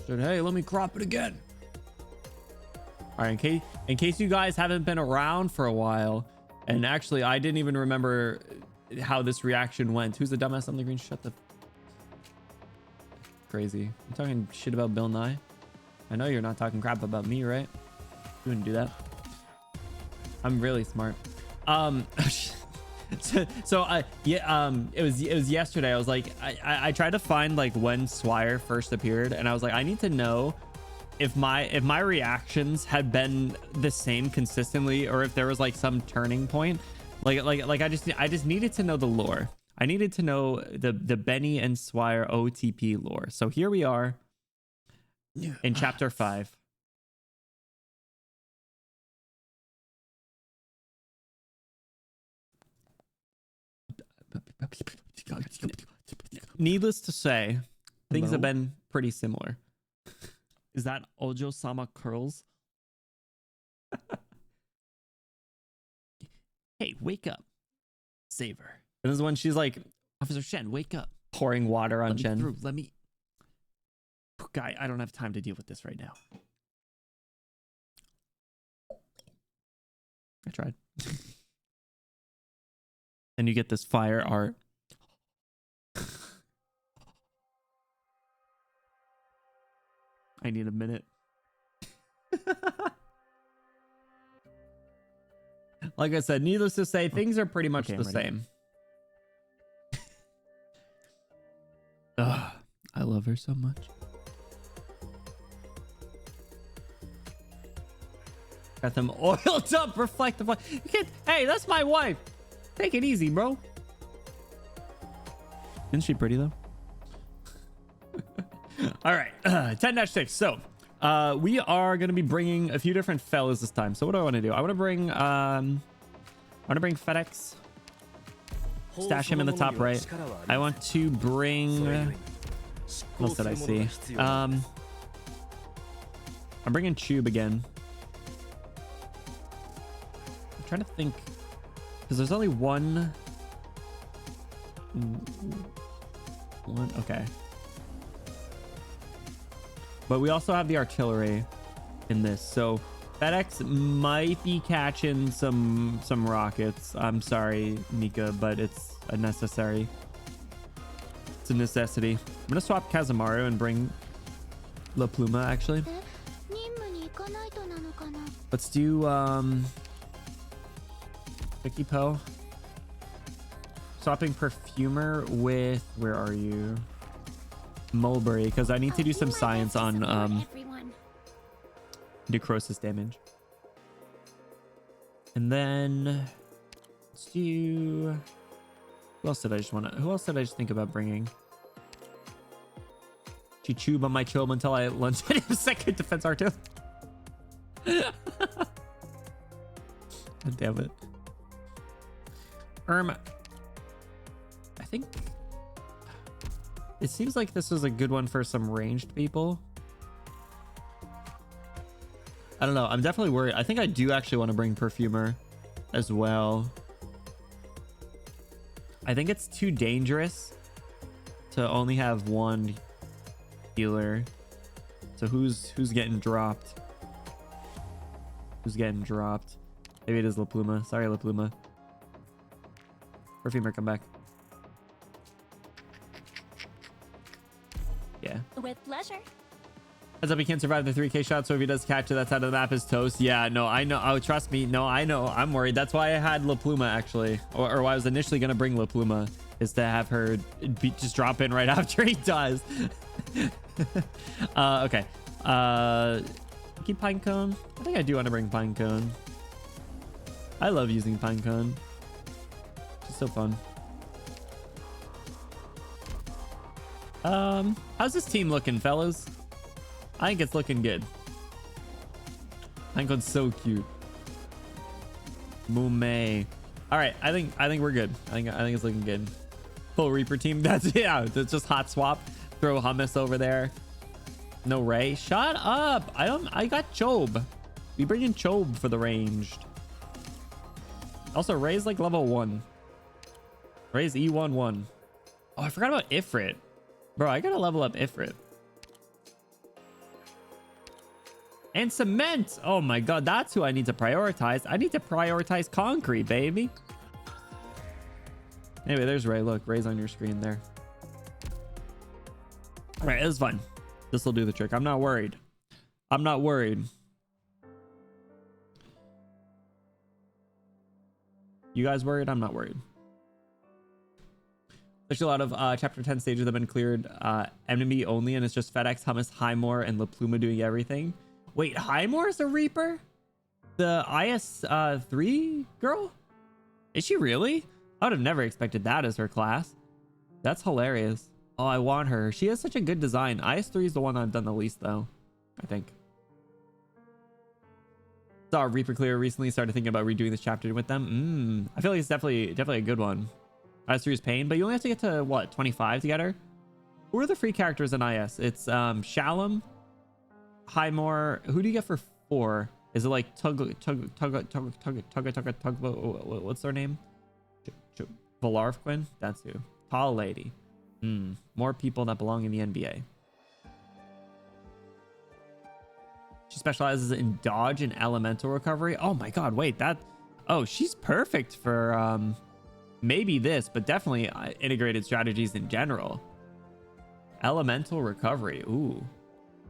Said, hey, let me crop it again. All right. In case you guys haven't been around for a while, and actually, I didn't even remember how this reaction went. Who's the dumbass on the green? Shut the. Crazy. I'm talking shit about Bill Nye. I know you're not talking crap about me, right? You wouldn't do that. I'm really smart. It was yesterday. I was like, I tried to find like when Swire first appeared, and I was like, I need to know if my reactions had been the same consistently, or if there was like some turning point. Like I just needed to know the lore. I needed to know the Benny and Swire OTP lore. So here we are in chapter 5. Needless to say, things have been pretty similar. Is that Ojo-sama curls? Hey, wake up. Save her. And this is when she's like, Officer Shen, wake up. Pouring water on Shen. Let me. Guy, I don't have time to deal with this right now. I tried. And you get this fire art. I need a minute. Like I said, needless to say, things are pretty much the same. Ugh, I love her so much. Got them oiled up reflective light. Hey, that's my wife. Take it easy, bro. Isn't she pretty though? All right, 10-6. So we are going to be bringing a few different fellas this time. So what do I want to do? I want to bring FedEx. Stash him in the top right. I want to bring, what else did I see? I'm bringing Tube again. I'm trying to think, because there's only one. Okay. But we also have the artillery in this, so FedEx might be catching some rockets. I'm sorry, Mika, but it's unnecessary. It's a necessity. I'm gonna swap Kazamaru and bring La Pluma actually. 任務に行かないとなのかな。 Let's do Vicky Poe. Swapping Perfumer with, where are you? Mulberry, because I need to do some science on necrosis damage. And then let's do, who else did I just think about bringing? Chichub on my chobe until I lunge at him. Second defense R2. God damn it. I think it seems like this was a good one for some ranged people. I don't know. I'm definitely worried. I think I do actually want to bring Perfumer as well. I think it's too dangerous to only have one healer. So who's getting dropped? Who's getting dropped? Maybe it is La Pluma. Sorry, La Pluma. Perfumer, come back. Yeah. With pleasure. Heads up, he can't survive the 3K shot, so if he does catch it, that side of the map is toast. Yeah, no, I know. Oh, trust me. No, I know. I'm worried. That's why I had La Pluma, actually. Or why I was initially going to bring La Pluma, is to have her just drop in right after he does. Okay. Keep Pinecone. I think I do want to bring Pinecone. I love using Pinecone. It's so fun. How's this team looking, fellas? I think it's looking good. Pinecone's so cute. Mume. All right, I think we're good. I think it's looking good. Full Reaper team. That's that's just hot swap. Throw hummus over there. No Ray. Shut up. I got Chobe. We bring in Chobe for the ranged. Also, Ray's like level 1. Ray's E11. Oh, I forgot about Ifrit. Bro, I gotta level up Ifrit. And Cement. Oh my god, that's who I need to prioritize. I need to prioritize Concrete, baby. Anyway, there's Ray. Look, Ray's on your screen there. All right, it was fun. This will do the trick. I'm not worried. I'm not worried. You guys worried? I'm not worried. There's a lot of chapter 10 stages that have been cleared enemy only, and it's just FedEx, Hummus, Highmore, and La Pluma doing everything. Wait, Highmore is a Reaper? The IS-3 girl? Is she really? I would have never expected that as her class. That's hilarious. Oh, I want her. She has such a good design. IS-3 is the one I've done the least, though, I think. Saw Reaper Clear recently, started thinking about redoing this chapter with them. I feel like it's definitely a good one. IS-3 is pain, but you only have to get to, what, 25 to get her? Who are the free characters in IS? It's Shalom, Highmore. Who do you get for 4? Is it like what's their name? Valarfquin? That's who. Tall lady. More people that belong in the NBA. She specializes in dodge and elemental recovery. Oh my god, wait, that... Oh, she's perfect for maybe this, but definitely integrated strategies in general. Elemental recovery. Ooh.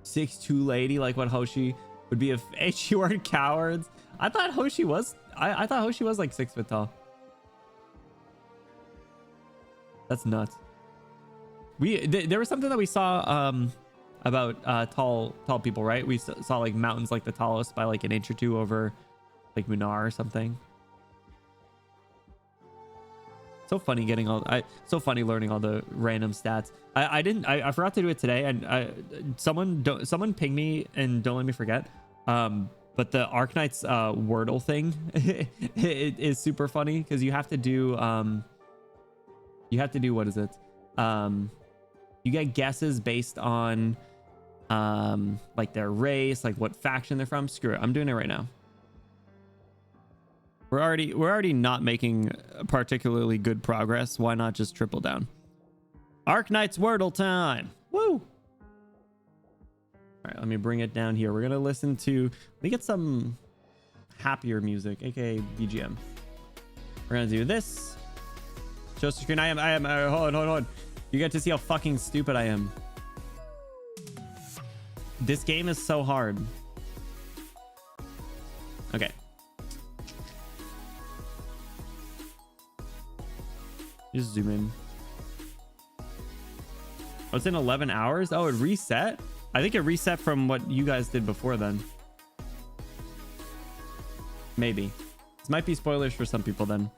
6'2" lady, like what Hoshi would be if she weren't cowards. I thought Hoshi was... I thought Hoshi was like 6 foot tall. That's nuts. There was something that we saw about tall people, right? We saw like mountains like the tallest by like an inch or 2 over like Munar or something. So funny getting so funny learning all the random stats. I forgot to do it today, and someone ping me and don't let me forget. But the Arknights Wordle thing it is super funny because you have to do what is it? You get guesses based on like their race, like what faction they're from. Screw it, I'm doing it right now. We're already not making particularly good progress. Why not just triple down? Arknights Wordle time. Woo! All right, let me bring it down here. We're gonna listen to. Let me get some happier music, aka BGM. We're gonna do this. Show screen. I am. Hold on. You get to see how fucking stupid I am. This game is so hard. Okay. Just zoom in. Oh, it's in 11 hours? Oh, it reset? I think it reset from what you guys did before then. Maybe. This might be spoilers for some people then.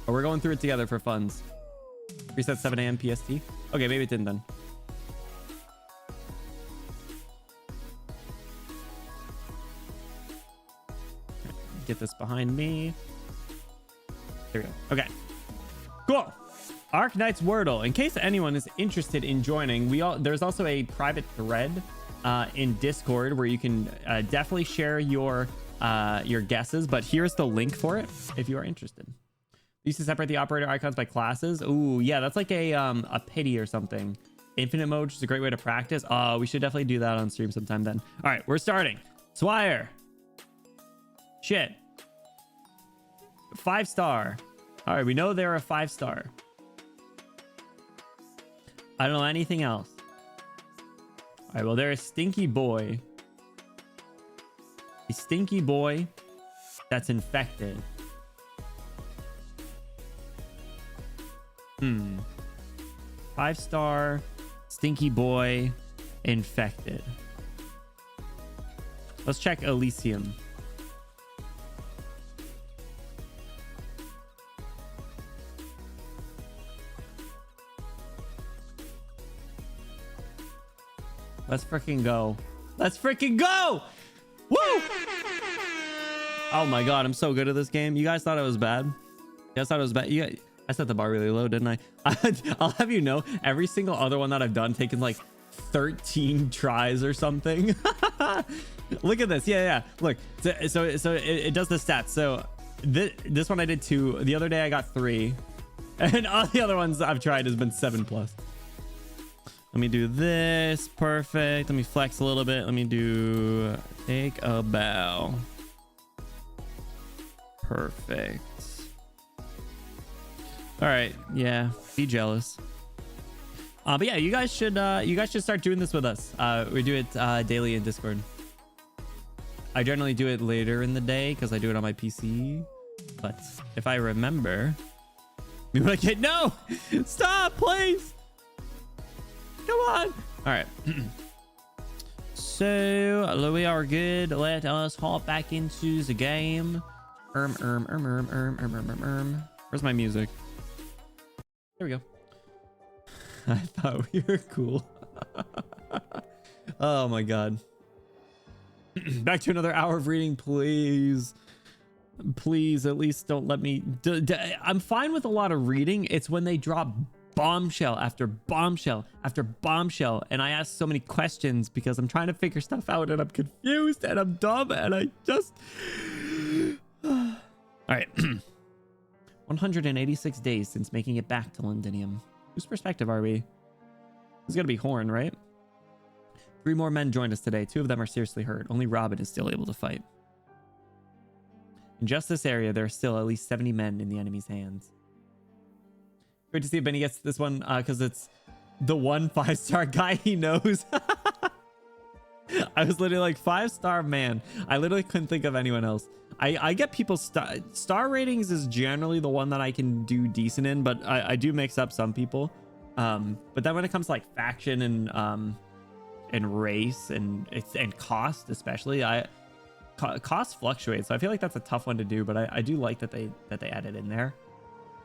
But we're going through it together for funds. Reset 7 a.m. PST. Okay, maybe it didn't then. Get this behind me. There we go. Okay. Cool. Arknights Wordle. In case anyone is interested in joining, there's also a private thread in Discord where you can definitely share your guesses, but here's the link for it if you are interested. We used to separate the operator icons by classes. Ooh, yeah, that's like a pity or something. Infinite mode, which is a great way to practice. We should definitely do that on stream sometime then. All right, we're starting. Swire. Shit. 5-star. All right, we know they're a 5-star. I don't know anything else. All right, well, they're a stinky boy. A stinky boy that's infected. 5-star, stinky boy, infected. Let's check Elysium. Let's freaking go. Let's freaking go! Woo! Oh my god, I'm so good at this game. You guys thought it was bad? You guys thought it was bad? I set the bar really low, didn't I? I'll have you know, every single other one that I've done taken like 13 tries or something. Look at this. Yeah. Look, so it does the stats. So this one I did 2. The other day I got 3. And all the other ones I've tried has been 7+. Let me do this. Perfect. Let me flex a little bit. Let me do take a bow. Perfect. All right. Yeah. Be jealous. But yeah, you guys should start doing this with us. We do it daily in Discord. I generally do it later in the day because I do it on my PC. But if I remember, we would get no. Stop, please. Come on. All right. So we are good. Let us hop back into the game. Where's my music? There we go. I thought we were cool. Oh my god. Back to another hour of reading, please. Please, at least don't let me... I'm fine with a lot of reading. It's when they drop bombshell after bombshell after bombshell and I ask so many questions because I'm trying to figure stuff out and I'm confused and I'm dumb and I just... All right. 186 days since making it back to Londinium. Whose perspective are we? It's gonna be Horn, right? 3 more men joined us today. 2 of them are seriously hurt. Only Robin is still able to fight. In just this area, there are still at least 70 men in the enemy's hands. Great to see if Benny gets this one because it's the one 5-star guy he knows. I was literally like 5-star man. I literally couldn't think of anyone else. I get people star ratings is generally the one that I can do decent in, but I do mix up some people. But then when it comes to like faction and race and cost especially, cost fluctuates. So I feel like that's a tough one to do, but I do like that they added in there.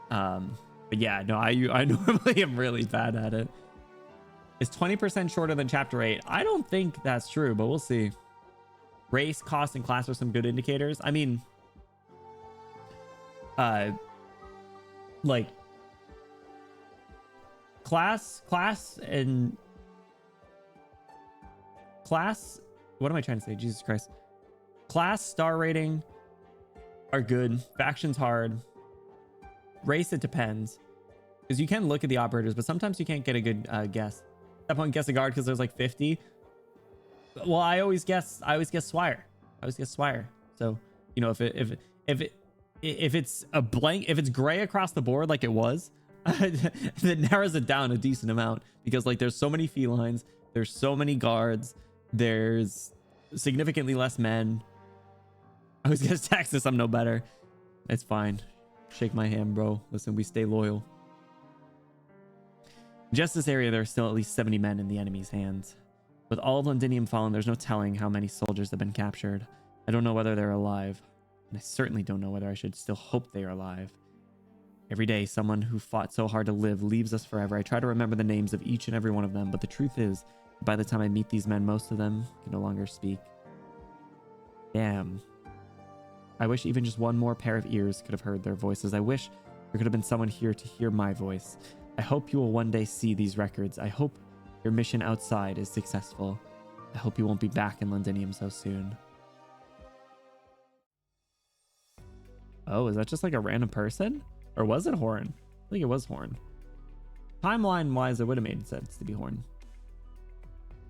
But yeah, no, I normally am really bad at it. It's 20% shorter than chapter 8. I don't think that's true, but we'll see. Race, cost, and class are some good indicators. I mean, like class, what am I trying to say? Jesus Christ. Class, star rating are good. Faction's hard. Race, it depends. Because you can look at the operators, but sometimes you can't get a good guess. At that point, guess a guard because there's like 50. Well, I always guess Swire. So, you know, if it's a blank, if it's gray across the board like it was, that narrows it down a decent amount because like there's so many felines, there's so many guards, there's significantly less men. I was gonna tax this, I'm no better. It's fine. Shake my hand, bro. Listen, we stay loyal. Just this area, there are still at least 70 men in the enemy's hands. With all of Londinium fallen, there's no telling how many soldiers have been captured. I don't know whether they're alive, and I certainly don't know whether I should still hope they are alive. Every day, someone who fought so hard to live leaves us forever. I try to remember the names of each and every one of them, but the truth is, by the time I meet these men, most of them can no longer speak. Damn. I wish even just one more pair of ears could have heard their voices. I wish there could have been someone here to hear my voice. I hope you will one day see these records. I hope your mission outside is successful. I hope you won't be back in Londinium so soon. Oh, is that just like a random person? Or was it Horn? I think it was Horn. Timeline-wise, it would have made sense to be Horn.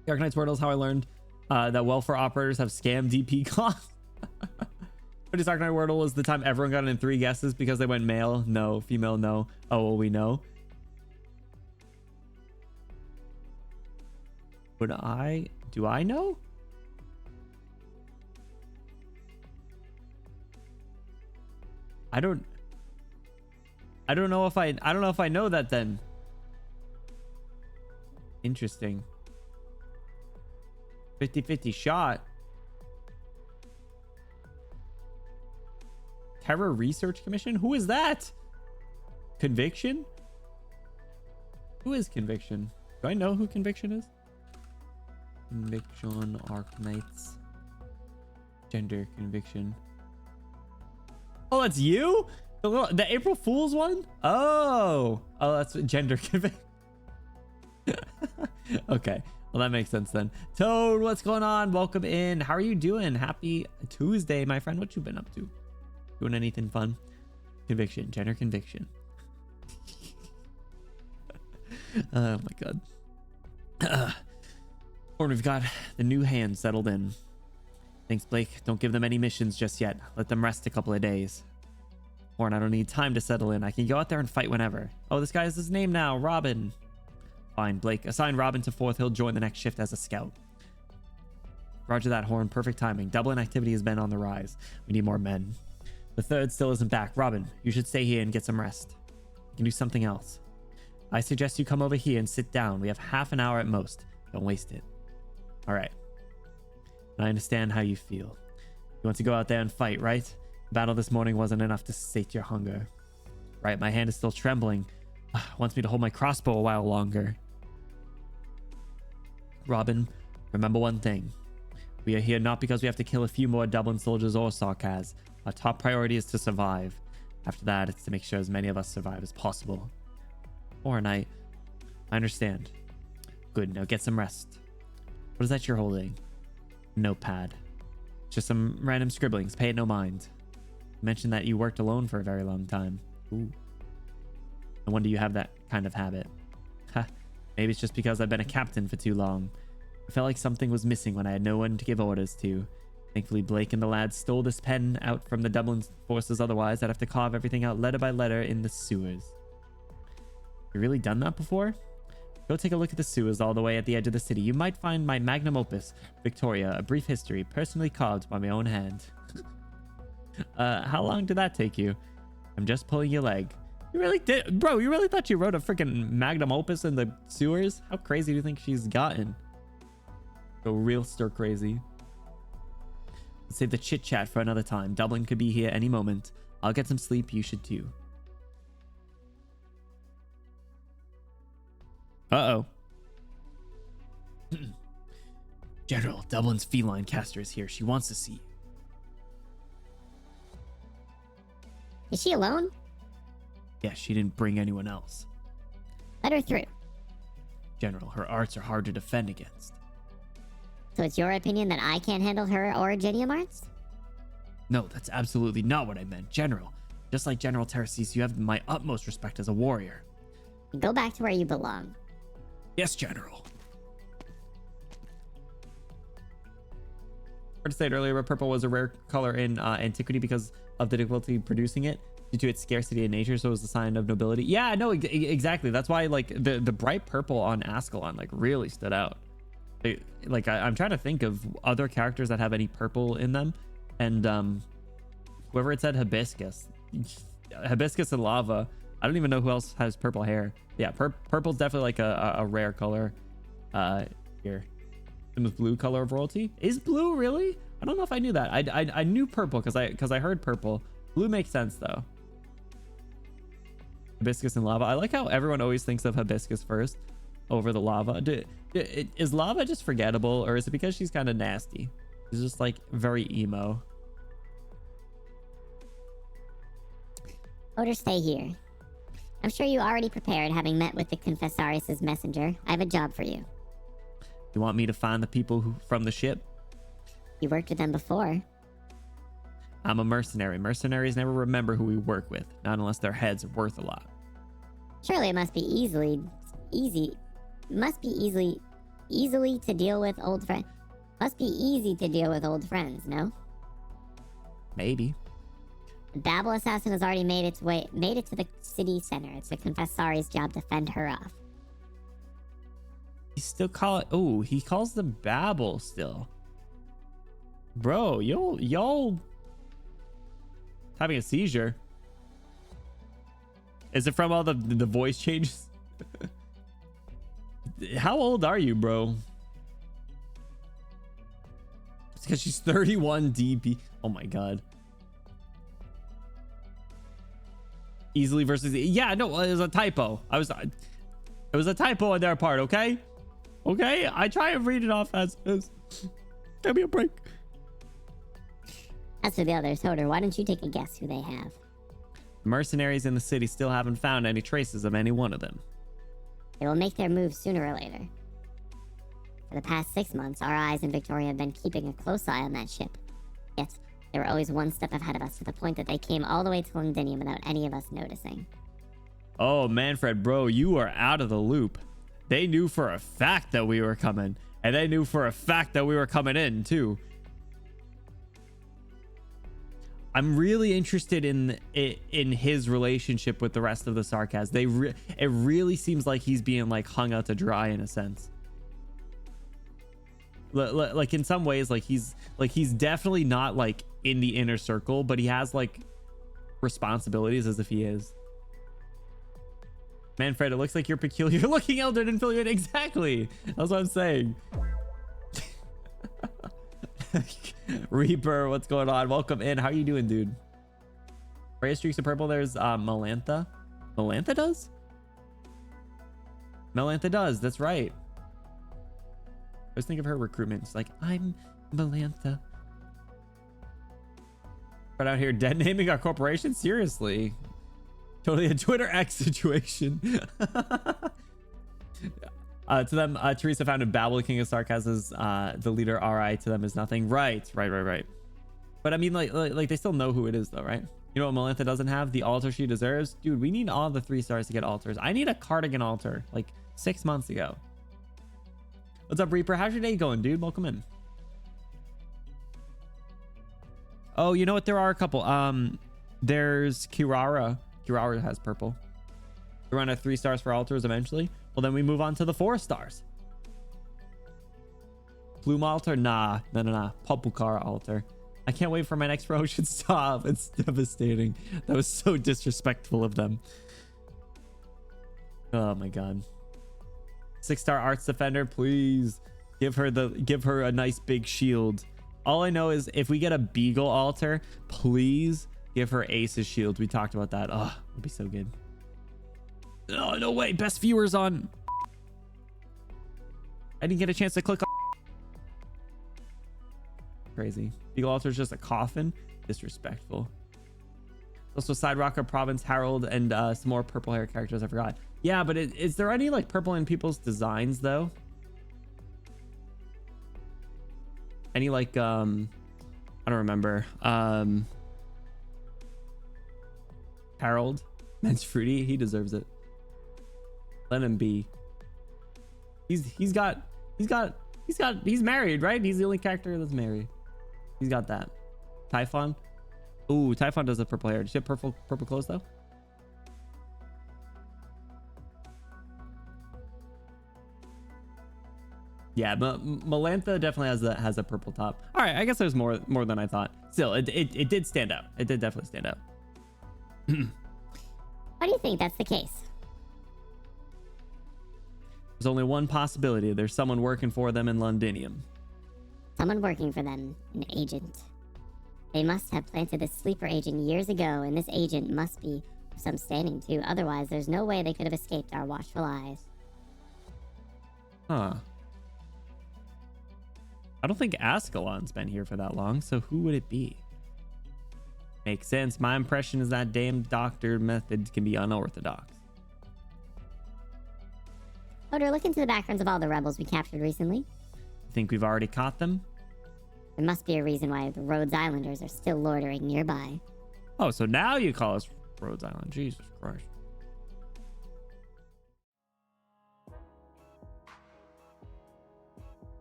The Arknights Wordle is how I learned that welfare operators have scam DP costs. But his Arknight Wordle was the time everyone got in 3 guesses because they went male, no, female, no. Oh, well, we know. Do I know? I don't know if I know that then. Interesting. 50-50 shot. Terror Research Commission? Who is that? Conviction? Who is Conviction? Do I know who Conviction is? Conviction, Arknights. Gender Conviction. Oh, that's you? The April Fool's one? Oh, that's gender conviction. Okay, well that makes sense then. Toad, what's going on? Welcome in. How are you doing? Happy Tuesday, my friend. What you been up to? Doing anything fun? Conviction, gender conviction. Oh my god. Or we've got the new hand settled in. Thanks, Blake. Don't give them any missions just yet. Let them rest a couple of days. Horn, I don't need time to settle in. I can go out there and fight whenever. Oh, this guy has his name now. Robin. Fine, Blake. Assign Robin to 4th. He'll join the next shift as a scout. Roger that, Horn. Perfect timing. Dublin activity has been on the rise. We need more men. The 3rd still isn't back. Robin, you should stay here and get some rest. You can do something else. I suggest you come over here and sit down. We have half an hour at most. Don't waste it. All right. I understand how you feel. You want to go out there and fight, right? The battle this morning wasn't enough to sate your hunger. Right, my hand is still trembling. Wants me to hold my crossbow a while longer. Robin, remember one thing. We are here not because we have to kill a few more Dublin soldiers or Sarkaz. Our top priority is to survive. After that, it's to make sure as many of us survive as possible. I understand. Good, now get some rest. What is that you're holding? Notepad. Just some random scribblings. Pay it no mind. You mentioned that you worked alone for a very long time. Ooh. No wonder you have that kind of habit. Ha. Maybe it's just because I've been a captain for too long. I felt like something was missing when I had no one to give orders to. Thankfully, Blake and the lads stole this pen out from the Dublin forces. Otherwise, I'd have to carve everything out letter by letter in the sewers. You really done that before? Go take a look at the sewers all the way at the edge of the city. You might find my magnum opus, Victoria, a brief history, personally carved by my own hand. How long did that take you? I'm just pulling your leg. You really did? Bro, you really thought you wrote a freaking magnum opus in the sewers? How crazy do you think she's gotten? Go real stir crazy. Let's save the chit chat for another time. Dublin could be here any moment. I'll get some sleep. You should too. Uh-oh. General, Dublin's feline caster is here. She wants to see you. Is she alone? Yeah, she didn't bring anyone else. Let her through. General, her arts are hard to defend against. So it's your opinion that I can't handle her Originium arts? No, that's absolutely not what I meant. General, just like General Terraces, you have my utmost respect as a warrior. Go back to where you belong. Yes, General. Hard to say it earlier, but purple was a rare color in antiquity because of the difficulty producing it. due to its scarcity in nature, so it was a sign of nobility. Yeah, no, exactly. That's why like the bright purple on Ascalon like really stood out. I'm trying to think of other characters that have any purple in them, and whoever it said hibiscus and lava. I don't even know who else has purple hair. Yeah, purple's definitely like a rare color. Here, and with blue color of royalty. Is blue really? I don't know if I knew that. I knew purple because I heard purple. Blue makes sense though. Hibiscus and lava. I like how everyone always thinks of hibiscus first over the lava. Is lava just forgettable, or is it because she's kind of nasty? She's just like very emo. Odor, stay here. I'm sure you already prepared, having met with the Confessarius' messenger. I have a job for you. You want me to find the people from the ship? You worked with them before. I'm a mercenary. Mercenaries never remember who we work with, not unless their heads are worth a lot. Surely it must be easy to deal with old friends. Must be easy to deal with old friends, no? Maybe. The Babel assassin has already made it to the city center. It's the Confessari's job to fend her off. He still he calls them Babel still. Bro, y'all having a seizure. Is it from all the voice changes? How old are you, bro? It's because she's 31 DP. Oh my god. Easily versus yeah, no, it was a typo. It was a typo on their part, okay? Okay, I try and read it off as give me a break. As for the others, Hodor, why don't you take a guess who they have? Mercenaries in the city still haven't found any traces of any one of them. They will make their move sooner or later. For the past 6 months, our eyes in Victoria have been keeping a close eye on that ship. Yet, they were always one step ahead of us, to the point that they came all the way to Londinium without any of us noticing. Oh, Manfred, bro, you are out of the loop. They knew for a fact that we were coming, and they knew for a fact that we were coming in, too. I'm really interested in his relationship with the rest of the Sarkaz. It really seems like he's being like hung out to dry in a sense. Like in some ways, like he's definitely not like in the inner circle, but he has like responsibilities as if he is. Manfred, it looks like you're peculiar looking elder didn't fill you in. Exactly. That's what I'm saying. Reaper, what's going on? Welcome in. How you doing, dude? Raya streaks of purple. There's Melantha. Melantha does? Melantha does. That's right. I was thinking of her recruitment. It's like, I'm Melantha. Right out here dead naming our corporation? Seriously. Totally a Twitter X situation. To them, Teresa founded Babel, King of Sarkaz's the leader. RI to them is nothing. Right. But I mean, like they still know who it is, though, right? You know what Melantha doesn't have? The altar she deserves. Dude, we need all the 3 stars to get altars. I need a cardigan altar like 6 months ago. What's up, Reaper? How's your day going, dude? Welcome in. Oh, you know what? There are a couple. There's Kirara. Kirara has purple. We run at 3 stars for altars eventually. Well, then we move on to the 4 stars. Bloom altar? Nah. Popukar altar. I can't wait for my next promotion. Stop. It's devastating. That was so disrespectful of them. Oh my god. 6-star arts defender, please. Give her a nice big shield. All I know is if we get a beagle altar, please give her Ace's shield. We talked about that. Oh, it'd be so good. Oh, no way. Best viewers on. I didn't get a chance to click on. Crazy. Beagle altar is just a coffin. Disrespectful. Also Side Rocker, Province, Harold, and some more purple hair characters I forgot. Yeah, but is there any like purple in people's designs though? Any like I don't remember. Harold, Men's Fruity, he deserves it. Let him be. He's married, right? He's the only character that's married. He's got that. Typhon. Ooh, Typhon does a purple hair. Does she have purple clothes though? Yeah, but Melantha definitely has a purple top. All right, I guess there's more than I thought. Still, it did stand out. It did definitely stand out. Why do you think that's the case? There's only one possibility. There's someone working for them in Londinium. Someone working for them, an agent. They must have planted this sleeper agent years ago, and this agent must be of some standing too. Otherwise, there's no way they could have escaped our watchful eyes. Huh. I don't think Ascalon's been here for that long, so who would it be? Makes sense. My impression is that damn doctor methods can be unorthodox. Odur, look into the backgrounds of all the rebels we captured recently. Think we've already caught them? There must be a reason why the Rhodes Islanders are still loitering nearby. Oh, so now you call us Rhodes Island. Jesus Christ.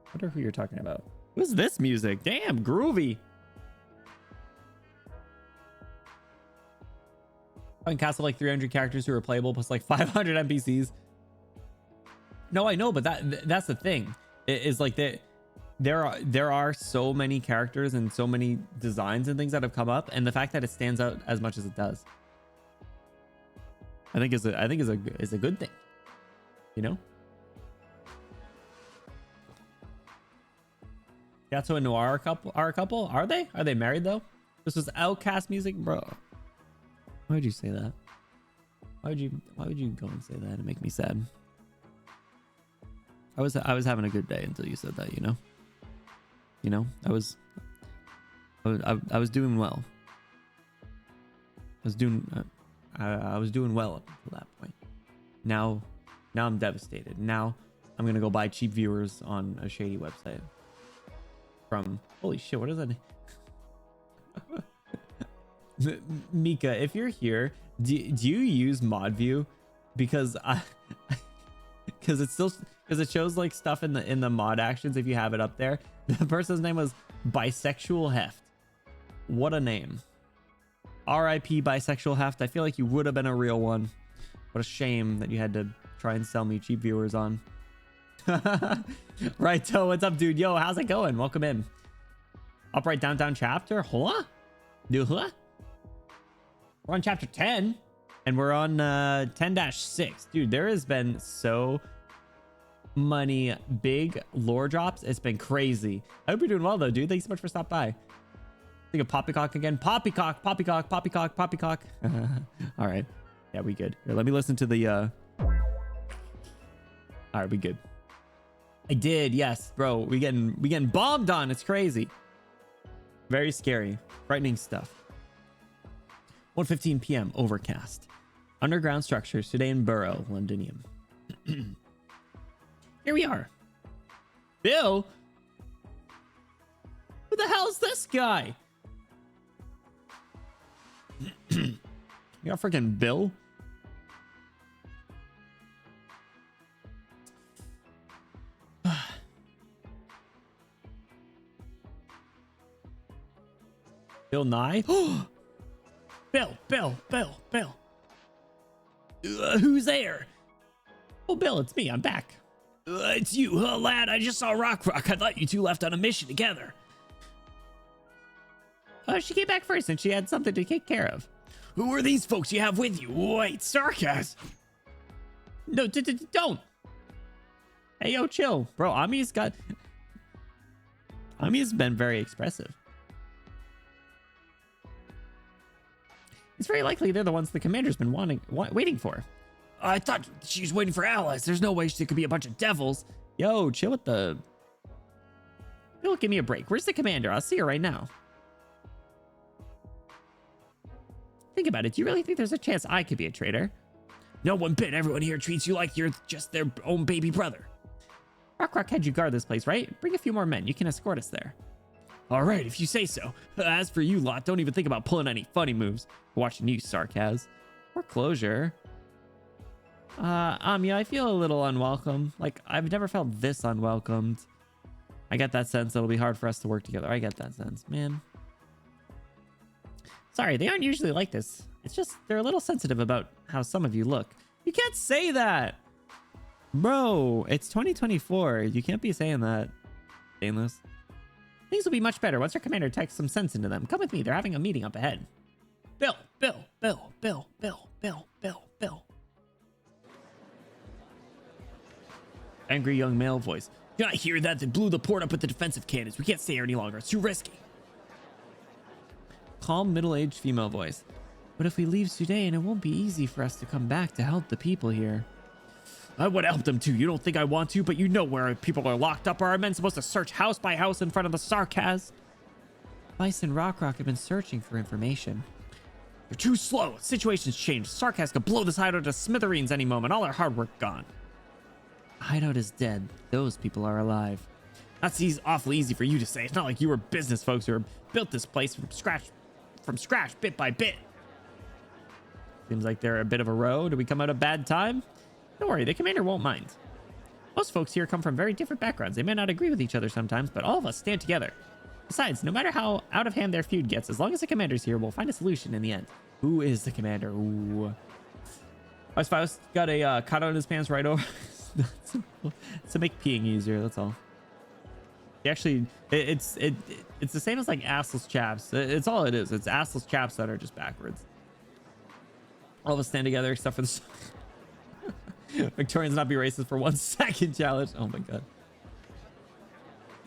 I wonder who you're talking about. What's this music? Damn, groovy. I can cast like 300 characters who are playable plus like 500 NPCs. No, I know, but that's the thing. It is like that. There are so many characters and so many designs and things that have come up, and the fact that it stands out as much as it does, I think is a good thing. You know. Gato and Noir are a couple. Are they? Are they married though? This was Outcast music, bro. Why would you say that? Why would you go and say that and make me sad? I was having a good day until you said that, you know. You know, I was doing well. I was doing well up until that point. Now I'm devastated. Now I'm gonna go buy cheap viewers on a shady website. From holy shit, what is that? Mika, if you're here, do you use mod view? Because it shows like stuff in the mod actions if you have it up there. The person's name was Bisexual Heft. What a name. RIP Bisexual Heft. I feel like you would have been a real one. What a shame that you had to try and sell me cheap viewers on. Right, so what's up, dude? Yo, how's it going? Welcome in. Upright Downtown chapter. Huh? Huh? We're on chapter 10 and we're on 10-6. Dude, there has been so many big lore drops. It's been crazy. I hope you're doing well though, dude. Thanks so much for stopping by. Think of Poppycock again. Poppycock. All right. Yeah, we good. Here, let me listen to the all right, we good. I did, yes, bro. We getting bombed on. It's crazy. Very scary. Frightening stuff. 1:15 p.m. Overcast. Underground structures today in Burrow, Londinium. Here we are. Bill? Who the hell is this guy? You got freaking Bill? Bill Nye? Bill. Who's there? Oh, Bill, it's me. I'm back. It's you, huh, lad? I just saw Rock. I thought you two left on a mission together. She came back first and she had something to take care of. Who are these folks you have with you? Wait, sarcasm. No, don't. Hey, yo, chill. Bro, Ami's been very expressive. It's very likely they're the ones the commander's been waiting for. I thought she's waiting for allies. There's no way she could be a bunch of devils. Yo, chill with the... Bill, give me a break. Where's the commander? I'll see her right now. Think about it. Do you really think there's a chance I could be a traitor? No one bit. Everyone here treats you like you're just their own baby brother. Rock had you guard this place, right? Bring a few more men. You can escort us there. All right, if you say so. As for you lot, don't even think about pulling any funny moves. Watching you, sarcasm. Or closure. Yeah, I feel a little unwelcome. Like, I've never felt this unwelcomed. I get that sense it'll be hard for us to work together. I get that sense, man. Sorry, they aren't usually like this. It's just they're a little sensitive about how some of you look. You can't say that! Bro, it's 2024. You can't be saying that. Stainless. Things will be much better once our commander takes some sense into them. Come with me, they're having a meeting up ahead. Bill, Bill, Bill, Bill, Bill, Bill, Bill, Bill. Angry young male voice. Did I hear that? They blew the port up with the defensive cannons. We can't stay here any longer. It's too risky. Calm, middle-aged female voice. But if we leave today, and it won't be easy for us to come back to help the people here. I would help them too. You don't think I want to, but you know where people are locked up. Are our men supposed to search house by house in front of the Sarkaz? Vice and Rock have been searching for information. You're too slow. Situation's changed. Sarkaz could blow this hideout to smithereens any moment. All our hard work gone. The hideout is dead. Those people are alive. That's awfully easy for you to say. It's not like you were business folks who built this place from scratch, bit by bit. Seems like they're a bit of a row. Did we come out a bad time? Don't worry, the commander won't mind. Most folks here come from very different backgrounds. They may not agree with each other sometimes, but all of us stand together. Besides, no matter how out of hand their feud gets, as long as the commander's here, we'll find a solution in the end. Who is the commander? Ooh. Faust got a cut on his pants right over. to make peeing easier, that's all. He actually, it's the same as like assless chaps. It's all it is. It's assless chaps that are just backwards. All of us stand together except for the Victorians not be racist for 1 second challenge. Oh my god.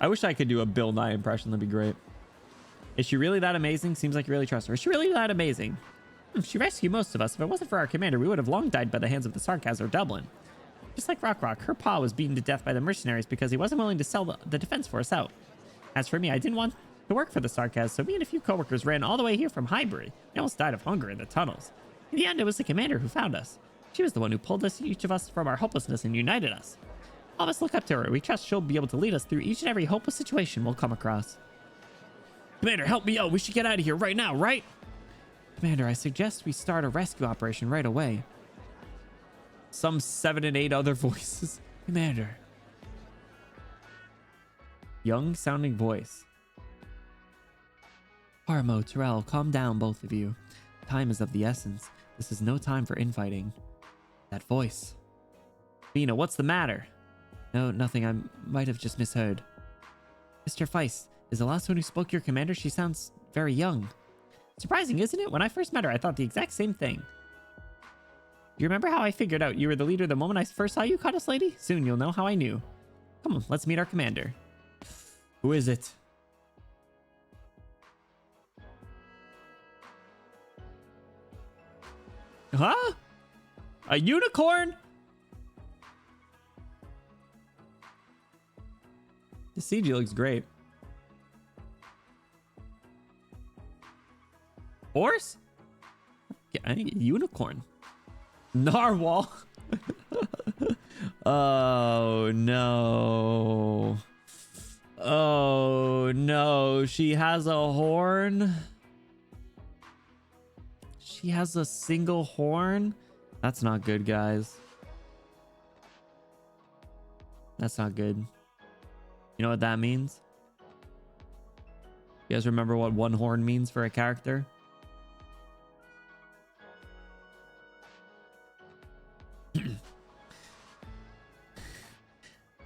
I wish I could do a Bill Nye impression. That'd be great. Is she really that amazing? Seems like you really trust her. Is she really that amazing? She rescued most of us. If it wasn't for our commander, we would have long died by the hands of the Sarkaz or Dublin. Just like Rock, her pa was beaten to death by the mercenaries because he wasn't willing to sell the defense force out. As for me, I didn't want to work for the Sarkaz, so me and a few coworkers ran all the way here from Highbury. We almost died of hunger in the tunnels. In the end, it was the commander who found us. She was the one who pulled each of us from our hopelessness and united us. All of us look up to her. We trust she'll be able to lead us through each and every hopeless situation we'll come across. Commander, help me out. We should get out of here right now, right? Commander, I suggest we start a rescue operation right away. Some 7 and 8 other voices. Commander. Young sounding voice. Harmo, Terrell, calm down, both of you. Time is of the essence. This is no time for infighting. That voice. Bina, what's the matter? No, nothing. I might have just misheard. Mr. Feist, is the last one who spoke your commander? She sounds very young. Surprising, isn't it? When I first met her, I thought the exact same thing. Do you remember how I figured out you were the leader the moment I first saw you, Goddess Lady? Soon you'll know how I knew. Come on, let's meet our commander. Who is it? Huh? A unicorn? The CG looks great. Horse? Yeah, I think unicorn. Narwhal. Oh no. Oh no. She has a horn. She has a single horn. That's not good, guys. That's not good. You know what that means? You guys remember what one horn means for a character?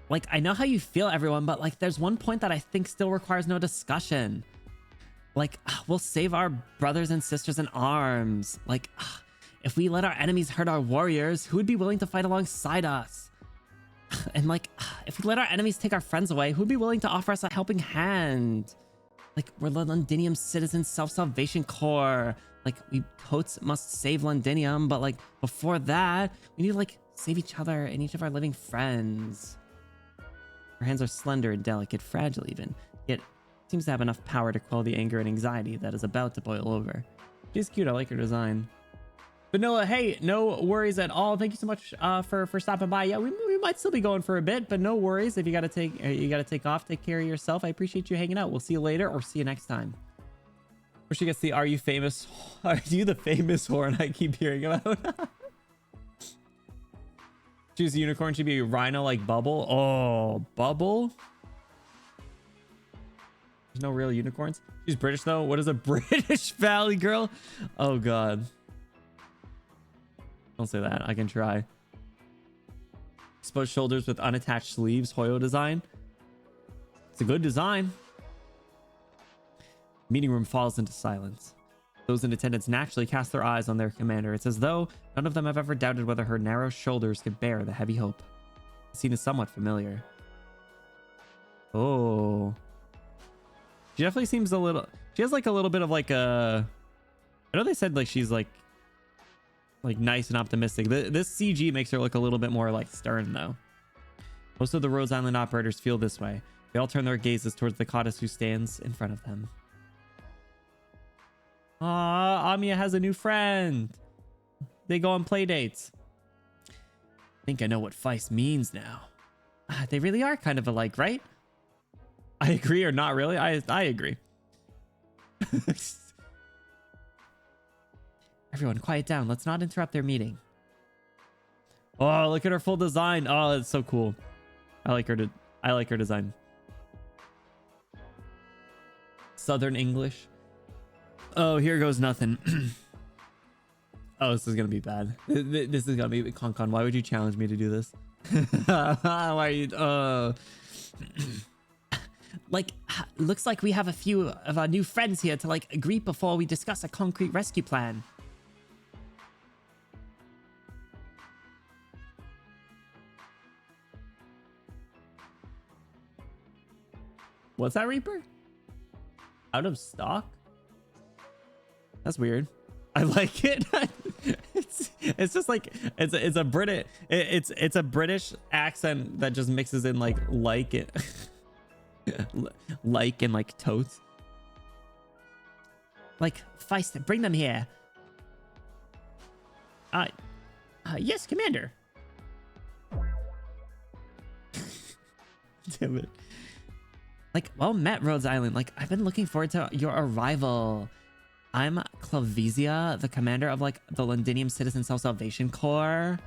Like, I know how you feel, everyone, but like there's one point that I think still requires no discussion. Like, we'll save our brothers and sisters in arms. Like, if we let our enemies hurt our warriors, who would be willing to fight alongside us? And like, if we let our enemies take our friends away, who'd be willing to offer us a helping hand? Like, we're the Londinium Citizen Self-Salvation Corps. Like, we totes must save Londinium, but like, before that, we need to like save each other and each of our living friends. Her hands are slender and delicate, fragile even, yet seems to have enough power to quell the anger and anxiety that is about to boil over. She's cute, I like her design. Vanilla, hey, no worries at all. Thank you so much for stopping by. Yeah, we might still be going for a bit, but no worries. If you gotta take off, take care of yourself. I appreciate you hanging out. We'll see you later or see you next time. Or she gets the "Are you famous? Are you the famous horn I keep hearing about?" Choose a unicorn. Should be a rhino like Bubble. Oh, Bubble. There's no real unicorns. She's British though. What is a British Valley girl? Oh god. Don't say that. I can try. Exposed shoulders with unattached sleeves. Hoyo design. It's a good design. Meeting room falls into silence. Those in attendance naturally cast their eyes on their commander. It's as though none of them have ever doubted whether her narrow shoulders could bear the heavy hope. The scene is somewhat familiar. Oh. She definitely seems a little... She has like a little bit of like a... I know they said like she's like nice and optimistic. This CG makes her look a little bit more like stern though. Most of the Rhodes Island operators feel this way. They all turn their gazes towards the goddess who stands in front of them. Ah, Amiya has a new friend. They go on play dates. I think I know what Feist means now. They really are kind of alike, right? I agree, or not really. I agree. Everyone, quiet down. Let's not interrupt their meeting. Oh, look at her full design. Oh, it's so cool. I like her design. Southern English. Oh, here goes nothing. Oh, this is gonna be bad. This is gonna be Con. Why would you challenge me to do this? Why are you? Like, looks like we have a few of our new friends here to like greet before we discuss a concrete rescue plan. What's that, Reaper? Out of stock? That's weird. I like it. It's just like it's a British accent that just mixes in like it like and like totes. Like, Feist, bring them here. Yes, Commander. Damn it. Like, well met, Rhodes Island. Like, I've been looking forward to your arrival. I'm Clavizia, the commander of like the Londinium Citizen Self-Salvation Corps.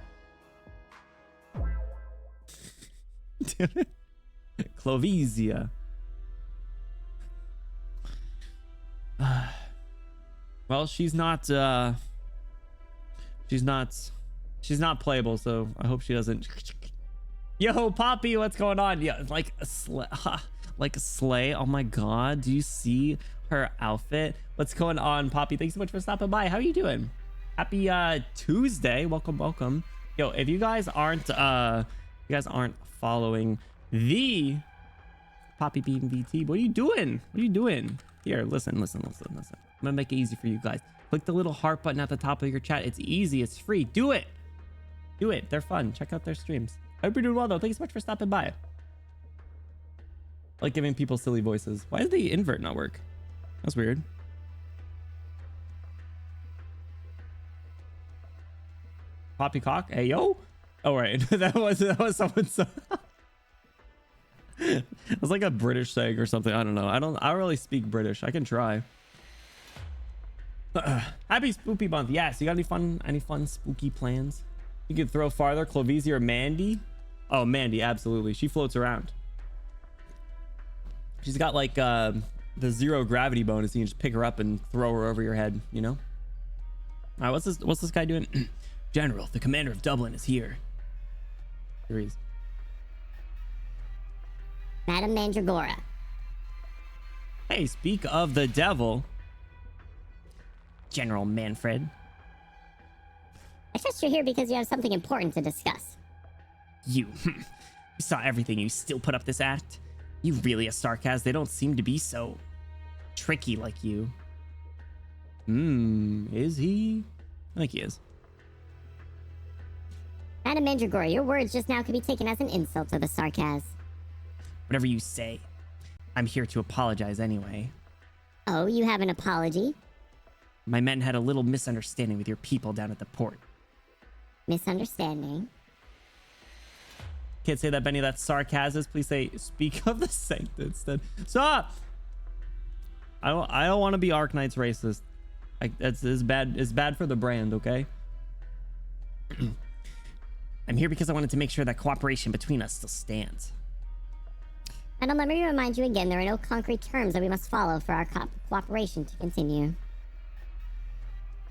Clavizia. Well, she's not playable, so I hope she doesn't. Yo, Poppy, what's going on? Yeah, like a sleigh. Oh my god, do you see her outfit? What's going on, Poppy? Thanks so much for stopping by. How are you doing? Happy Tuesday. Welcome. Yo, if you guys aren't following the Poppy Beam VT, what are you doing? Here, listen. I'm gonna make it easy for you guys. Click the little heart button at the top of your chat. It's easy, it's free. Do it. They're fun. Check out their streams. I hope you're doing well though. Thanks so much for stopping by. I like giving people silly voices. Why does the invert not work? That's weird. Poppycock. Hey yo. Oh right. that was someone's. It was like a British saying or something. I don't know. I don't really speak British. I can try. Happy Spooky Month. Yes. You got any fun spooky plans? You could throw farther. Clovezia or Mandy? Oh, Mandy. Absolutely. She floats around. She's got like the 0 gravity bonus. You can just pick her up and throw her over your head, you know? All right. What's this guy doing? General, the commander of Dublin is here. Here he is. Madam Mandragora. Hey, speak of the devil. General Manfred. I trust you're here because you have something important to discuss. You saw everything. You still put up this act? You really a Sarkaz? They don't seem to be so tricky like you. Is he? I think he is. Madam Mandragora, your words just now could be taken as an insult to the Sarkaz. Whatever you say. I'm here to apologize anyway. Oh, you have an apology? My men had a little misunderstanding with your people down at the port. Misunderstanding? Can't say that, Benny. That's sarcasm. Please say, speak of the Sancta instead. Stop! I don't want to be Arknights racist. It's bad. It's bad for the brand, okay? I'm here because I wanted to make sure that cooperation between us still stands. And let me remind you again, there are no concrete terms that we must follow for our cooperation to continue.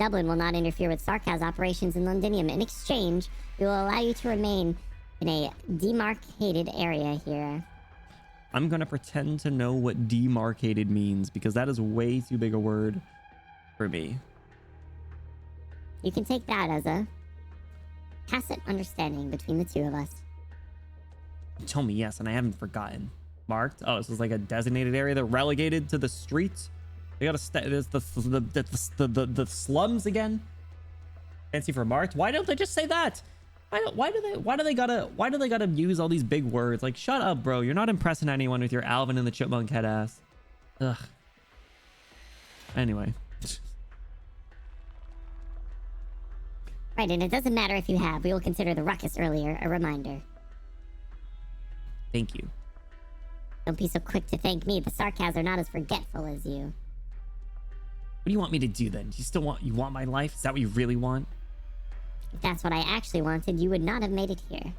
Dublin will not interfere with Sarkaz operations in Londinium. In exchange, we will allow you to remain in a demarcated area here. I'm gonna pretend to know what demarcated means because that is way too big a word for me. You can take that as a tacit understanding between the two of us. You told me yes, and I haven't forgotten. Marked? Oh, this is like a designated area that relegated to the streets. They gotta stay. There's the slums again. Fancy for marked? Why don't they just say that? Why do they gotta use all these big words? Like, shut up, bro. You're not impressing anyone with your Alvin and the Chipmunk head ass. Ugh. Anyway. Right, and it doesn't matter if you have. We will consider the ruckus earlier a reminder. Thank you. Don't be so quick to thank me. The Sarkaz are not as forgetful as you. What do you want me to do then? Do you still want my life? Is that what you really want? If that's what I actually wanted, you would not have made it here.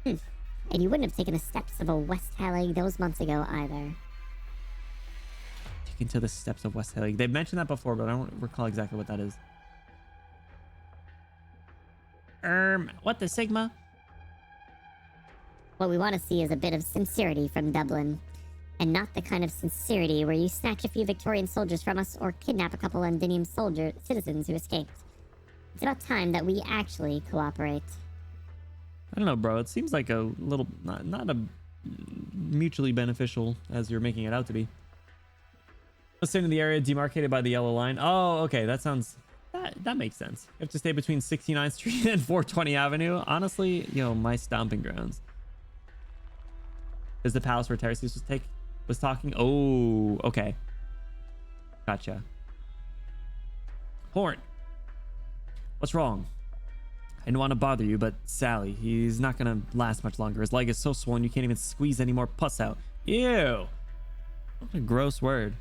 And you wouldn't have taken the steps of a West Hellig those months ago either. Taken to the steps of West Hellig. They've mentioned that before, but I don't recall exactly what that is. What the Sigma? What we want to see is a bit of sincerity from Dublin. And not the kind of sincerity where you snatch a few Victorian soldiers from us or kidnap a couple Londinium citizens who escaped. It's about time that we actually cooperate. I don't know, bro. It seems like a little... Not a mutually beneficial as you're making it out to be. Let's stay in the area demarcated by the yellow line. Oh, okay. That sounds... That makes sense. You have to stay between 69th Street and 420 Avenue. Honestly, my stomping grounds. Is the palace where Teresius was talking? Oh, okay. Gotcha. Horn. What's wrong? I didn't want to bother you, but Sally, he's not going to last much longer. His leg is so swollen you can't even squeeze any more pus out. Ew. What a gross word.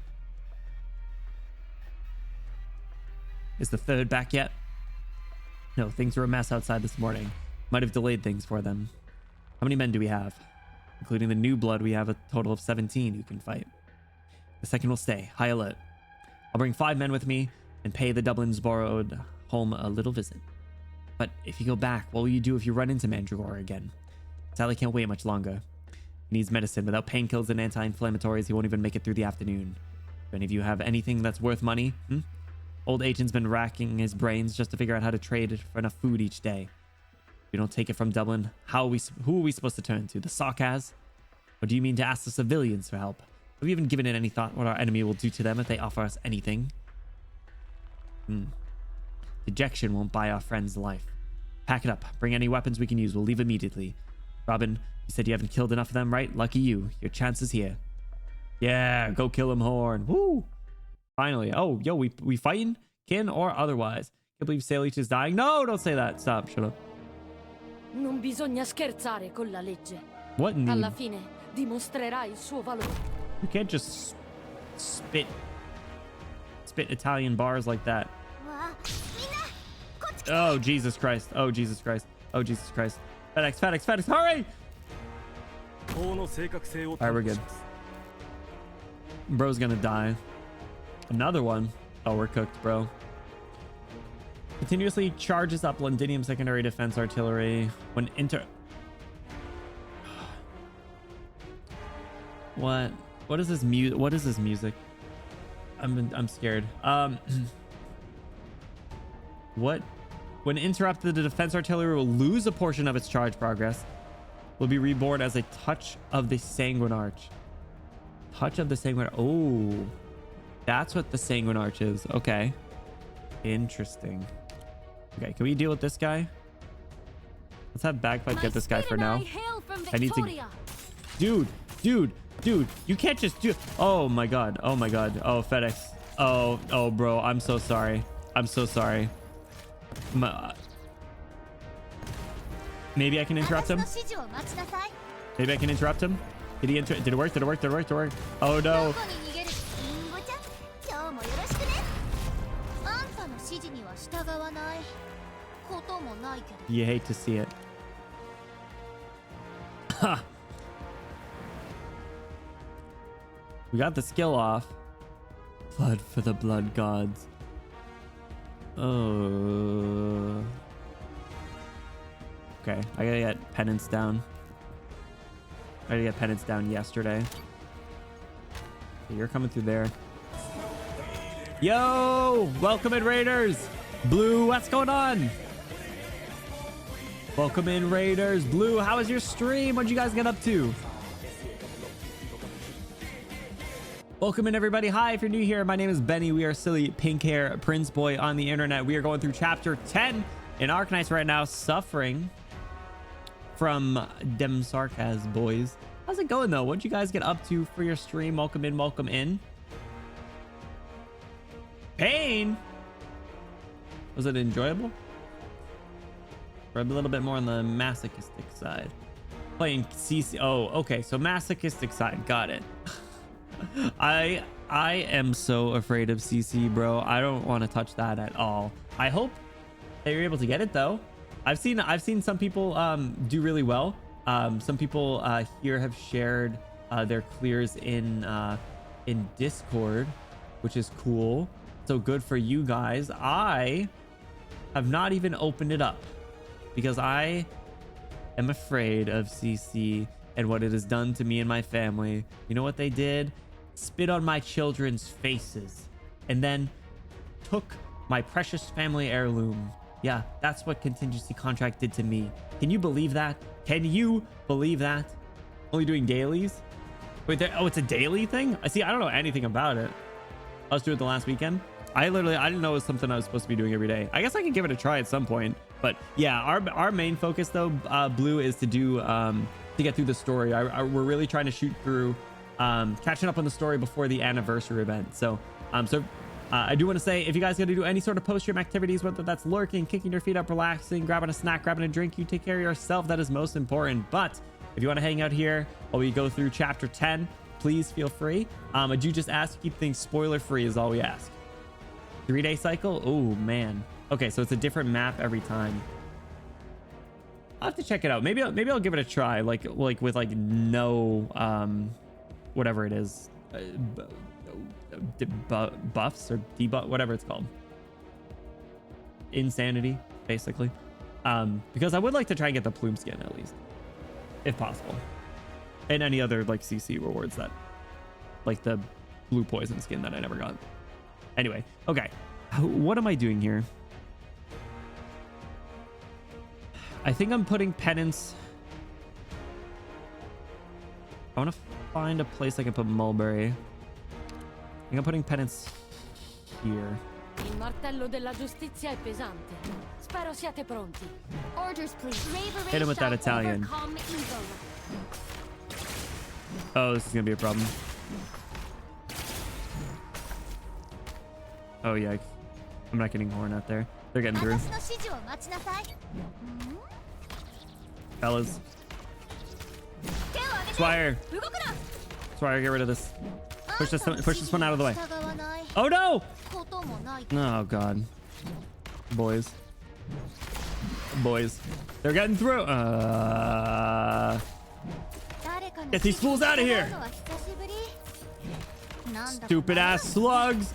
Is the third back yet? No, things were a mess outside this morning. Might have delayed things for them. How many men do we have? Including the new blood, we have a total of 17 who can fight. The second will stay. High alert. I'll bring 5 men with me and pay the Dublin's borrowed home a little visit. But if you go back, what will you do if you run into Mandragora again? Sally can't wait much longer. He needs medicine. Without painkillers and anti-inflammatories, he won't even make it through the afternoon. Do any of you have anything that's worth money? Old Agent's been racking his brains just to figure out how to trade for enough food each day. If we don't take it from Dublin, who are we supposed to turn to? The Sarkaz? Or do you mean to ask the civilians for help? Have you even given it any thought what our enemy will do to them if they offer us anything? Dejection won't buy our friend's life. Pack it up. Bring any weapons we can use. We'll leave immediately. Robin, you said you haven't killed enough of them, right? Lucky you. Your chance is here. Yeah, go kill him, Horn. Woo! Finally. Oh, yo, we fighting? Kin or otherwise. Can't believe Salish is dying. No, don't say that. Stop. Shut up. Non bisogna scherzare con la legge. What need? Alla fine dimostrerà il suo valore. You can't just spit Italian bars like that. Oh, Jesus Christ. Oh, Jesus Christ. Oh, Jesus Christ. FedEx, hurry! Alright, we're good. Bro's gonna die. Another one. Oh, we're cooked, bro. Continuously charges up Londinium secondary defense artillery when What is this music? I'm scared. What? When interrupted, the defense artillery will lose a portion of its charge progress. Will be reborn as a touch of the Sanguine Arch. Touch of the Sanguine. Oh, that's what the Sanguine Arch is. Okay, interesting. Okay, can we deal with this guy? Let's have Bagpipe get this guy for now. I need to. Dude, you can't just do. Oh my god. Oh FedEx. Oh bro, I'm so sorry. Maybe I can interrupt him. Did it work? Oh no. You hate to see it. We got the skill off. Blood for the blood gods. Oh. Okay, I gotta get penance down. I gotta get penance down yesterday. Okay, you're coming through there. Yo! Welcome in, Raiders! Blue, what's going on? Welcome in, Raiders. Blue, how was your stream? What'd you guys get up to? Welcome in, everybody. Hi, if you're new here, my name is Benny. We are silly pink hair Prince Boy on the internet. We are going through chapter 10 in Arknights right now, suffering from dem sarcas, boys. How's it going, though? What'd you guys get up to for your stream? Welcome in, welcome in. Pain? Was it enjoyable? Or a little bit more on the masochistic side? Playing CC. Oh, okay. So masochistic side. Got it. I am so afraid of CC, bro. I don't want to touch that at all. I hope that you're able to get it, though. I've seen some people do really well. Some people here have shared their clears in Discord, which is cool. So good for you guys. I have not even opened it up because I am afraid of CC and what it has done to me and my family. You know what they did? Spit on my children's faces and then took my precious family heirloom. Yeah, that's what contingency contract did to me. Can you believe that? Can you believe that? Only doing dailies? Wait, oh, it's a daily thing? I see. I don't know anything about it. I was doing it the last weekend. I didn't know it was something I was supposed to be doing every day. I guess I can give it a try at some point. But yeah, our main focus though, Blue, is to do to get through the story. We're really trying to shoot through catching up on the story before the anniversary event. So I do want to say, if you guys got to do any sort of post-stream activities, whether that's lurking, kicking your feet up, relaxing, grabbing a snack, grabbing a drink, you take care of yourself. That is most important. But if you want to hang out here while we go through chapter 10, please feel free. I do just ask to keep things spoiler free is all we ask. 3-day cycle. Oh man. Okay, so it's a different map every time. I'll have to check it out. Maybe I'll give it a try, like with like no whatever it is, buffs or debuff, whatever it's called, insanity basically, because I would like to try and get the plume skin at least if possible, and any other like CC rewards, that like the blue poison skin that I never got. Anyway, okay, what am I doing here? I think I'm putting penance. I want to find a place I can put mulberry. I think I'm putting penance here. Il martello della giustizia è pesante. Spero siate pronti. Orders, please. Hit him with that Italian. Oh, this is gonna be a problem. Oh yeah, I'm not getting horn out there. They're getting through. Fellas. Swire. Swire, get rid of this. Push this one out of the way. Oh no! Oh god. Boys. They're getting through. Get these fools out of here. Stupid ass slugs.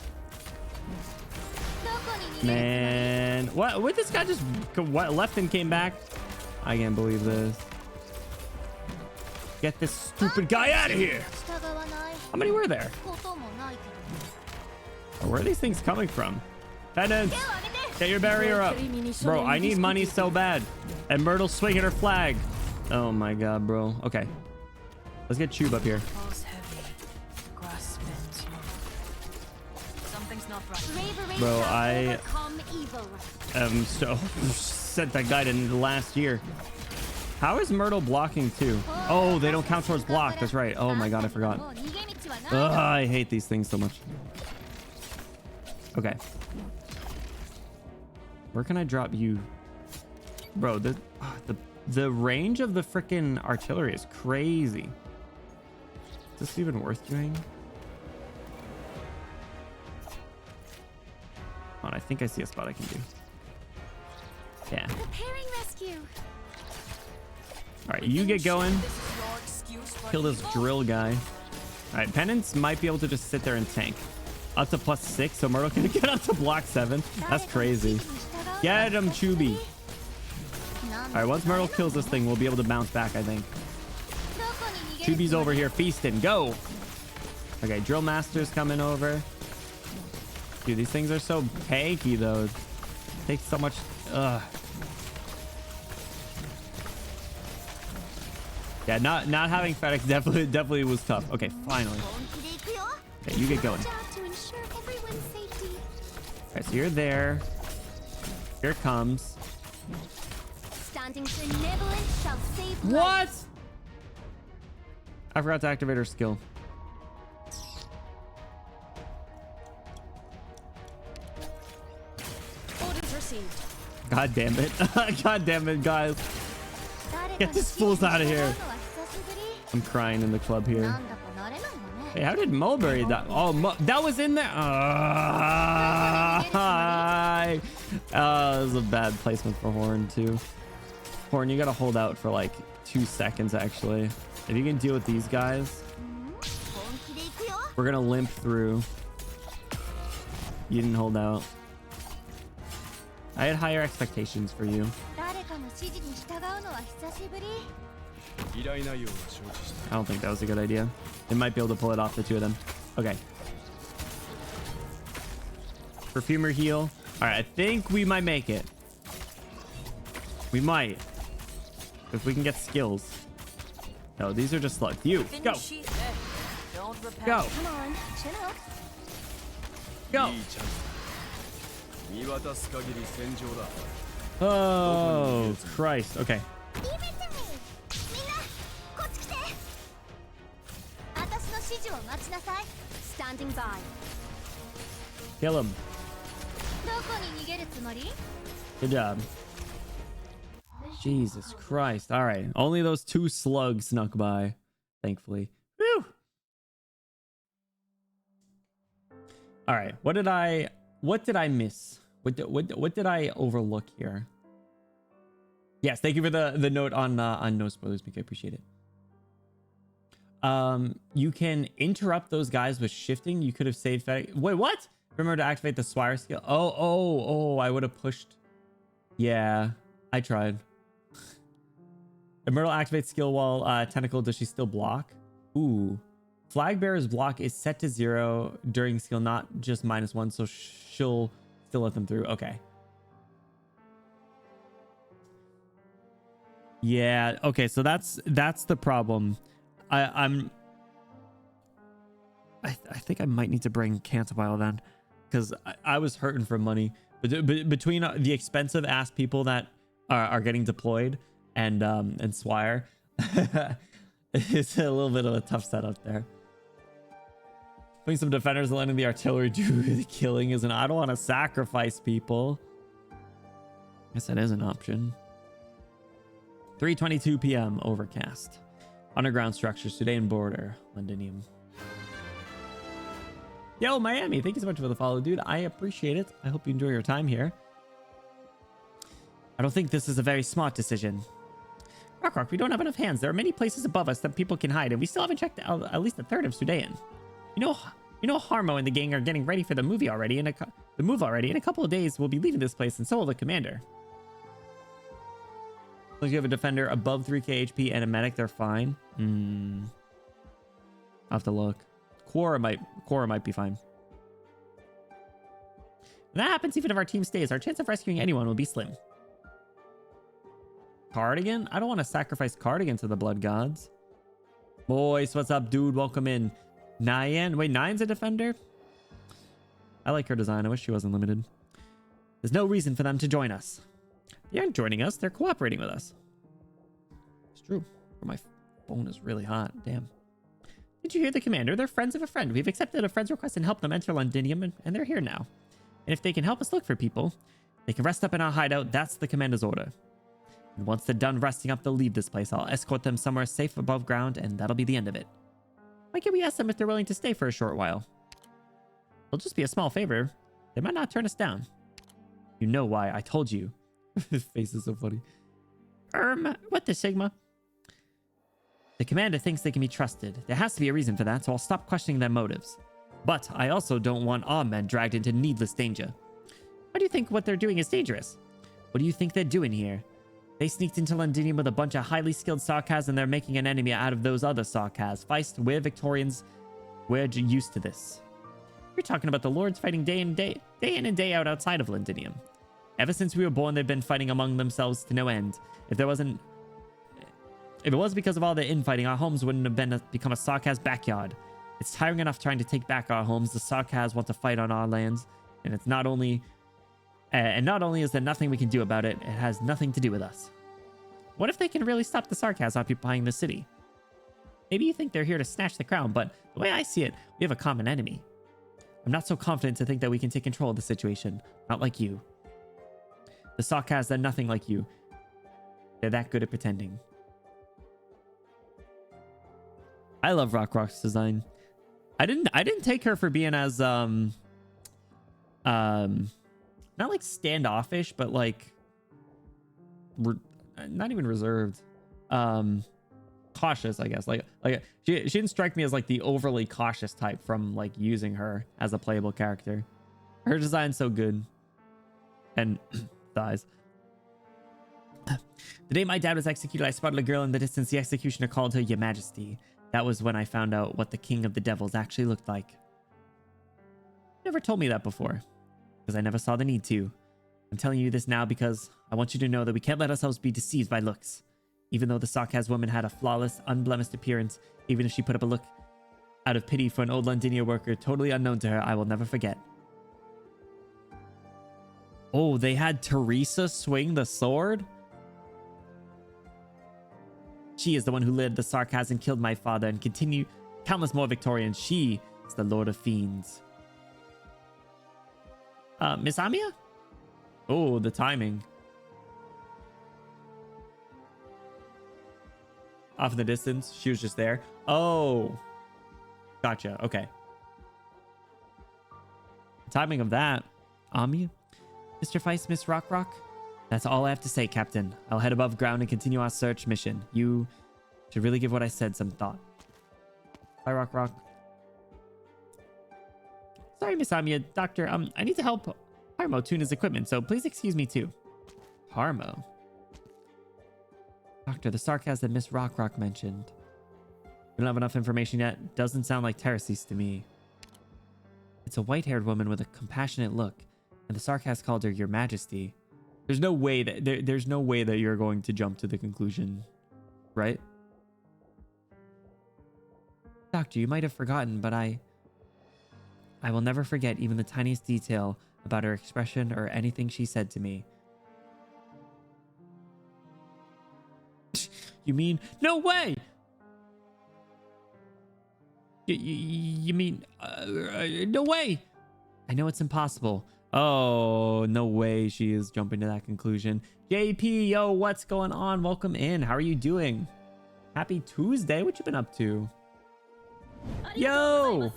Man. What this guy just left and came back? I can't believe this. Get this stupid guy out of here. How many were there? Where are these things coming from? Penance, get your barrier up. Bro, I need money so bad. And Myrtle's swinging her flag. Oh my god, bro. Okay. Let's get Tube up here. Bro, I am so sent that guy to last year. How is Myrtle blocking too? Oh, they don't count towards block. That's right. Oh my god, I forgot. Ugh, I hate these things so much. Okay. Where can I drop you? Bro, the range of the freaking artillery is crazy. Is this even worth doing? Come on, I think I see a spot I can do. Yeah. Preparing rescue. All right, you get going. Kill this drill guy. All right, Penance might be able to just sit there and tank. Up to +6, so Myrtle can get up to block 7. That's crazy. Get him, Chubby. All right, once Myrtle kills this thing, we'll be able to bounce back, I think. Chubby's over here feasting. Go. Okay, Drill Master's coming over. Dude, these things are so tanky, though. It takes so much... Ugh. Yeah, not having FedEx definitely was tough. Okay, finally. Okay, you get going. All right, so you're there. Here it comes. What? I forgot to activate her skill. Orders received. God damn it. God damn it, guys. Get these fools out of here. I'm crying in the club here. Hey, how did Mulberry die? Oh, that was in there. That was a bad placement for Horn, too. Horn, you got to hold out for like 2 seconds, actually. If you can deal with these guys, we're going to limp through. You didn't hold out. I had higher expectations for you. I don't think that was a good idea. They might be able to pull it off, the two of them. Okay. Perfumer heal. All right, I think we might make it. We might. If we can get skills. No, these are just slugs. You, go. Go. Come on, chill out. Go. Oh, Christ. Okay. Standing by. Kill him. Good job. Jesus Christ. All right. Only those 2 slugs snuck by, thankfully. Whew. All right. What did I miss? What did I overlook here? Yes, thank you for the note on no spoilers, Mika. I appreciate it. You can interrupt those guys with shifting. You could have saved FedEx. Wait, what? Remember to activate the Swire skill. Oh, I would have pushed. Yeah, I tried. If Myrtle activates skill while tentacle, does she still block? Ooh. Flag bearer's block is set to 0 during skill, not just -1, so she'll still let them through. Okay. Yeah, okay, so that's the problem. I think I might need to bring Cantabile then, because I was hurting for money. Between the expensive ass people that are getting deployed and Swire, it's a little bit of a tough setup there. Putting some defenders and letting the artillery do the killing isn't. I don't want to sacrifice people. Guess that is an option. 3:22 p.m. overcast. Underground structures, Sudan border, Londinium. Yo, Miami, thank you so much for the follow, dude. I appreciate it. I hope you enjoy your time here. I don't think this is a very smart decision. Rock, we don't have enough hands. There are many places above us that people can hide, and we still haven't checked out at least a third of Sudan. You know, Harmo and the gang are getting ready for the move already. In a couple of days, we'll be leaving this place, and so will the commander. As long as you have a defender above 3k HP and a medic, they're fine. I'll have to look. Quora might be fine. When that happens, even if our team stays, our chance of rescuing anyone will be slim. Cardigan? I don't want to sacrifice Cardigan to the blood gods. Boys, what's up, dude? Welcome in. Nyan. Wait, Nyan's a defender? I like her design. I wish she wasn't limited. There's no reason for them to join us. They aren't joining us. They're cooperating with us. It's true. My phone is really hot. Damn. Did you hear the commander? They're friends of a friend. We've accepted a friend's request and helped them enter Londinium, and they're here now. And if they can help us look for people, they can rest up in our hideout. That's the commander's order. And once they're done resting up, they'll leave this place. I'll escort them somewhere safe above ground, and that'll be the end of it. Why can't we ask them if they're willing to stay for a short while? It'll just be a small favor. They might not turn us down. You know why. I told you. His face is so funny. What the Sigma? The commander thinks they can be trusted. There has to be a reason for that, so I'll stop questioning their motives. But I also don't want our men dragged into needless danger. Why do you think what they're doing is dangerous? What do you think they're doing here? They sneaked into Londinium with a bunch of highly skilled Sarkaz, and they're making an enemy out of those other Sarkaz. Feist, we're Victorians. We're used to this. You're talking about the lords fighting day in and day out outside of Londinium. Ever since we were born, they've been fighting among themselves to no end. If it was because of all the infighting, our homes wouldn't have become a Sarkaz backyard. It's tiring enough trying to take back our homes. The Sarkaz want to fight on our lands, and it's not only is there nothing we can do about it, it has nothing to do with us. What if they can really stop the Sarkaz occupying the city? Maybe you think they're here to snatch the crown, but the way I see it, we have a common enemy. I'm not so confident to think that we can take control of the situation. Not like you. The Sarkaz, they're nothing like you. They're that good at pretending. I love Rock's design. I didn't take her for being as not like standoffish, but like not even reserved. Cautious, I guess. Like she didn't strike me as like the overly cautious type from like using her as a playable character. Her design's so good. And thighs. The day my dad was executed, I spotted a girl in the distance. The executioner called her Your Majesty. That was when I found out what the King of the Devils actually looked like. Never told me that before, because I never saw the need to. I'm telling you this now because I want you to know that we can't let ourselves be deceived by looks. Even though the Sarkaz woman had a flawless, unblemished appearance, even if she put up a look out of pity for an old Londinia worker totally unknown to her, I will never forget. Oh, they had Teresa swing the sword? She is the one who led the Sarkaz and killed my father and continue countless more Victorians. She is the Lord of Fiends. Miss Amia? Oh, the timing. Off in the distance, she was just there. Oh, gotcha. Okay. The timing of that. Amia? Mr. Feist, Miss Rock? That's all I have to say, Captain. I'll head above ground and continue our search mission. You should really give what I said some thought. Bye, Rock. Sorry, Miss Amia. Doctor, I need to help Harmo tune his equipment, so please excuse me too. Harmo? Doctor, the Sarkaz that Miss Rock mentioned. We don't have enough information yet. Doesn't sound like Terraces to me. It's a white-haired woman with a compassionate look, and the Sarkaz called her Your Majesty. There's no way that there's no way that you're going to jump to the conclusion, right? Doctor, you might have forgotten, but I will never forget even the tiniest detail about her expression or anything she said to me. You mean no way? You mean no way? I know it's impossible. Oh, no way she is jumping to that conclusion. JP, yo, what's going on? Welcome in. How are you doing? Happy Tuesday. What you been up to? Yo!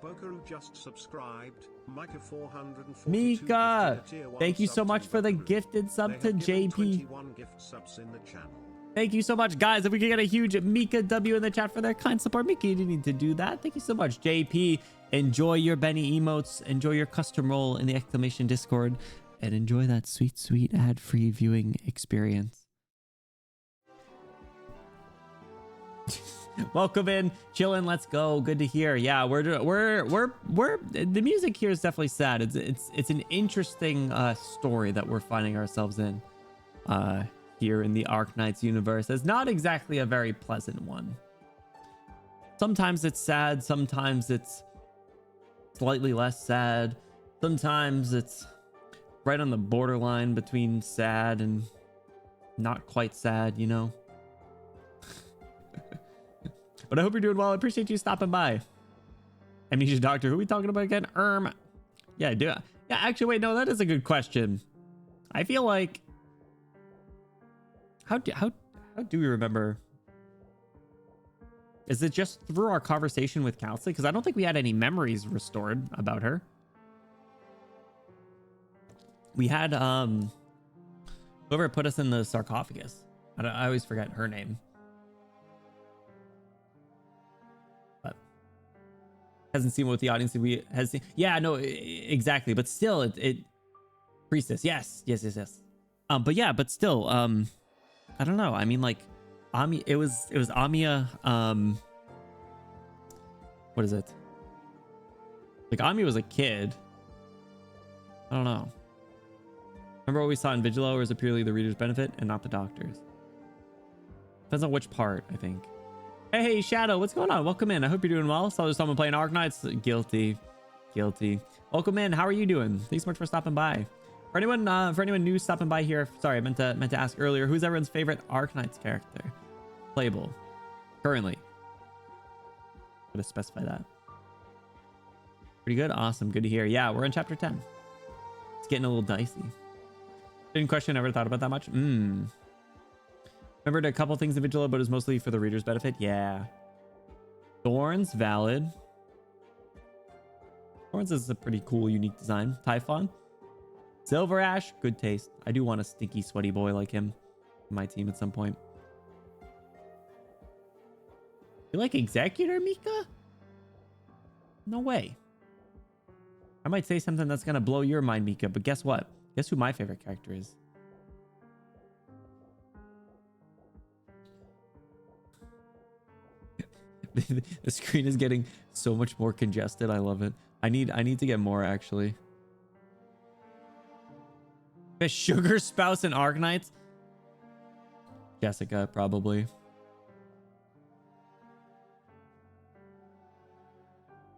Bokaru just subscribed. Micah 442 Mika, thank you so sub much to for the Bokaru. gifted sub They to have given JP. 21 gift subs in the channel. Thank you so much, guys. If we could get a huge Mika W in the chat for their kind support. Mika, you didn't need to do that. Thank you so much. JP, enjoy your Benny emotes. Enjoy your custom role in the exclamation Discord. And enjoy that sweet, sweet ad-free viewing experience. Welcome in, chillin', let's go. Good to hear. Yeah, we're the music here is definitely sad. It's an interesting story that we're finding ourselves in here in the Arknights universe. It's not exactly a very pleasant one. Sometimes it's sad, sometimes it's slightly less sad, sometimes it's right on the borderline between sad and not quite sad, you know. But I hope you're doing well. I appreciate you stopping by. Amnesia Doctor, who are we talking about again? Yeah, yeah, actually, wait, no, that is a good question. I feel like how do we remember? Is it just through our conversation with Counselor? Because I don't think we had any memories restored about her. We had whoever put us in the sarcophagus. I always forget her name. hasn't seen what the audience has seen. Yeah, no, exactly. But still, it priestess. Yes. But yeah, but still, I don't know. I mean, like, it was Amiya. What is it? Like, Amiya was a kid. I don't know. Remember what we saw in Vigilo, or is it purely the reader's benefit and not the doctor's? Depends on which part, I think. Hey, Shadow, what's going on? Welcome in. I hope you're doing well. Saw there's someone playing Arknights. Guilty. Welcome in. How are you doing? Thanks so much for stopping by. For anyone new stopping by here, sorry, I meant to ask earlier. Who's everyone's favorite Arknights character? Playable. Currently. Gotta specify that. Pretty good. Awesome. Good to hear. Yeah, we're in chapter 10. It's getting a little dicey. Didn't question. Never thought about that much. Remembered a couple things in Vigilo, but it was mostly for the reader's benefit. Yeah. Thorns, valid. Thorns is a pretty cool, unique design. Typhon. Silver Ash, good taste. I do want a stinky, sweaty boy like him in my team at some point. You like Executor, Mika? No way. I might say something that's gonna blow your mind, Mika, but guess what? Guess who my favorite character is? The screen is getting so much more congested. I love it. I need to get more, actually. The sugar spouse in Arknights? Jessica, probably.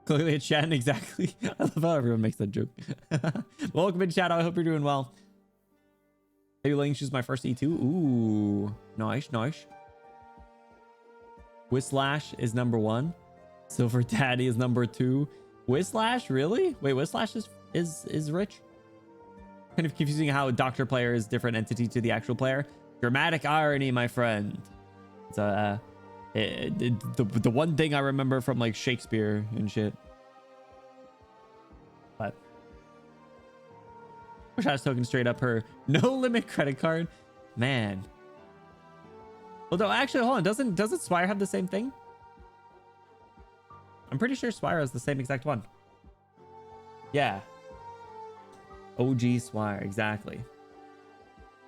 Clearly it's Shannon, exactly. I love how everyone makes that joke. Welcome in, Shadow. I hope you're doing well. Maybe letting choose my first E2. Ooh, nice. Whislash is number 1. Silver Daddy is number 2. Whislash, really? Wait, Whislash is rich? Kind of confusing how Doctor Player is different entity to the actual player. Dramatic irony, my friend. It's the one thing I remember from like Shakespeare and shit. But wish I was talking straight up her no limit credit card. Man. Although actually, hold on, doesn't Swire have the same thing? I'm pretty sure Swire has the same exact one. Yeah. OG Swire, exactly.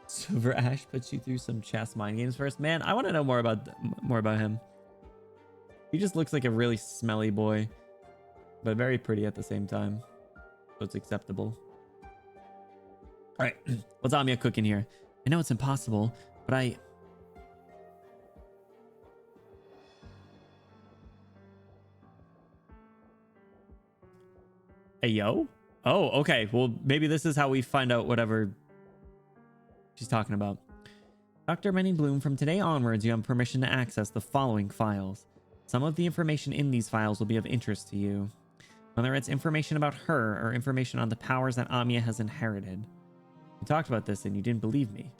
Silver Ash puts you through some chess mind games first. Man, I want to know more about him. He just looks like a really smelly boy, but very pretty at the same time, so it's acceptable. All right, what's Amiya cooking here? I know it's impossible, but I... Hey, yo? Oh, okay. Well, maybe this is how we find out whatever she's talking about. Dr. Benny Bloom, from today onwards, you have permission to access the following files. Some of the information in these files will be of interest to you, whether it's information about her or information on the powers that Amiya has inherited. We talked about this and you didn't believe me.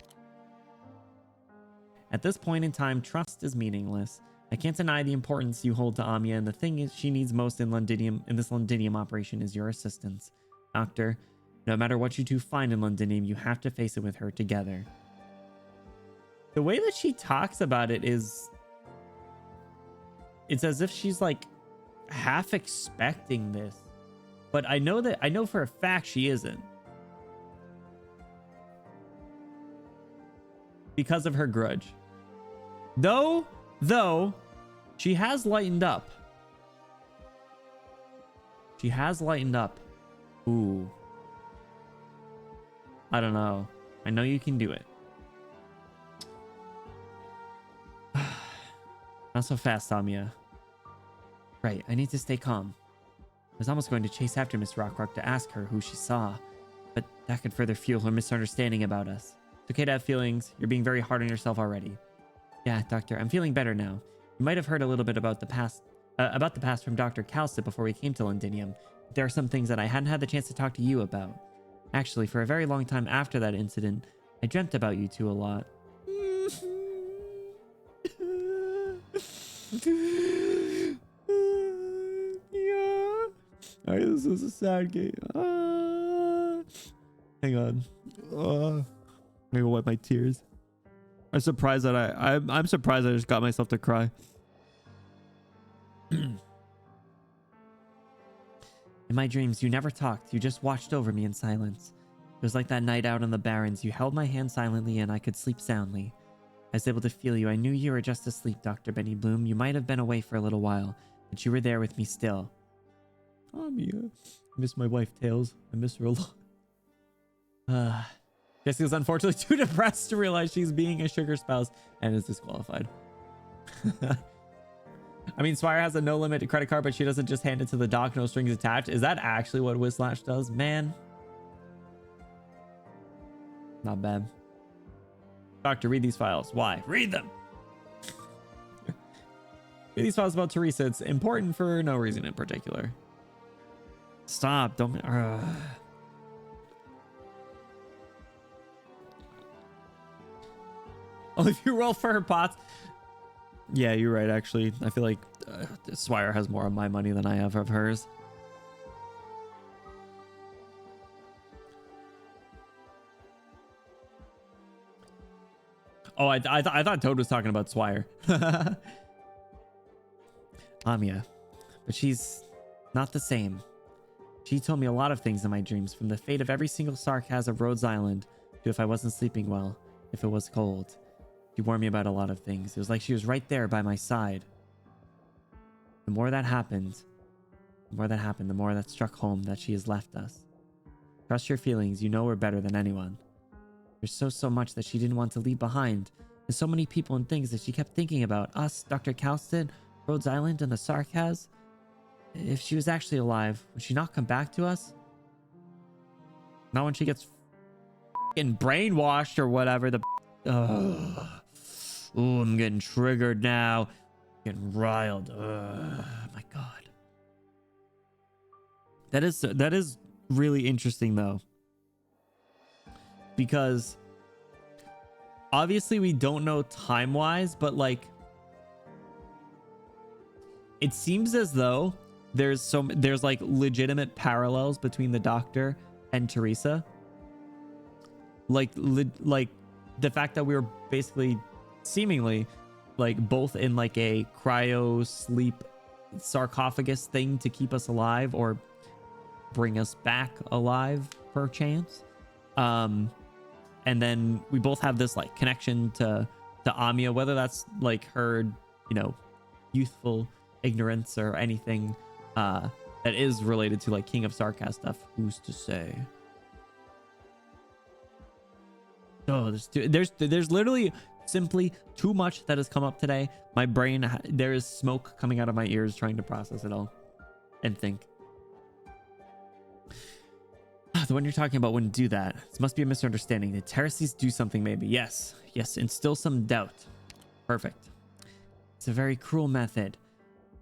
At this point in time, trust is meaningless. I can't deny the importance you hold to Amiya, and the thing is she needs most in this Londinium operation is your assistance. Doctor, no matter what you two find in Londinium, you have to face it with her together. The way that she talks about it is... It's as if she's like half expecting this. But I know for a fact she isn't. Because of her grudge. Though, she has lightened up. Ooh. I don't know. I know you can do it. Not so fast, Amiya. Right, I need to stay calm. I was almost going to chase after Miss Rockrock to ask her who she saw, but that could further fuel her misunderstanding about us. It's okay to have feelings. You're being very hard on yourself already. Yeah, Doctor, I'm feeling better now. You might have heard a little bit about the past from Dr. Calcit before we came to Londinium. There are some things that I hadn't had the chance to talk to you about. Actually, for a very long time after that incident, I dreamt about you two a lot. Yeah. Alright, this is a sad game. Hang on. I'm gonna wipe my tears. I'm surprised that I'm surprised I just got myself to cry. In my dreams, you never talked. You just watched over me in silence. It was like that night out on the Barrens. You held my hand silently and I could sleep soundly. I was able to feel you. I knew you were just asleep, Dr. Benny Bloom. You might have been away for a little while, but you were there with me still. Oh, Mia. I miss my wife, Tails. I miss her a lot. Jessie was unfortunately too depressed to realize she's being a sugar spouse and is disqualified. I mean, Swire has a no-limit credit card, but she doesn't just hand it to the doc, no strings attached. Is that actually what Whislash does? Man. Not bad. Doctor, read these files. Why? Read them! Read these files about Teresa. It's important for no reason in particular. Stop. Don't... Oh, if you roll for her pots... Yeah, you're right, actually. I feel like Swire has more of my money than I have of hers. Oh, I thought Toad was talking about Swire. Amiya. But she's not the same. She told me a lot of things in my dreams, from the fate of every single Sarkaz of Rhodes Island to if I wasn't sleeping well, if it was cold. She warned me about a lot of things. It was like she was right there by my side. The more that happened, the more that struck home that she has left us. Trust your feelings. You know her better than anyone. There's so much that she didn't want to leave behind. There's so many people and things that she kept thinking about. Us, Dr. Calston, Rhodes Island, and the Sarkaz. If she was actually alive, would she not come back to us? Not when she gets f***ing brainwashed or whatever. Ooh, I'm getting triggered now. Getting riled. My God. That is really interesting though. Because obviously we don't know time-wise, but like it seems as though there's like legitimate parallels between the Doctor and Teresa. Like the fact that we were basically seemingly like both in like a cryo sleep sarcophagus thing to keep us alive or bring us back alive perchance. And then we both have this like connection to Amiya, whether that's like her, you know, youthful ignorance or anything that is related to like King of Sarkaz stuff. Who's to say? Oh, there's literally simply too much that has come up today. My brain, there is smoke coming out of my ears trying to process it all and think. The one you're talking about wouldn't do that. This must be a misunderstanding. Did Terraces do something maybe? Yes, instill some doubt. Perfect. It's a very cruel method.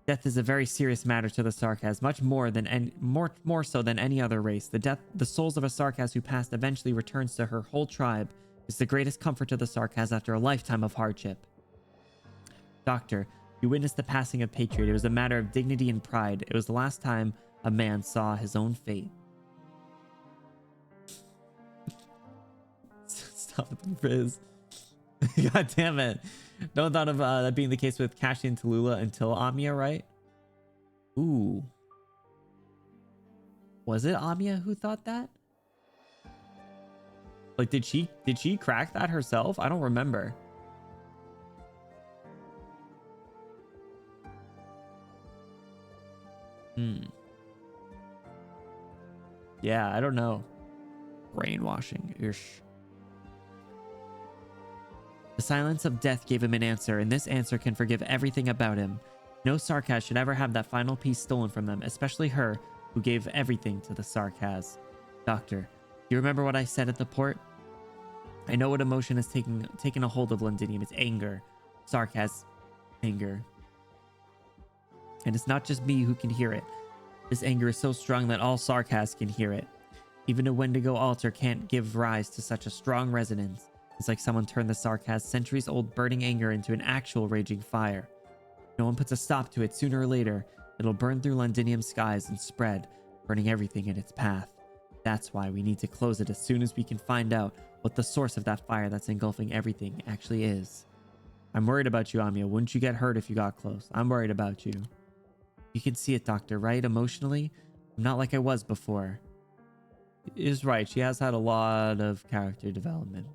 Death is a very serious matter to the Sarkaz, much more so than any other race. The souls of a Sarkaz who passed eventually returns to her whole tribe. Is the greatest comfort to the Sarkaz after a lifetime of hardship. Doctor, you witnessed the passing of Patriot. It was a matter of dignity and pride. It was the last time a man saw his own fate. Stop with the frizz. God damn it. No one thought of that being the case with Kashi and Tallulah until Amiya, right? Ooh. Was it Amiya who thought that? Like, did she crack that herself? I don't remember. Yeah, I don't know. Brainwashing-ish. The silence of death gave him an answer, and this answer can forgive everything about him. No Sarkaz should ever have that final piece stolen from them, especially her, who gave everything to the Sarkaz. Doctor, do you remember what I said at the port? I know what emotion has taken a hold of Londinium. It's anger. Sarkaz. Anger. And it's not just me who can hear it. This anger is so strong that all Sarkaz can hear it. Even a Wendigo altar can't give rise to such a strong resonance. It's like someone turned the Sarkaz centuries-old burning anger into an actual raging fire. No one puts a stop to it, sooner or later, it'll burn through Londinium skies and spread, burning everything in its path. That's why we need to close it as soon as we can find out what the source of that fire that's engulfing everything actually is. I'm worried about you, Amiya. Wouldn't you get hurt if you got close? I'm worried about you. You can see it, Doctor, right? Emotionally? I'm not like I was before. Is right. She has had a lot of character development.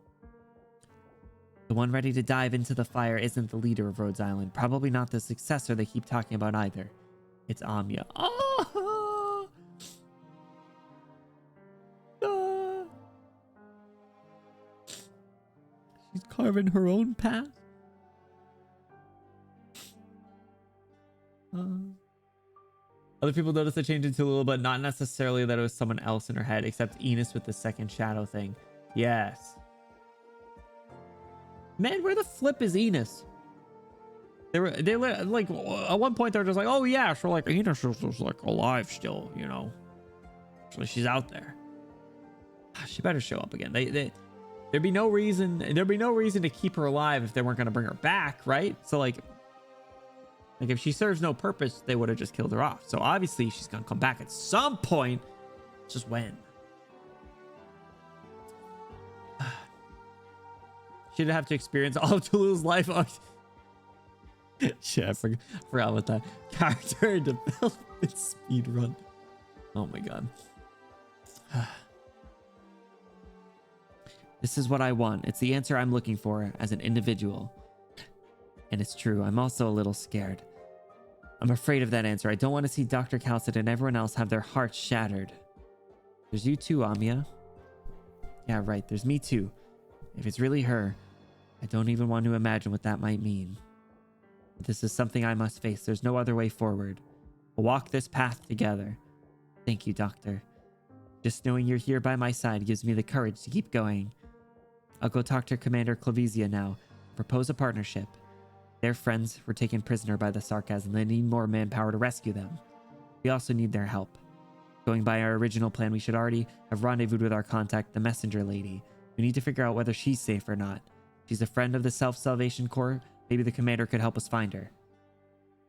The one ready to dive into the fire isn't the leader of Rhodes Island. Probably not the successor they keep talking about either. It's Anya. Oh! She's carving her own path. Other people noticed the change into Lula, but not necessarily that it was someone else in her head, except Enos with the second shadow thing. Yes. Man, where the flip is Enos? They were like, at one point they're just like, oh yeah, so like Enos is like alive still, you know. So she's out there. She better show up again. There'd be no reason to keep her alive if they weren't gonna bring her back, right? So like if she serves no purpose, they would have just killed her off. So obviously she's gonna come back at some point. Just when. She'd have to experience all of Tulu's life. Oh, shit, I forgot about that. Character development speed run. Oh my god. This is what I want. It's the answer I'm looking for as an individual. And it's true. I'm also a little scared. I'm afraid of that answer. I don't want to see Dr. Calcid and everyone else have their hearts shattered. There's you too, Amia. Yeah, right. There's me too. If it's really her, I don't even want to imagine what that might mean. But this is something I must face. There's no other way forward. We'll walk this path together. Thank you, Doctor. Just knowing you're here by my side gives me the courage to keep going. I'll go talk to Commander Clavizia now. Propose a partnership. Their friends were taken prisoner by the Sarkaz and they need more manpower to rescue them. We also need their help. Going by our original plan, we should already have rendezvoused with our contact, the Messenger Lady. We need to figure out whether she's safe or not. She's a friend of the Self-Salvation Corps. Maybe the commander could help us find her.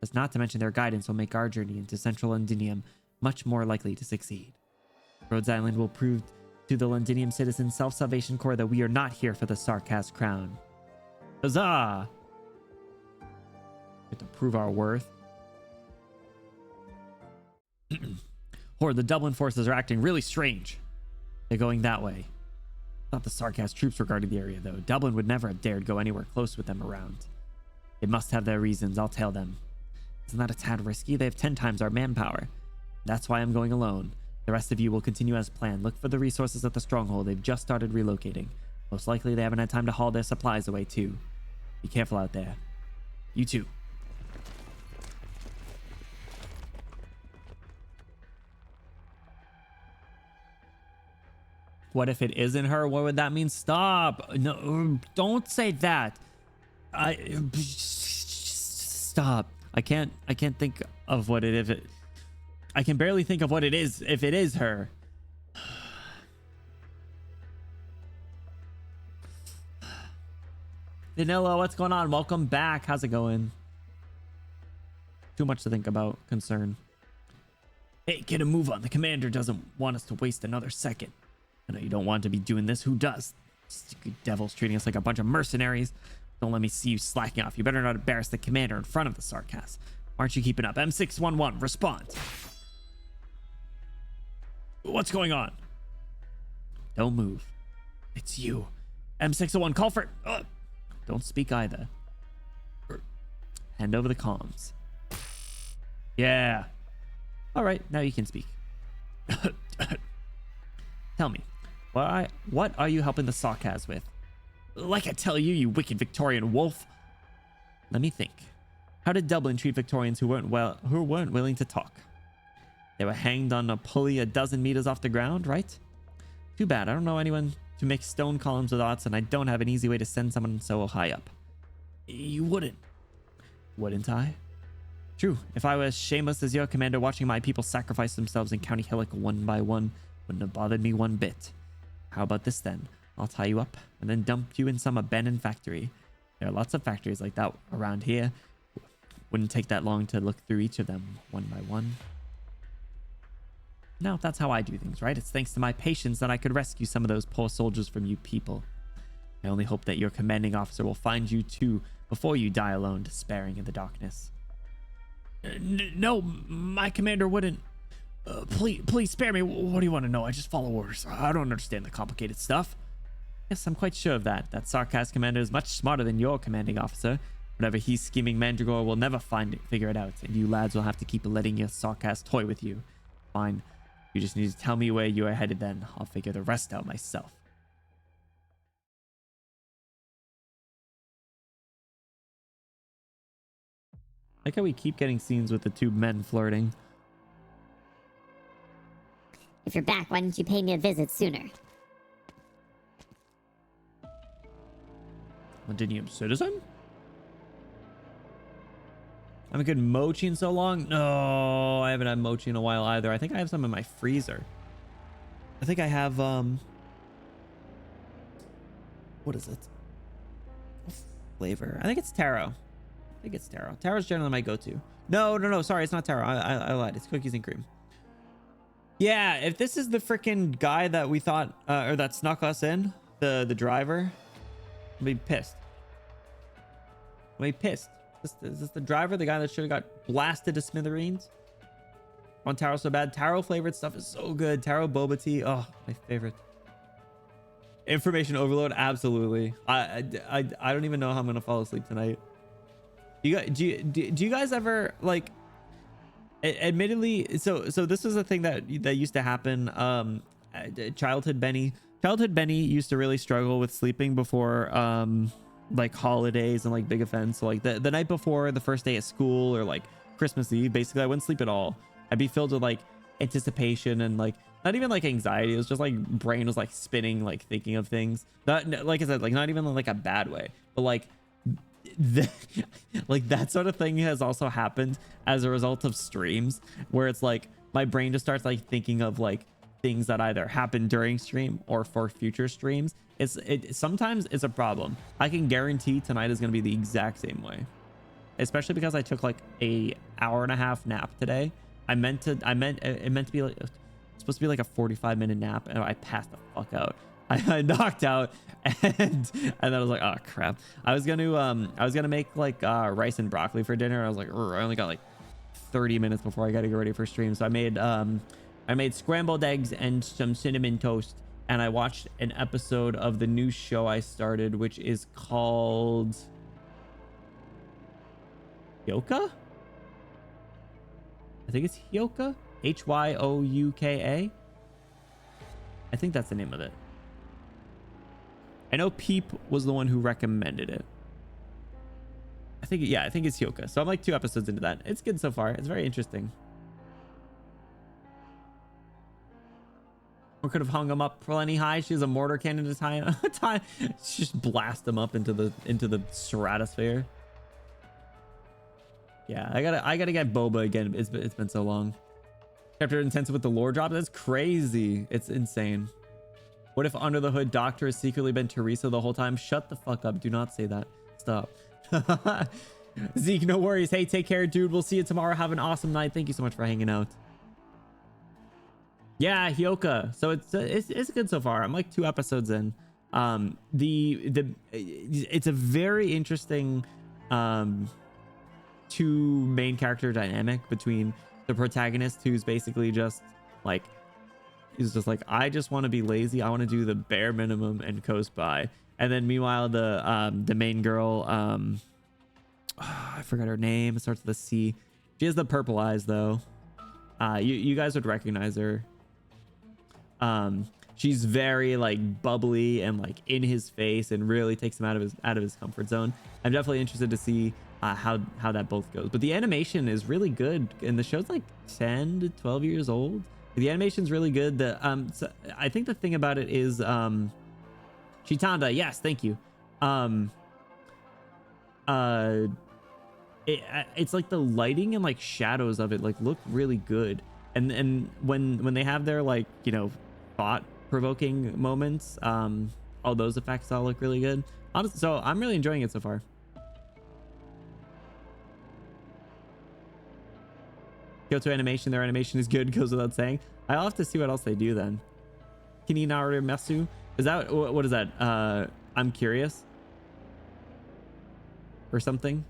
That's not to mention their guidance will make our journey into Central Londinium much more likely to succeed. Rhodes Island will prove to the Londinium Citizen Self-Salvation Corps that we are not here for the Sarkaz crown. Huzzah! We have to prove our worth. Horde, the Dublin forces are acting really strange. They're going that way. Thought the Sarkaz troops were guarding the area, though. Dublin would never have dared go anywhere close with them around. They must have their reasons. I'll tell them. Isn't that a tad risky? They have 10 times our manpower. That's why I'm going alone. The rest of you will continue as planned. Look for the resources at the stronghold. They've just started relocating. Most likely they haven't had time to haul their supplies away, too. Be careful out there. You too. What if it isn't her? What would that mean? Stop. No, don't say that. Stop. I can't think of what it is. I can barely think of what it is if it is her. Vanilla, what's going on? Welcome back. How's it going? Too much to think about. Concern. Hey, get a move on. The commander doesn't want us to waste another second. I know you don't want to be doing this. Who does? Stupid devils treating us like a bunch of mercenaries. Don't let me see you slacking off. You better not embarrass the commander in front of the Sarkaz. Aren't you keeping up? M611, respond. What's going on? Don't move. It's you. M601, call for... don't speak either. Hand over the comms. Yeah. All right, now you can speak. Tell me, what are you helping the Sarkaz with? Like I tell you, you wicked Victorian wolf. Let me think. How did Dublin treat Victorians who weren't willing to talk? They were hanged on a pulley a dozen meters off the ground, right? Too bad. I don't know anyone to make stone columns with arts, and I don't have an easy way to send someone so high up. You wouldn't. Wouldn't I? True. If I were as shameless as your commander, watching my people sacrifice themselves in County Hillock one by one wouldn't have bothered me one bit. How about this then? I'll tie you up and then dump you in some abandoned factory. There are lots of factories like that around here. Wouldn't take that long to look through each of them one by one. No, that's how I do things, right? It's thanks to my patience that I could rescue some of those poor soldiers from you people. I only hope that your commanding officer will find you too before you die alone, despairing in the darkness. No, my commander wouldn't. Please spare me. What do you want to know? I just follow orders. I don't understand the complicated stuff. Yes, I'm quite sure of that. That Sarkaz commander is much smarter than your commanding officer. Whatever he's scheming, Mandragore will never figure it out, and you lads will have to keep letting your Sarkaz toy with you. Fine. You just need to tell me where you are headed, then I'll figure the rest out myself. Like how we keep getting scenes with the two men flirting. If you're back, why didn't you pay me a visit sooner? Londinium citizen? I haven't good mochi in so long. No, I haven't had mochi in a while either. I think I have some in my freezer. I think I have what is it? What flavor? I think it's taro. Taro's generally my go-to. No, sorry, it's not taro. I lied. It's cookies and cream. Yeah, if this is the freaking guy that we thought or that snuck us in, the driver, I'll be pissed. Is this the driver, the guy that should have got blasted to smithereens? On taro so bad. Taro flavored stuff is so good. Taro boba tea, oh, my favorite. Information overload, absolutely. I don't even know how I'm gonna fall asleep tonight. Do you guys ever, like, admittedly, so this is a thing that used to happen. Childhood Benny used to really struggle with sleeping before like holidays and like big events. So like the night before the first day at school or like Christmas Eve, basically I wouldn't sleep at all. I'd be filled with like anticipation and like not even like anxiety. It was just like brain was like spinning, like thinking of things. Not, like I said, like not even in like a bad way, but like like that sort of thing has also happened as a result of streams, where it's like my brain just starts like thinking of like things that either happen during stream or for future streams. Sometimes it's a problem. I can guarantee tonight is going to be the exact same way, especially because I took like a hour-and-a-half nap today. It meant to be like, it's supposed to be like a 45-minute nap, and I passed the fuck out. I knocked out, and then I was like, oh crap. I was gonna make like rice and broccoli for dinner. I was like, I only got like 30 minutes before I got to get ready for stream, so I made scrambled eggs and some cinnamon toast, and I watched an episode of the new show I started, which is called Hyoka. I think it's Hyoka. Hyouka. I think that's the name of it. I know Peep was the one who recommended it. I think it's Hyoka. So I'm like 2 episodes into that. It's good so far. It's very interesting. Or could have hung him up plenty high. She has a mortar cannon to tie. Just blast him up into the stratosphere. Yeah, I gotta get boba again. It's been so long. Chapter intensive with the lore drop. That's crazy. It's insane. What if under the hood doctor has secretly been Teresa the whole time? Shut the fuck up. Do not say that. Stop. Zeke, no worries. Hey, take care, dude. We'll see you tomorrow. Have an awesome night. Thank you so much for hanging out. Yeah, Hyoka. So it's good so far. I'm like 2 episodes in. It's a very interesting 2 main character dynamic between the protagonist, who's basically just like, he's just like, I just want to be lazy. I want to do the bare minimum and coast by. And then meanwhile, the main girl, I forgot her name. It starts with a C. She has the purple eyes though. You guys would recognize her. She's very like bubbly and like in his face and really takes him out of his comfort zone. I'm definitely interested to see how that both goes. But the animation is really good, and the show's like 10 to 12 years old. The animation's really good. So I think the thing about it is Chitanda, yes, thank you. It's like the lighting and like shadows of it like look really good. And when they have their like, you know, thought-provoking moments, all those effects all look really good. Honestly, so I'm really enjoying it so far. Kyoto animation, their animation is good, goes without saying. I'll have to see what else they do then. Kininaru Mesu, is that, what is that? I'm curious or something.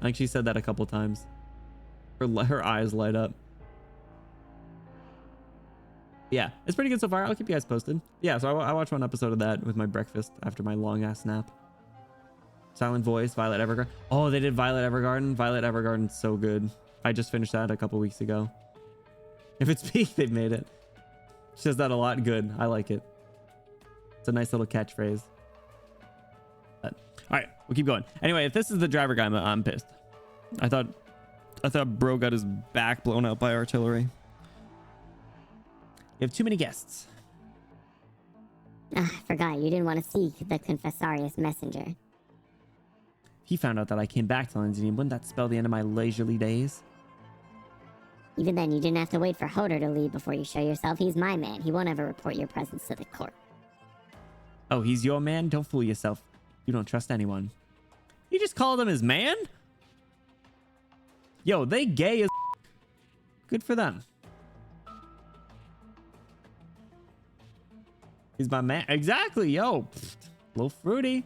I think she said that a couple times. Her eyes light up. Yeah, it's pretty good so far. I'll keep you guys posted. Yeah, so I watched one episode of that with my breakfast after my long ass nap. Silent Voice, Violet Evergarden. Oh, they did Violet Evergarden. Violet Evergarden's so good. I just finished that a couple weeks ago. If it's peak, they've made it. She says that a lot. Good. I like it. It's a nice little catchphrase. But, all right, we'll keep going. Anyway, if this is the driver guy, I'm pissed. I thought bro got his back blown out by artillery. You have too many guests. Ah, I forgot you didn't want to seek the Confessarius messenger. He found out that I came back to London. Wouldn't that spell the end of my leisurely days? Even then, you didn't have to wait for Hodor to leave before you show yourself. He's my man. He won't ever report your presence to the court. Oh, he's your man? Don't fool yourself. You don't trust anyone. You just called him his man? Yo, they gay as good for them. He's my man. Exactly, yo. Pfft, a little fruity.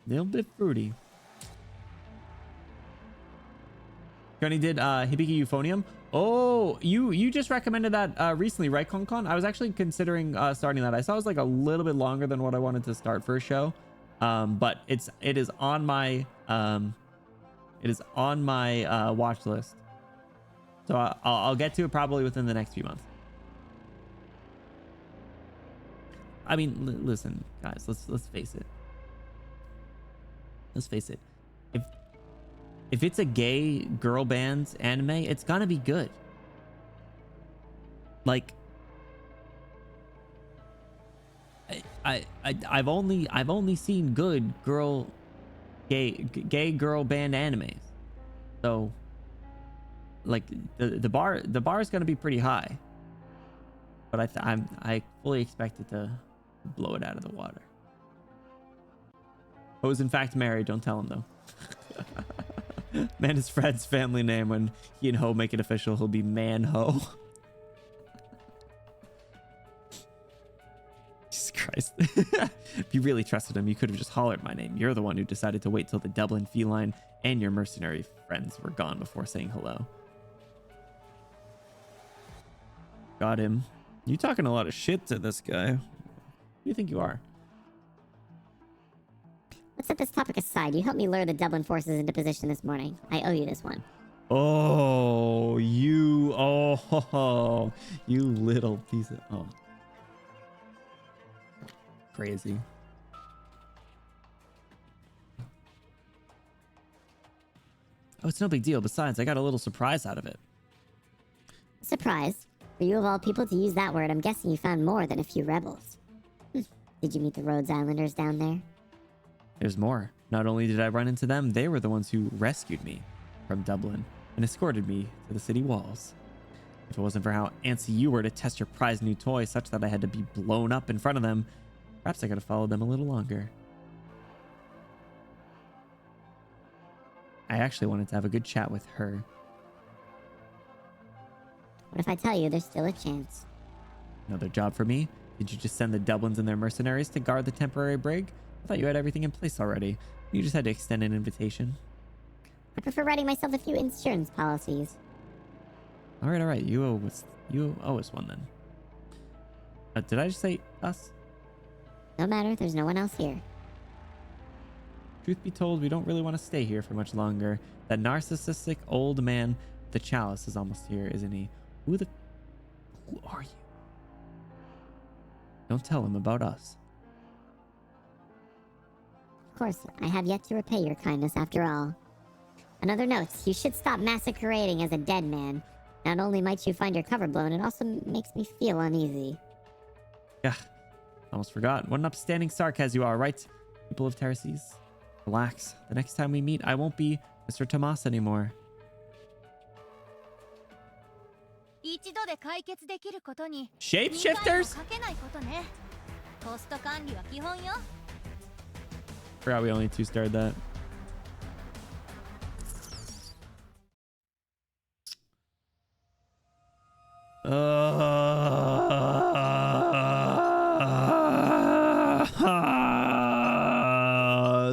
Little bit fruity. Johnny did Hibiki Euphonium. Oh, you just recommended that recently, right, Konkon? I was actually considering starting that. I saw it was like a little bit longer than what I wanted to start for a show. But it is on my watch list. So I'll get to it probably within the next few months. I mean, listen, guys, let's face it. Let's face it. If it's a gay girl band's anime, it's gonna be good. Like, I've only seen good gay girl band animes. So, like, the bar is gonna be pretty high. But I fully expect it to blow it out of the water. I was in fact married. Don't tell him though. Man is Fred's family name. When he and Ho make it official, he'll be Man Ho. Jesus Christ. If you really trusted him, you could have just hollered my name. You're the one who decided to wait till the Dublin feline and your mercenary friends were gone before saying hello. Got him. You talking a lot of shit to this guy. Who do you think you are? Let's set this topic aside. You helped me lure the Dublin forces into position this morning. I owe you this one. Oh, you little piece of... Oh. Crazy. Oh, it's no big deal. Besides, I got a little surprise out of it. Surprise? For you of all people to use that word, I'm guessing you found more than a few rebels. Did you meet the Rhodes Islanders down there? There's more. Not only did I run into them, they were the ones who rescued me from Dublin and escorted me to the city walls. If it wasn't for how antsy you were to test your prized new toy such that I had to be blown up in front of them, perhaps I could have followed them a little longer. I actually wanted to have a good chat with her. What if I tell you there's still a chance? Another job for me? Did you just send the Dublins and their mercenaries to guard the temporary brig? I thought you had everything in place already. You just had to extend an invitation. I prefer writing myself a few insurance policies. All right. You owe us one then. Did I just say us? No matter, there's no one else here. Truth be told, we don't really want to stay here for much longer. That narcissistic old man with the chalice is almost here, isn't he? Who are you? Don't tell him about us. Of course, I have yet to repay your kindness after all. Another note, you should stop massacrating as a dead man. Not only might you find your cover blown, it also makes me feel uneasy. Yeah, almost forgot. What an upstanding Sarkaz you are, right? People of Terraces, relax. The next time we meet, I won't be Mr. Tomas anymore. Shapeshifters? Forgot we only 2-starred that.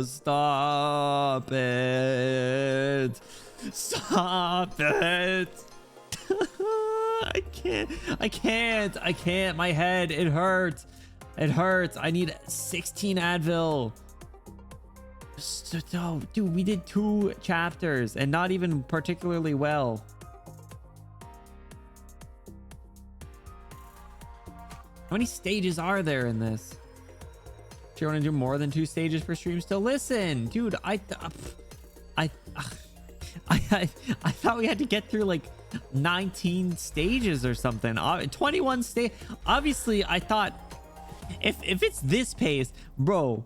Stop it. Stop it. I can't. My head, it hurts. It hurts. I need 16 Advil. So, dude, we did 2 chapters and not even particularly well. How many stages are there in this? Do you want to do more than 2 stages per stream still? Listen, dude, I thought we had to get through like 19 stages or something. 21 stage. Obviously, I thought if it's this pace, bro,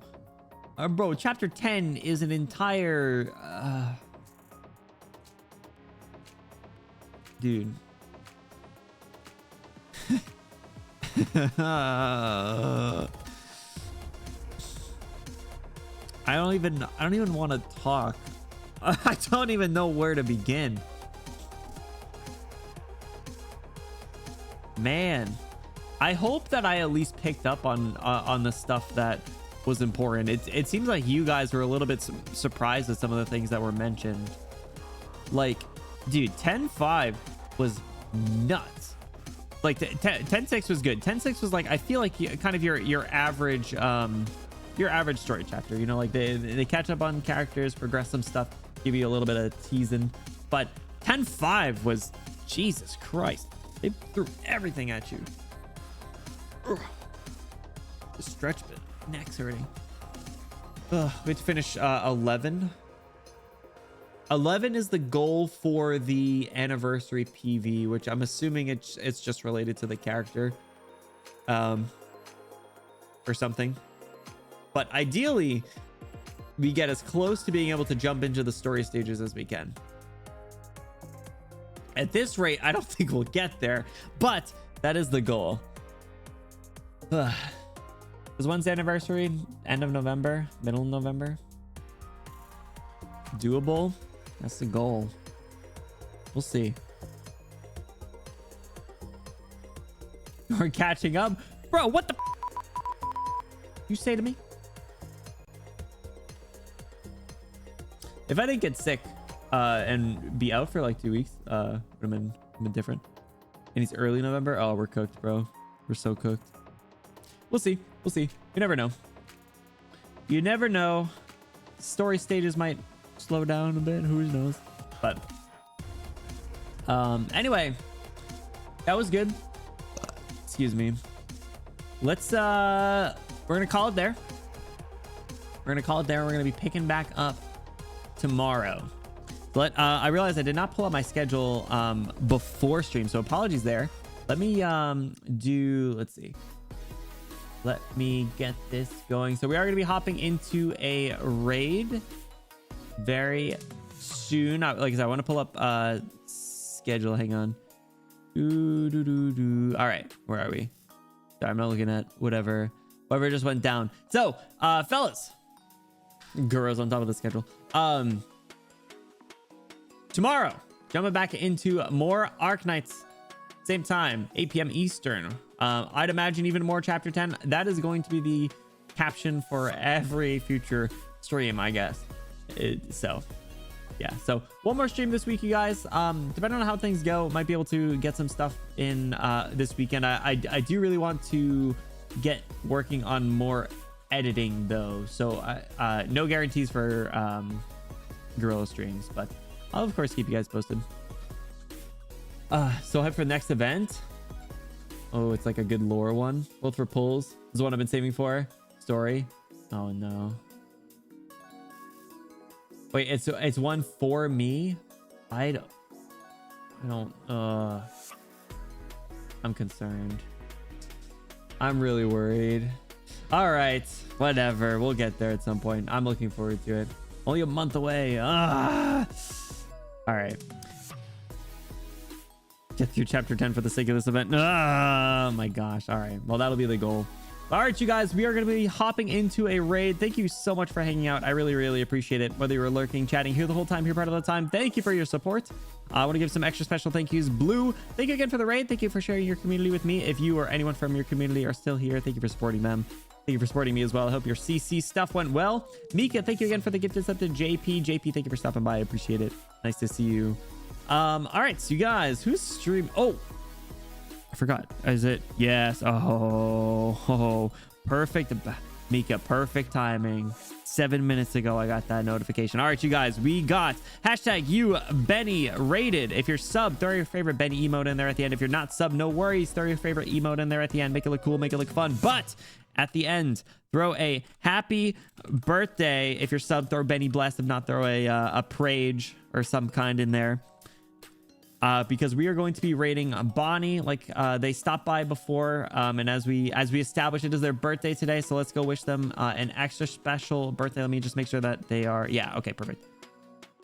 chapter 10 is an entire dude. I don't even want to talk. I don't even know where to begin. Man, I hope that I at least picked up on the stuff that was important. It seems like you guys were a little bit surprised at some of the things that were mentioned. Like, dude, 10.5 was nuts. Like 10.6 was good. 10.6 was like, I feel like kind of your average story chapter. You know, like they catch up on characters, progress some stuff, give you a little bit of teasing. But 10.5 was, Jesus Christ, they threw everything at you. Ugh. The stretch bit, neck's hurting. Ugh, we have to finish 11. 11 is the goal for the anniversary PV, which I'm assuming it's just related to the character, or something. But ideally, we get as close to being able to jump into the story stages as we can. At this rate, I don't think we'll get there, but that is the goal. Ugh. Is when's the anniversary? End of November? Middle of November? Doable? That's the goal. We'll see. We're catching up. Bro, what the you say to me? If I didn't get sick and be out for like 2 weeks, would have been different. And it's early November. Oh, we're cooked, bro. We're so cooked. We'll see. We'll see. You never know. You never know. Story stages might slow down a bit. Who knows? But anyway, that was good. Excuse me. Let's we're gonna call it there. We're gonna be picking back up tomorrow. But I realized I did not pull up my schedule before stream, so apologies there. Let me let's see. Let me get this going. So we are going to be hopping into a raid very soon. Like I said, I want to pull up schedule. Hang on. All right, where are we? Sorry, I'm not looking at whatever just went down. So fellas, girls on top of the schedule. Tomorrow, jumping back into more Arknights. Same time, 8 p.m. Eastern. I'd imagine even more chapter 10. That is going to be the caption for every future stream, I guess. So yeah, so one more stream this week, you guys. Depending on how things go, might be able to get some stuff in this weekend. I do really want to get working on more editing though, so no guarantees for Gorilla streams, but I'll of course keep you guys posted. So hype for the next event. Oh, it's like a good lore one. Both for pulls. This is the one I've been saving for. Story. Oh no. Wait, it's one for me. I don't. I'm concerned. I'm really worried. All right, whatever. We'll get there at some point. I'm looking forward to it. Only a month away. All right. Get through chapter 10 for the sake of this event. Oh my gosh. All right. Well, that'll be the goal. All right, you guys, we are going to be hopping into a raid. Thank you so much for hanging out. I really, really appreciate it. Whether you were lurking, chatting here the whole time, here part of the time, thank you for your support. I want to give some extra special thank yous. Blue, thank you again for the raid. Thank you for sharing your community with me. If you or anyone from your community are still here, thank you for supporting them. Thank you for supporting me as well. I hope your CC stuff went well. Mika, thank you again for the gifted sub to JP. JP, thank you for stopping by. I appreciate it. Nice to see you. All right, so you guys, who's stream? Oh, I forgot. Is it? Yes. Oh, perfect. Mika, perfect timing. 7 minutes ago, I got that notification. All right, you guys, we got hashtag you Benny rated. If you're sub, throw your favorite Benny emote in there at the end. If you're not sub, no worries. Throw your favorite emote in there at the end. Make it look cool, make it look fun. But at the end, throw a happy birthday. If you're sub, throw Benny blessed. If not, throw a prage or some kind in there. Because we are going to be rating Bonnie like they stopped by before, and as we established, it is their birthday today, so let's go wish them an extra special birthday. Let me just make sure that they are, yeah, okay, perfect.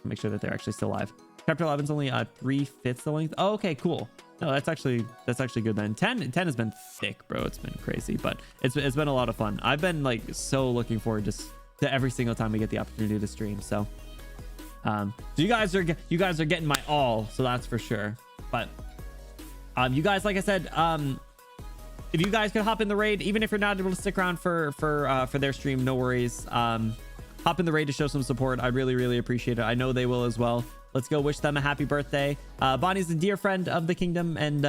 Make sure that they're actually still alive. Chapter 11 is only 3/5 the length. Oh, okay, cool. No, that's actually good then. 10 has been thick, bro. It's been crazy, but it's been a lot of fun. I've been like so looking forward just to every single time we get the opportunity to stream. So so you guys are getting my all, so that's for sure. But you guys, like I said, if you guys could hop in the raid, even if you're not able to stick around for their stream, no worries. Hop in the raid to show some support. I really appreciate it. I know they will as well. Let's go wish them a happy birthday. Bonnie's a dear friend of the kingdom and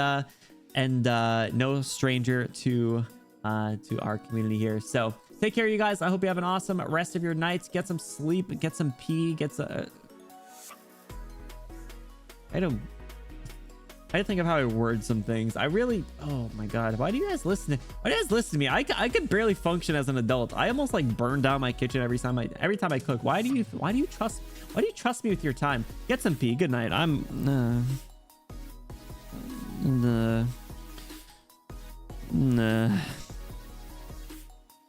no stranger to our community here. So take care, you guys. I hope you have an awesome rest of your nights. Get some sleep, get some pee, I think of how I word some things. Oh my god, why do you guys listen to me? I could barely function as an adult. I almost like burn down my kitchen every time I cook. Why do you trust me with your time? Get some pee. Good night.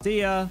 See ya.